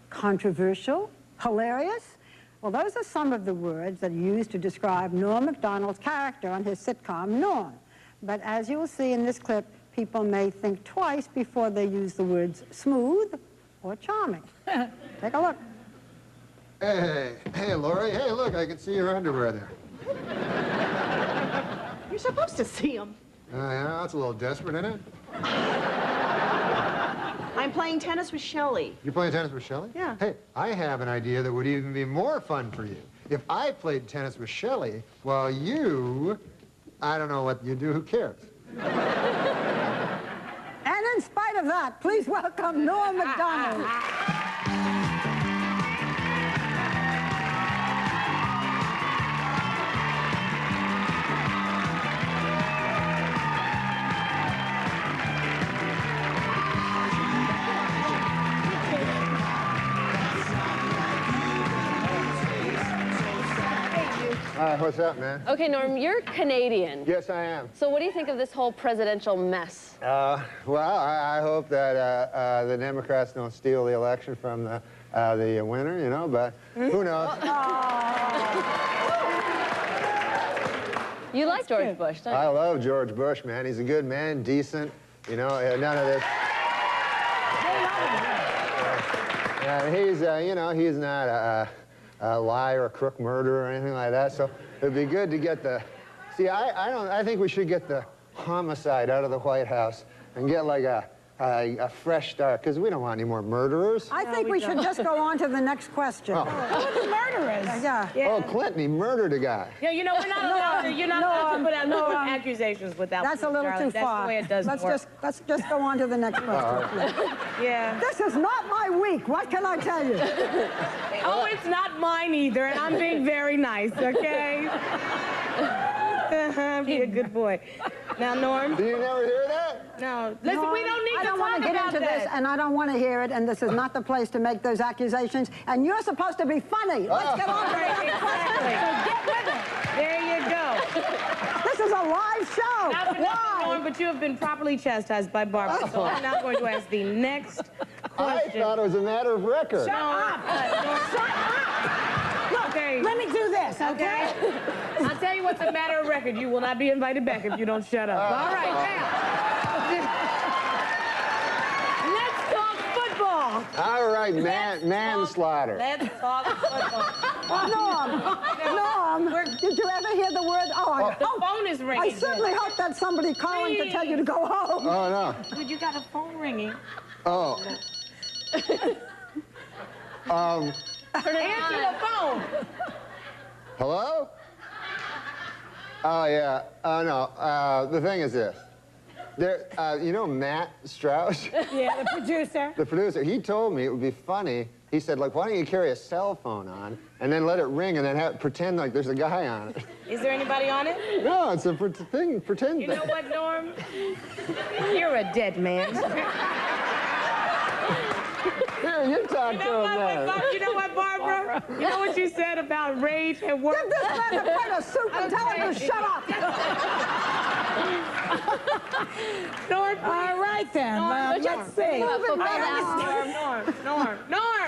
controversial, hilarious. Well, those are some of the words that are used to describe Norm Macdonald's character on his sitcom, Norm. But as you will see in this clip, people may think twice before they use the words smooth or charming. Take a look. Hey, Lori. Hey, look, I can see your underwear there. You're supposed to see him. Yeah, that's a little desperate, isn't it? I'm playing tennis with Shelley. You're playing tennis with Shelley? Yeah. Hey, I have an idea that would even be more fun for you. If I played tennis with Shelley, while you, I don't know what you do, who cares? And in spite of that, please welcome Norm Macdonald. What's up, man? Okay, Norm, you're Canadian. Yes, I am. So what do you think of this whole presidential mess? Well, I hope that the Democrats don't steal the election from the winner, you know, but who knows? You like George Bush, don't you? I love George Bush, man. He's a good man, decent, you know, none of this. He's, you know, he's not a liar, a crook, murderer, or anything like that. So it'd be good to get the. See, I think we should get the homicide out of the White House and get like a fresh start, because we don't want any more murderers. I think we should just go on to the next question. Oh. Who the murderers? Yeah. Oh, Clinton, he murdered a guy. Yeah, you know, we're not allowed to, you're not allowed to put out no accusations without. That's a little too far. That's the way it does work. Let's just go on to the next question. Yeah. This is not my week. What can I tell you? Oh, it's not mine either, and I'm being very nice, okay? Be a good boy. Now, Norm. Do you never hear that? No. Listen, Norm, we don't need I to don't talk want to get about into this, that. and I don't want to hear it, and this is not the place to make those accusations, and you're supposed to be funny. Let's get on to the next question. So get with it. There you go. This is a live show. Not for nothing, Norm, but you have been properly chastised by Barbara, so I'm not going to ask the next question. I thought it was a matter of record. Shut up! Shut up! Look, Okay. let me do this, okay? I'll tell you what's a matter of record. You will not be invited back if you don't shut up. All right, now. Let's talk football. All right, manslaughter. Let's talk football. Norm, did you ever hear the word? The phone is ringing. I certainly hope that's somebody calling to tell you to go home. Oh, no. Dude, you got a phone ringing. Oh. Answer the phone. Hello? Oh, yeah. Oh, no. The thing is this. There, you know Matt Strauss? Yeah, the producer. The producer. He told me it would be funny. He said, like, why don't you carry a cell phone on and then let it ring and then pretend like there's a guy on it? Is there anybody on it? No, it's a thing. Pretend. You know what, Norm? You're a dead man. Here, you talk to him, man. You know what, Barbara? You know what you said about rage at work? Give this man a plate of soup and tell him to shut up. Norm, all right then. Let's see. Norm.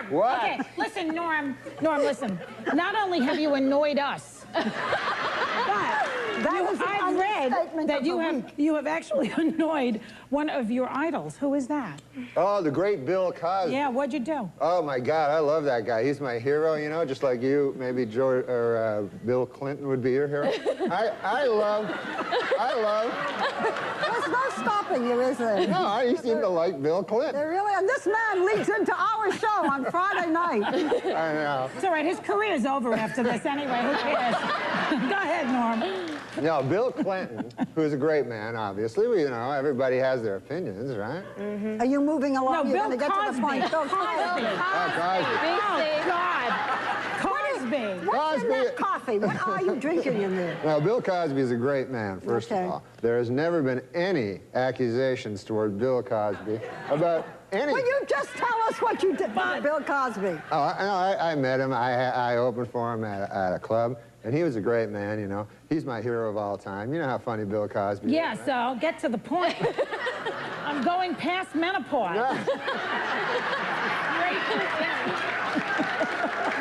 What? Okay, listen, Norm, listen. Not only have you annoyed us, but I've read that you have actually annoyed one of your idols. Who is that? Oh, the great Bill Cosby. Yeah, what'd you do? Oh, my God, I love that guy. He's my hero, you know, just like you, maybe George or Bill Clinton would be your hero. I love. Let's stop helping you, is there? No, I seem to like Bill Clinton. They really, and this man leads into our show on Friday night. I know. It's all right. His career's over after this anyway. Who cares? Go ahead, Norm. No, Bill Clinton, who's a great man, obviously. You know, everybody has their opinions, right? Mm-hmm. Are you moving along? No, You're Bill going to get to the point. Cosby. Bill Cosby. Oh, God. Cosby. What's in that coffee? What are you drinking in there? Now, Bill Cosby is a great man, first of all. There has never been any accusations toward Bill Cosby about any... Will you just tell us what you did about Bill Cosby? Oh, I met him. I opened for him at a club, and he was a great man, you know. He's my hero of all time. You know how funny Bill Cosby Yeah, is, right? so get to the point. I'm going past menopause.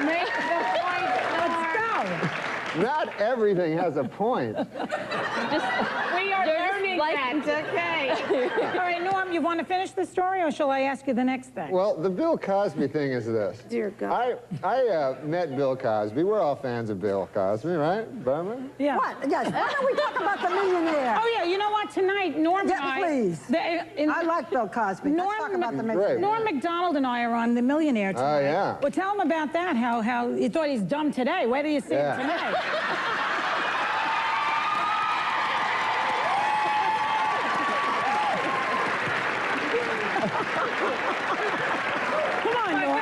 Make the point. Let's go. Not everything has a point. We are learning that, okay? All right, Norm, you want to finish the story, or shall I ask you the next thing? Well, the Bill Cosby thing is this. Dear God. I met Bill Cosby. We're all fans of Bill Cosby, right, Barbara? Yeah. What? Yes. Why don't we talk about the millionaire? Oh, yeah, you know what? Tonight, Norm and I... please. I like Bill Cosby. Let's talk about the millionaire. Norm Macdonald and I are on The Millionaire tonight. Oh, yeah. Well, tell him about that, how you thought he's dumb today. Where do you see him tonight? Come on, Norm.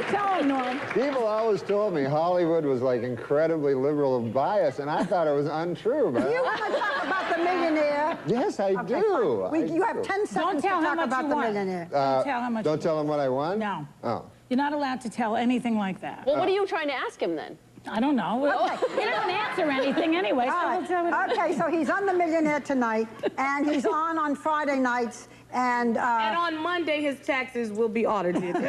Tell him, Norm. People always told me Hollywood was like incredibly liberal of bias, and I thought it was untrue. But You want to talk about the millionaire? Yes, I Okay, do. fine. You have 10 seconds to tell how talk much about you the won. millionaire. Don't tell how much. Don't tell him what I won? No. Oh. You're not allowed to tell anything like that. Well, what are you trying to ask him then? I don't know. Okay. He doesn't answer anything anyway. So All we'll tell him. right. Okay, so he's on The Millionaire tonight, and he's on Friday nights, and... And on Monday, his taxes will be audited. So he's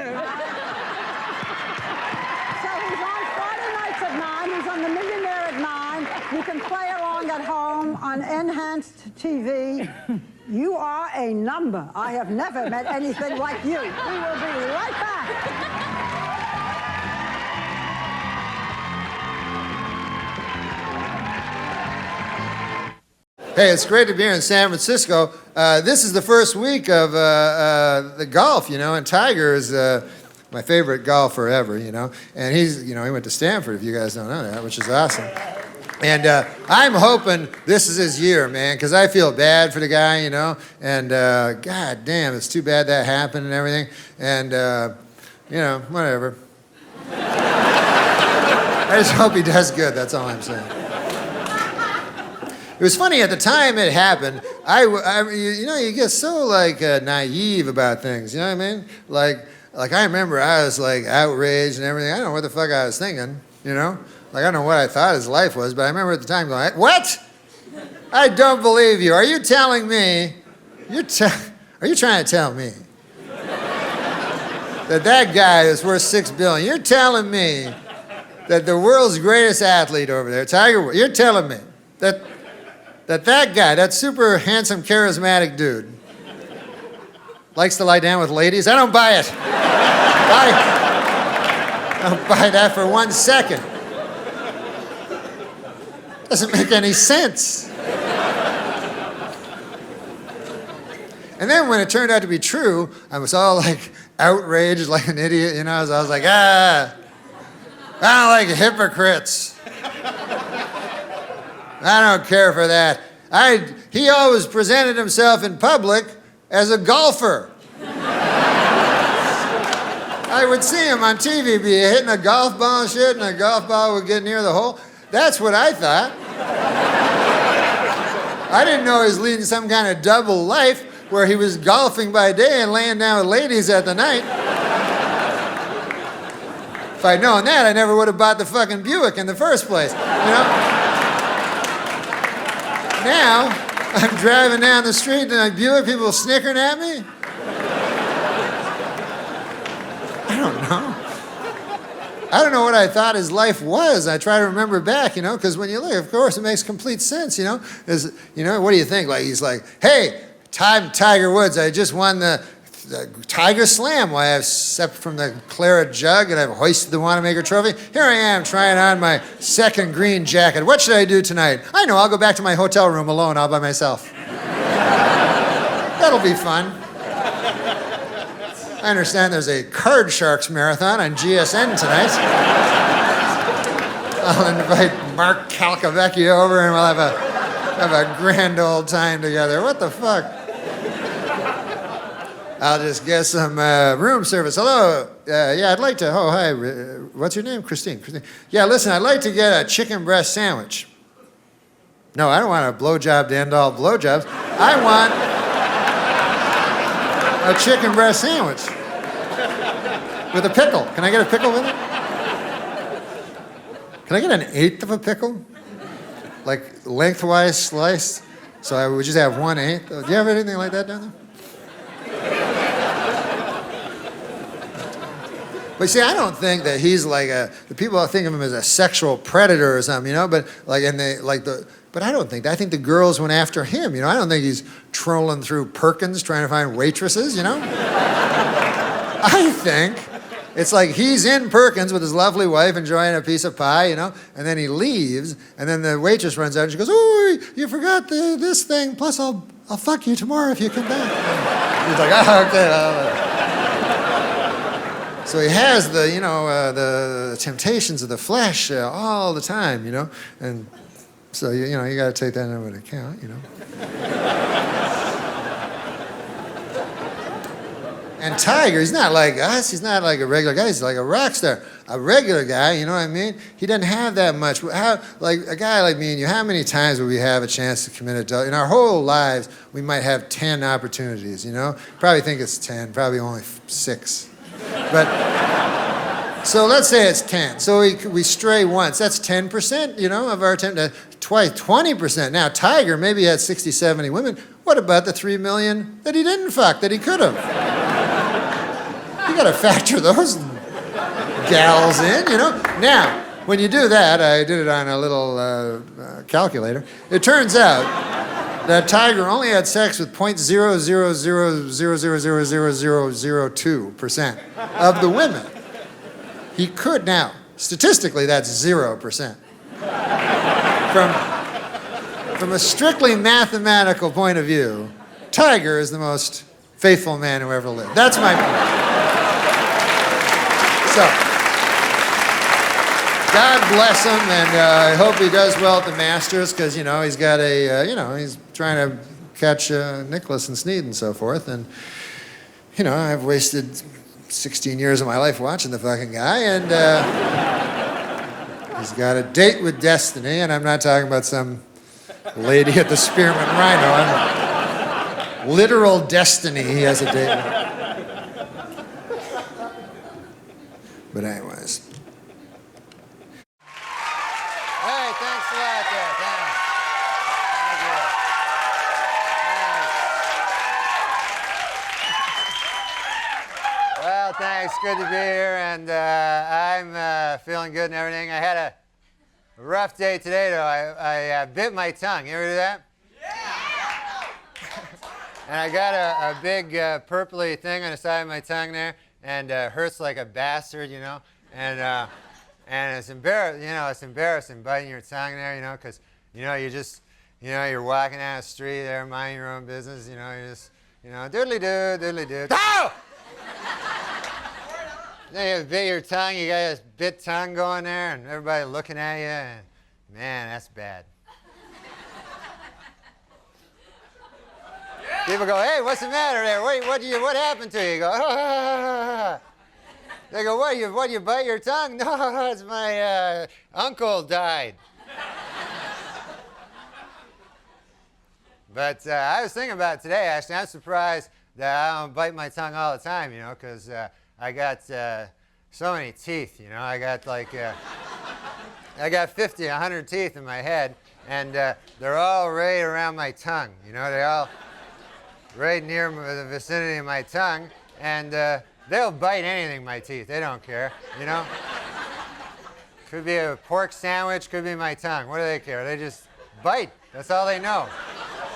on Friday nights at 9. He's on The Millionaire at 9. You can play along at home on enhanced TV. You are a number. I have never met anything like you. We will be right back. Hey, it's great to be here in San Francisco. This is the first week of the golf, you know, and Tiger is my favorite golfer ever, you know. And he's, you know, he went to Stanford, if you guys don't know that, which is awesome. And I'm hoping this is his year, man, because I feel bad for the guy, you know. And God damn, it's too bad that happened and everything. And, you know, whatever. I just hope he does good, that's all I'm saying. It was funny, at the time it happened, you know, you get so, like, naive about things, you know what I mean? Like I remember I was, like, outraged and everything. I don't know what the fuck I was thinking, you know? Like, I don't know what I thought his life was, but I remember at the time going, what? I don't believe you. Are you telling me, are you trying to tell me that guy is worth $6 billion? You're telling me that the world's greatest athlete over there, Tiger Woods, you're telling me that guy, that super handsome, charismatic dude, likes to lie down with ladies? I don't buy it. I don't buy that for 1 second. Doesn't make any sense. And then when it turned out to be true, I was all like outraged like an idiot, you know. I was like, I don't like hypocrites. I don't care for that. He always presented himself in public as a golfer. I would see him on TV be hitting a golf ball and shit, and a golf ball would get near the hole. That's what I thought. I didn't know he was leading some kind of double life where he was golfing by day and laying down with ladies at the night. If I'd known that, I never would have bought the fucking Buick in the first place, you know? Now, I'm driving down the street and a Buick, people snickering at me. I don't know. I don't know what I thought his life was. I try to remember back, you know, because when you look, of course, it makes complete sense, you know. You know, what do you think? Like, he's like, hey, Tiger Woods, I just won the Tiger Slam. Why, I've sipped from the claret jug and I've hoisted the Wanamaker Trophy. Here I am trying on my second green jacket. What should I do tonight? I know, I'll go back to my hotel room alone all by myself. That'll be fun. I understand there's a Card Sharks marathon on GSN tonight. I'll invite Mark Calcavecchio over and we'll have a grand old time together. What the fuck? I'll just get some room service. Hello. Yeah, I'd like to. Oh, hi. What's your name? Christine. Yeah, listen, I'd like to get a chicken breast sandwich. No, I don't want a blowjob to end all blowjobs. I want a chicken breast sandwich with a pickle. Can I get a pickle with it? Can I get an eighth of a pickle? Like lengthwise sliced? So I would just have 1/8. Do you have anything like that down there? But see, I don't think that he's like the people think of him as a sexual predator or something, you know, but like, but I don't think that. I think the girls went after him, you know. I don't think he's trolling through Perkins trying to find waitresses, you know. I think it's like he's in Perkins with his lovely wife enjoying a piece of pie, you know, and then he leaves, and then the waitress runs out and she goes, "Oh, you forgot this thing, plus I'll fuck you tomorrow if you come back." He's like, "Oh, okay." So he has the temptations of the flesh all the time, you know, and so you got to take that into account, you know. And Tiger, he's not like us. He's not like a regular guy. He's like a rock star. A regular guy, you know what I mean? He doesn't have that much. Like a guy like me and you, how many times would we have a chance to commit adultery? In our whole lives, we might have 10 opportunities, you know? Probably think it's 10, probably only 6. But, so let's say it's 10. So we stray once. That's 10%, you know, of our attempt. Twice, 20%. Now, Tiger maybe had 60, 70 women. What about the 3 million that he didn't fuck, that he could have? You got to factor those gals in, you know. Now, when you do that, I did it on a little calculator. It turns out that Tiger only had sex with 0.000000002% of the women. He could now. Statistically, that's 0%. From a strictly mathematical point of view, Tiger is the most faithful man who ever lived. That's my point. So, God bless him, and I hope he does well at the Masters, because, you know, he's got he's trying to catch Nicklaus and Snead and so forth, and, you know, I've wasted 16 years of my life watching the fucking guy, and he's got a date with destiny, and I'm not talking about some lady at the Spearmint Rhino. I'm literal destiny he has a date with. But anyways. Hey, thanks a lot there. Thanks. Thank you. Well, thanks. Good to be here, and I'm feeling good and everything. I had a rough day today, though. I bit my tongue. You ever do that? Yeah! And I got a big purpley thing on the side of my tongue there, and hurts like a bastard, you know. And it's embarrassing biting your tongue there, you know, because, you know, you're walking down the street there, minding your own business, you know, you just, you know, doodly-doo, doodly-doo. Oh! Then you bit your tongue, you got this bit tongue going there, and everybody looking at you, and man, that's bad. People go, "Hey, what's the matter there? What happened to you?" You go, "Ah." They go, what, you bite your tongue?" "No, it's my uncle died." But I was thinking about it today, actually. I'm surprised that I don't bite my tongue all the time, you know, because I got so many teeth, you know. I got like, I got 50, 100 teeth in my head, and they're all right around my tongue, you know. They're all right near the vicinity of my tongue, and they'll bite anything, my teeth. They don't care, you know. Could be a pork sandwich, could be my tongue. What do they care? They just bite. That's all they know.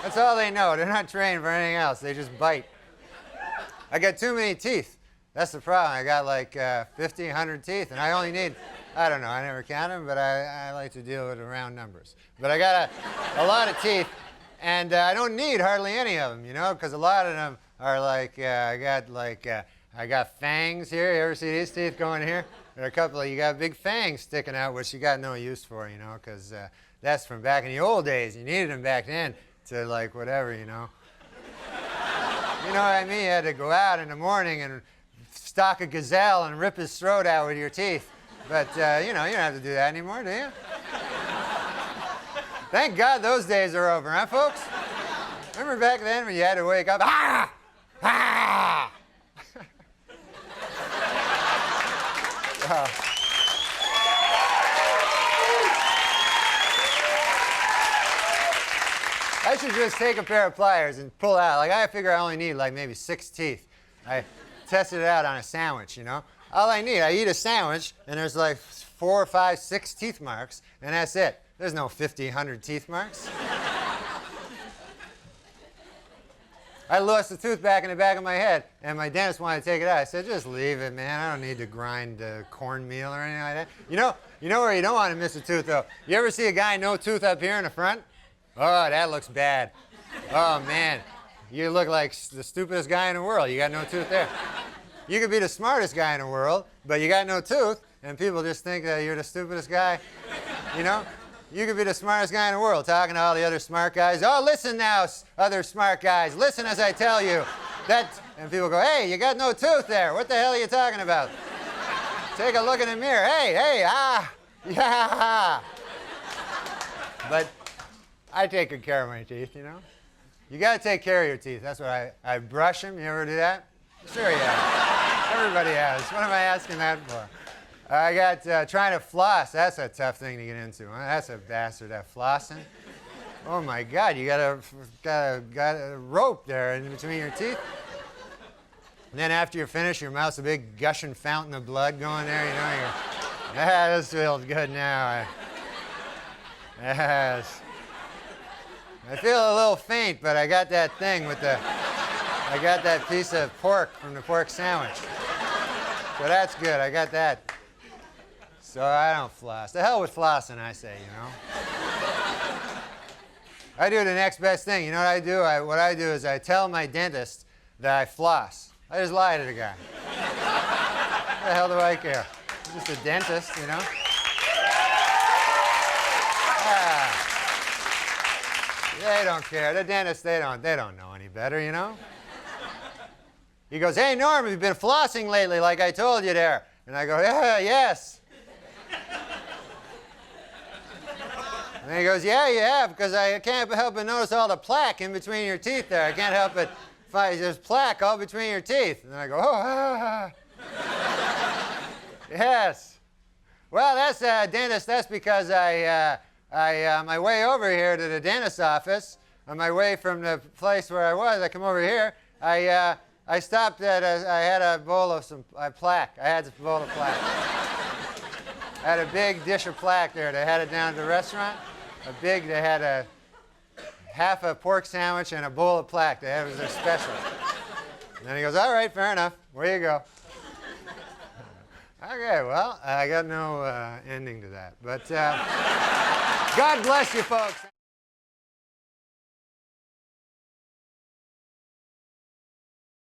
That's all they know. They're not trained for anything else. They just bite. I got too many teeth. That's the problem. I got like 50, 100 teeth, and I only need, I don't know, I never count them, but I like to deal with round numbers. But I got a lot of teeth, And I don't need hardly any of them, you know, because a lot of them are like, I got fangs here. You ever see these teeth going here? There are a couple of, you got big fangs sticking out, which you got no use for, you know, because that's from back in the old days. You needed them back then to, like, whatever, you know. You know what I mean? You had to go out in the morning and stalk a gazelle and rip his throat out with your teeth. But, you know, you don't have to do that anymore, do you? Thank God those days are over, huh, folks? Remember back then when you had to wake up, ah! Ah! I should just take a pair of pliers and pull out. Like, I figure I only need, like, maybe 6 teeth. I tested it out on a sandwich, you know? All I need, I eat a sandwich, and there's like 4, 5, 6 teeth marks, and that's it. There's no 50, 100 teeth marks. I lost a tooth back in the back of my head, and my dentist wanted to take it out. I said, just leave it, man. I don't need to grind cornmeal or anything like that. You know where you don't want to miss a tooth, though? You ever see a guy no tooth up here in the front? Oh, that looks bad. Oh, man. You look like the stupidest guy in the world. You got no tooth there. You could be the smartest guy in the world, but you got no tooth, and people just think that you're the stupidest guy, you know? You could be the smartest guy in the world, talking to all the other smart guys. Oh, listen now, other smart guys. Listen as I tell you. And people go, hey, you got no tooth there. What the hell are you talking about? Take a look in the mirror. Hey, yeah. But I take good care of my teeth, you know? You got to take care of your teeth. That's what I brush them. You ever do that? Sure you have. Everybody has. What am I asking that for? I got trying to floss. That's a tough thing to get into. Huh? That's a bastard, that flossing. Oh my God, you got a rope there in between your teeth. And then after you're finished, your mouth's a big gushing fountain of blood going there. You know, this feels good now. Yes. I feel a little faint, but I got that thing with I got that piece of pork from the pork sandwich. So that's good. I got that. So I don't floss. The hell with flossing, I say, you know. I do the next best thing. You know what I do? What I do is I tell my dentist that I floss. I just lie to the guy. What the hell do I care? I'm just a dentist, you know. They don't care. The dentists, they don't know any better, you know. He goes, hey, Norm, you've been flossing lately like I told you there. And I go, yeah, yes. And then he goes, yeah, you have, because I can't help but notice all the plaque in between your teeth there. I can't help but find there's plaque all between your teeth. And I go, oh, yes. Well, that's dentist. That's because on my way over here to the dentist's office, on my way from the place where I was, I come over here, I stopped at I had a bowl of some plaque. I had a bowl of plaque. I had a big dish of plaque there. They had it down at the restaurant. They had a half a pork sandwich and a bowl of plaque. It was their special. And then he goes, all right, fair enough. Where you go? Okay, well, I got no ending to that. But God bless you, folks.